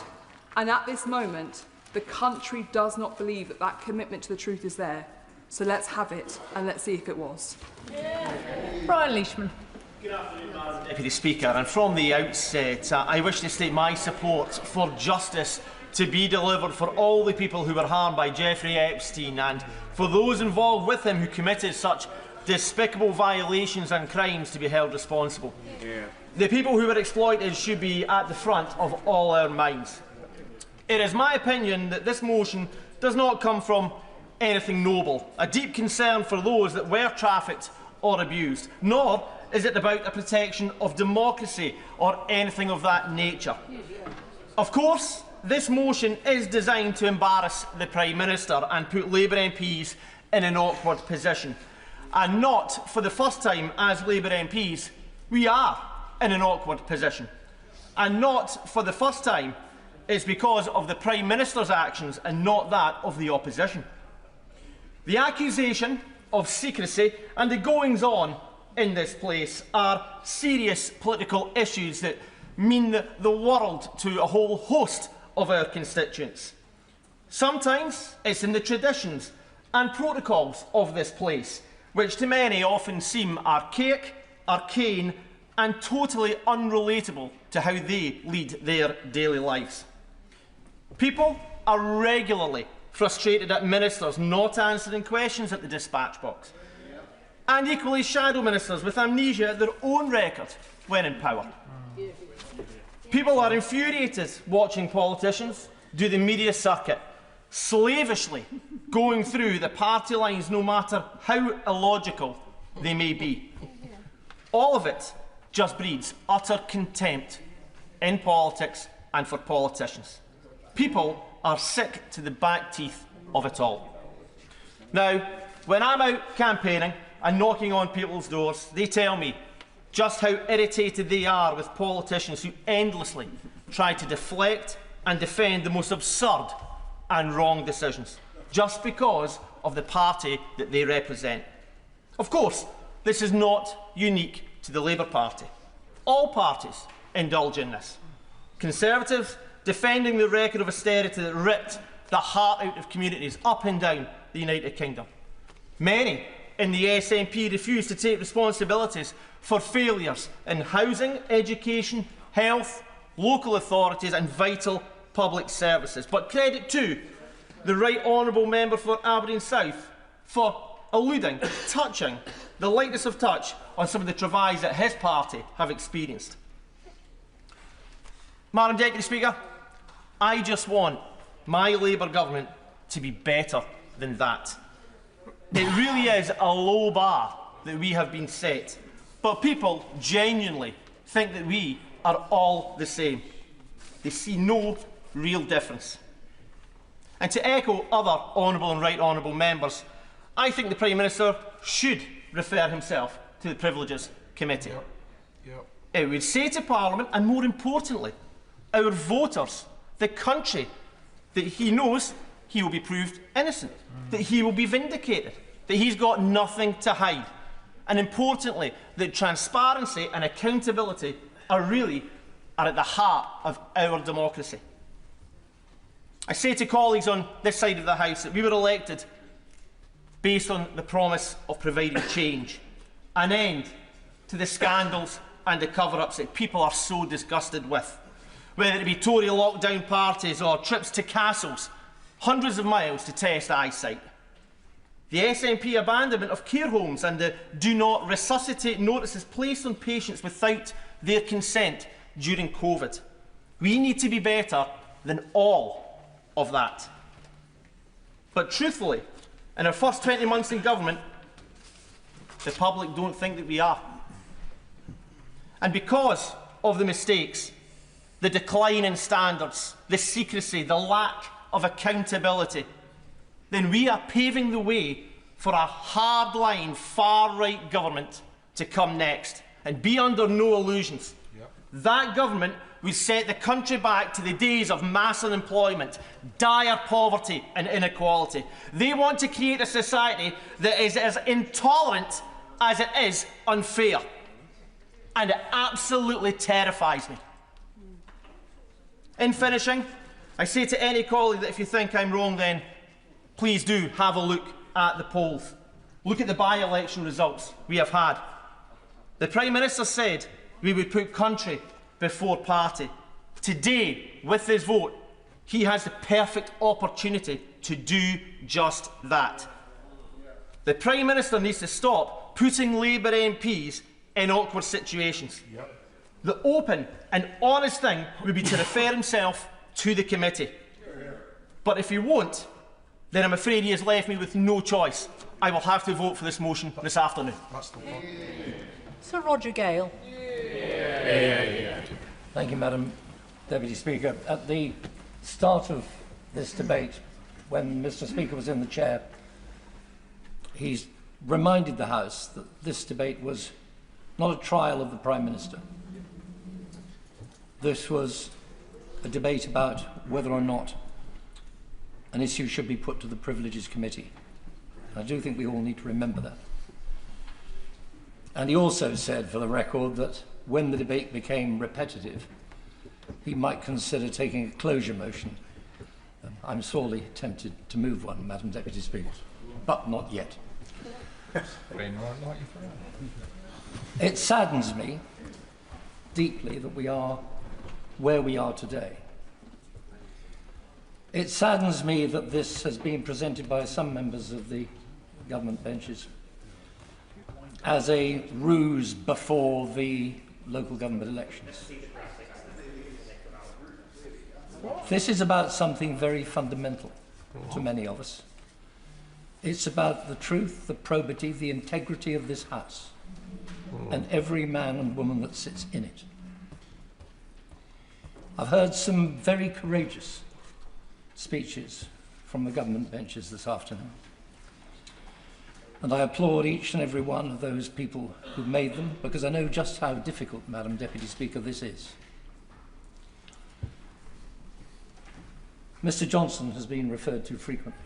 And at this moment, the country does not believe that that commitment to the truth is there. So let's have it, and let's see if it was. Brian Leishman. Good afternoon, Madam Deputy Speaker. And from the outset, I wish to state my support for justice to be delivered for all the people who were harmed by Jeffrey Epstein and for those involved with him who committed such despicable violations and crimes to be held responsible. The people who were exploited should be at the front of all our minds. It is my opinion that this motion does not come from anything noble, a deep concern for those that were trafficked or abused, nor is it about a protection of democracy or anything of that nature. Of course, this motion is designed to embarrass the Prime Minister and put Labour MPs in an awkward position. And not for the first time as Labour MPs, we are in an awkward position. And not for the first time is because of the Prime Minister's actions and not that of the opposition. The accusation of secrecy and the goings-on in this place are serious political issues that mean the world to a whole host of our constituents. Sometimes it's in the traditions and protocols of this place, which to many often seem archaic, arcane and totally unrelatable to how they lead their daily lives. People are regularly frustrated at ministers not answering questions at the dispatch box, and equally shadow ministers with amnesia at their own record when in power. People are infuriated watching politicians do the media circuit, slavishly going through the party lines no matter how illogical they may be. All of it just breeds utter contempt in politics and for politicians. People are sick to the back teeth of it all. Now, when I'm out campaigning and knocking on people's doors, they tell me just how irritated they are with politicians who endlessly try to deflect and defend the most absurd and wrong decisions, just because of the party that they represent. Of course, this is not unique to the Labour Party. All parties indulge in this. Conservatives defending the record of austerity that ripped the heart out of communities up and down the United Kingdom. Many in the SNP refuse to take responsibilities for failures in housing, education, health, local authorities and vital public services. But credit to the Right Honourable Member for Aberdeen South for touching the lightness of touch on some of the travails that his party have experienced. Madam Deputy Speaker, I just want my Labour government to be better than that. It really is a low bar that we have been set, but people genuinely think that we are all the same. They see no real difference. And to echo other honourable and right honourable members, I think the Prime Minister should refer himself to the Privileges Committee. It would say to Parliament, and more importantly, our voters, the country, that he knows he will be proved innocent, that he will be vindicated, that he's got nothing to hide, and importantly, that transparency and accountability are at the heart of our democracy. I say to colleagues on this side of the House that we were elected based on the promise of providing change, an end to the scandals and the cover-ups that people are so disgusted with, whether it be Tory lockdown parties or trips to castles, hundreds of miles to test eyesight. The SNP abandonment of care homes and the do not resuscitate notices placed on patients without their consent during COVID. We need to be better than all of that. But truthfully, in our first 20 months in government, the public don't think that we are. And because of the mistakes, the decline in standards, the secrecy, the lack of accountability, then we are paving the way for a hardline, far-right government to come next. And be under no illusions. That government would set the country back to the days of mass unemployment, dire poverty and inequality. They want to create a society that is as intolerant as it is unfair. and it absolutely terrifies me. In finishing, I say to any colleague that if you think I'm wrong, then please do have a look at the polls. Look at the by-election results we have had. The Prime Minister said we would put country before party. Today, with his vote, he has the perfect opportunity to do just that. The Prime Minister needs to stop putting Labour MPs in awkward situations. The open and honest thing would be to refer himself to the committee. But if he won't, then I'm afraid he has left me with no choice. I will have to vote for this motion this afternoon. Sir Roger Gale. Thank you, Madam Deputy Speaker. At the start of this debate, when Mr. Speaker was in the chair, he's reminded the House that this debate was not a trial of the Prime Minister. This was a debate about whether or not an issue should be put to the Privileges Committee. I do think we all need to remember that. And he also said, for the record, that when the debate became repetitive, he might consider taking a closure motion. I'm sorely tempted to move one, Madam Deputy Speaker, but not yet. It saddens me deeply that we are where we are today. It saddens me that this has been presented by some members of the government benches as a ruse before the local government elections. This is about something very fundamental to many of us. It's about the truth, the probity, the integrity of this House and every man and woman that sits in it. I've heard some very courageous speeches from the government benches this afternoon. And I applaud each and every one of those people who made them, because I know just how difficult, Madam Deputy Speaker, this is. Mr. Johnson has been referred to frequently.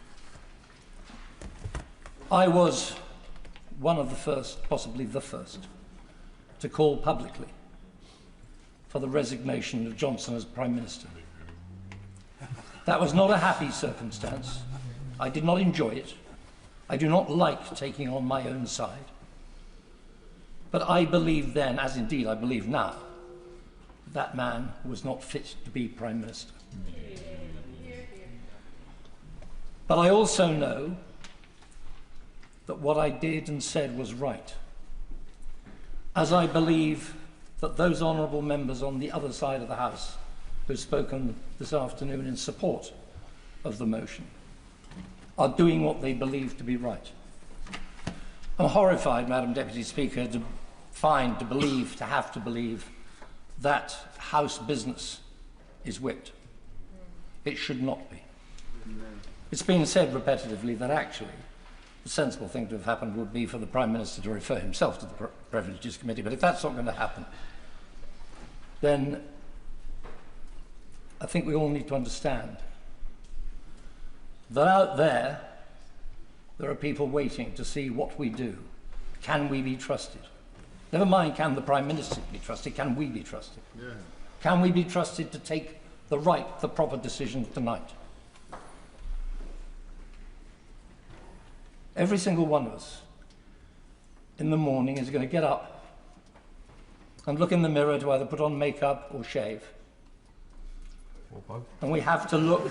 I was one of the first, possibly the first, to call publicly for the resignation of Johnson as Prime Minister. That was not a happy circumstance. I did not enjoy it. I do not like taking on my own side. But I believed then, as indeed I believe now, that man was not fit to be Prime Minister. But I also know that what I did and said was right, as I believe that those honourable members on the other side of the House who have spoken this afternoon in support of the motion are doing what they believe to be right. I'm horrified, Madam Deputy Speaker, to have to believe that House business is whipped. It should not be. It's been said repetitively that actually the sensible thing to have happened would be for the Prime Minister to refer himself to the Privileges Committee, but if that's not going to happen, then I think we all need to understand that out there are people waiting to see what we do. Can we be trusted? Never mind can the Prime Minister be trusted, can we be trusted? Yeah. Can we be trusted to take the proper decision tonight? Every single one of us in the morning is going to get up and look in the mirror to either put on makeup or shave. And we have to look.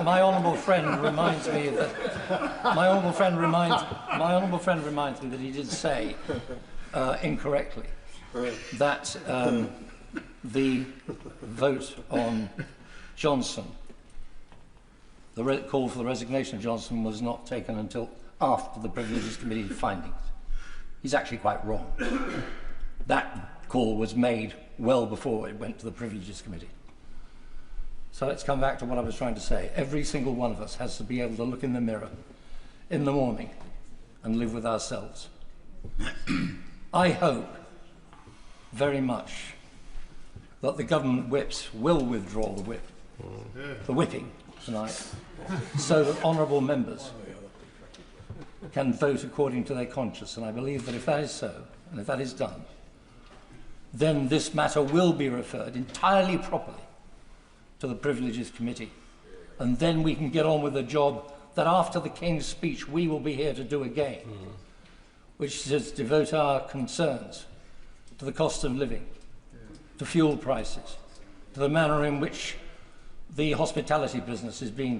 My honourable friend reminds me that my honourable friend reminds me that he did say incorrectly that the vote on Johnson, the call for the resignation of Johnson, was not taken until after the Privileges Committee findings. He's actually quite wrong. That call was made well before it went to the Privileges Committee. So let's come back to what I was trying to say. Every single one of us has to be able to look in the mirror in the morning and live with ourselves. I hope very much that the government whips will withdraw the whipping, tonight so that honourable members can vote according to their conscience. And I believe that if that is so, and if that is done, then this matter will be referred entirely properly to the Privileges Committee. And then we can get on with the job that after the King's speech we will be here to do again, which is to devote our concerns to the cost of living, to fuel prices, to the manner in which the hospitality business is being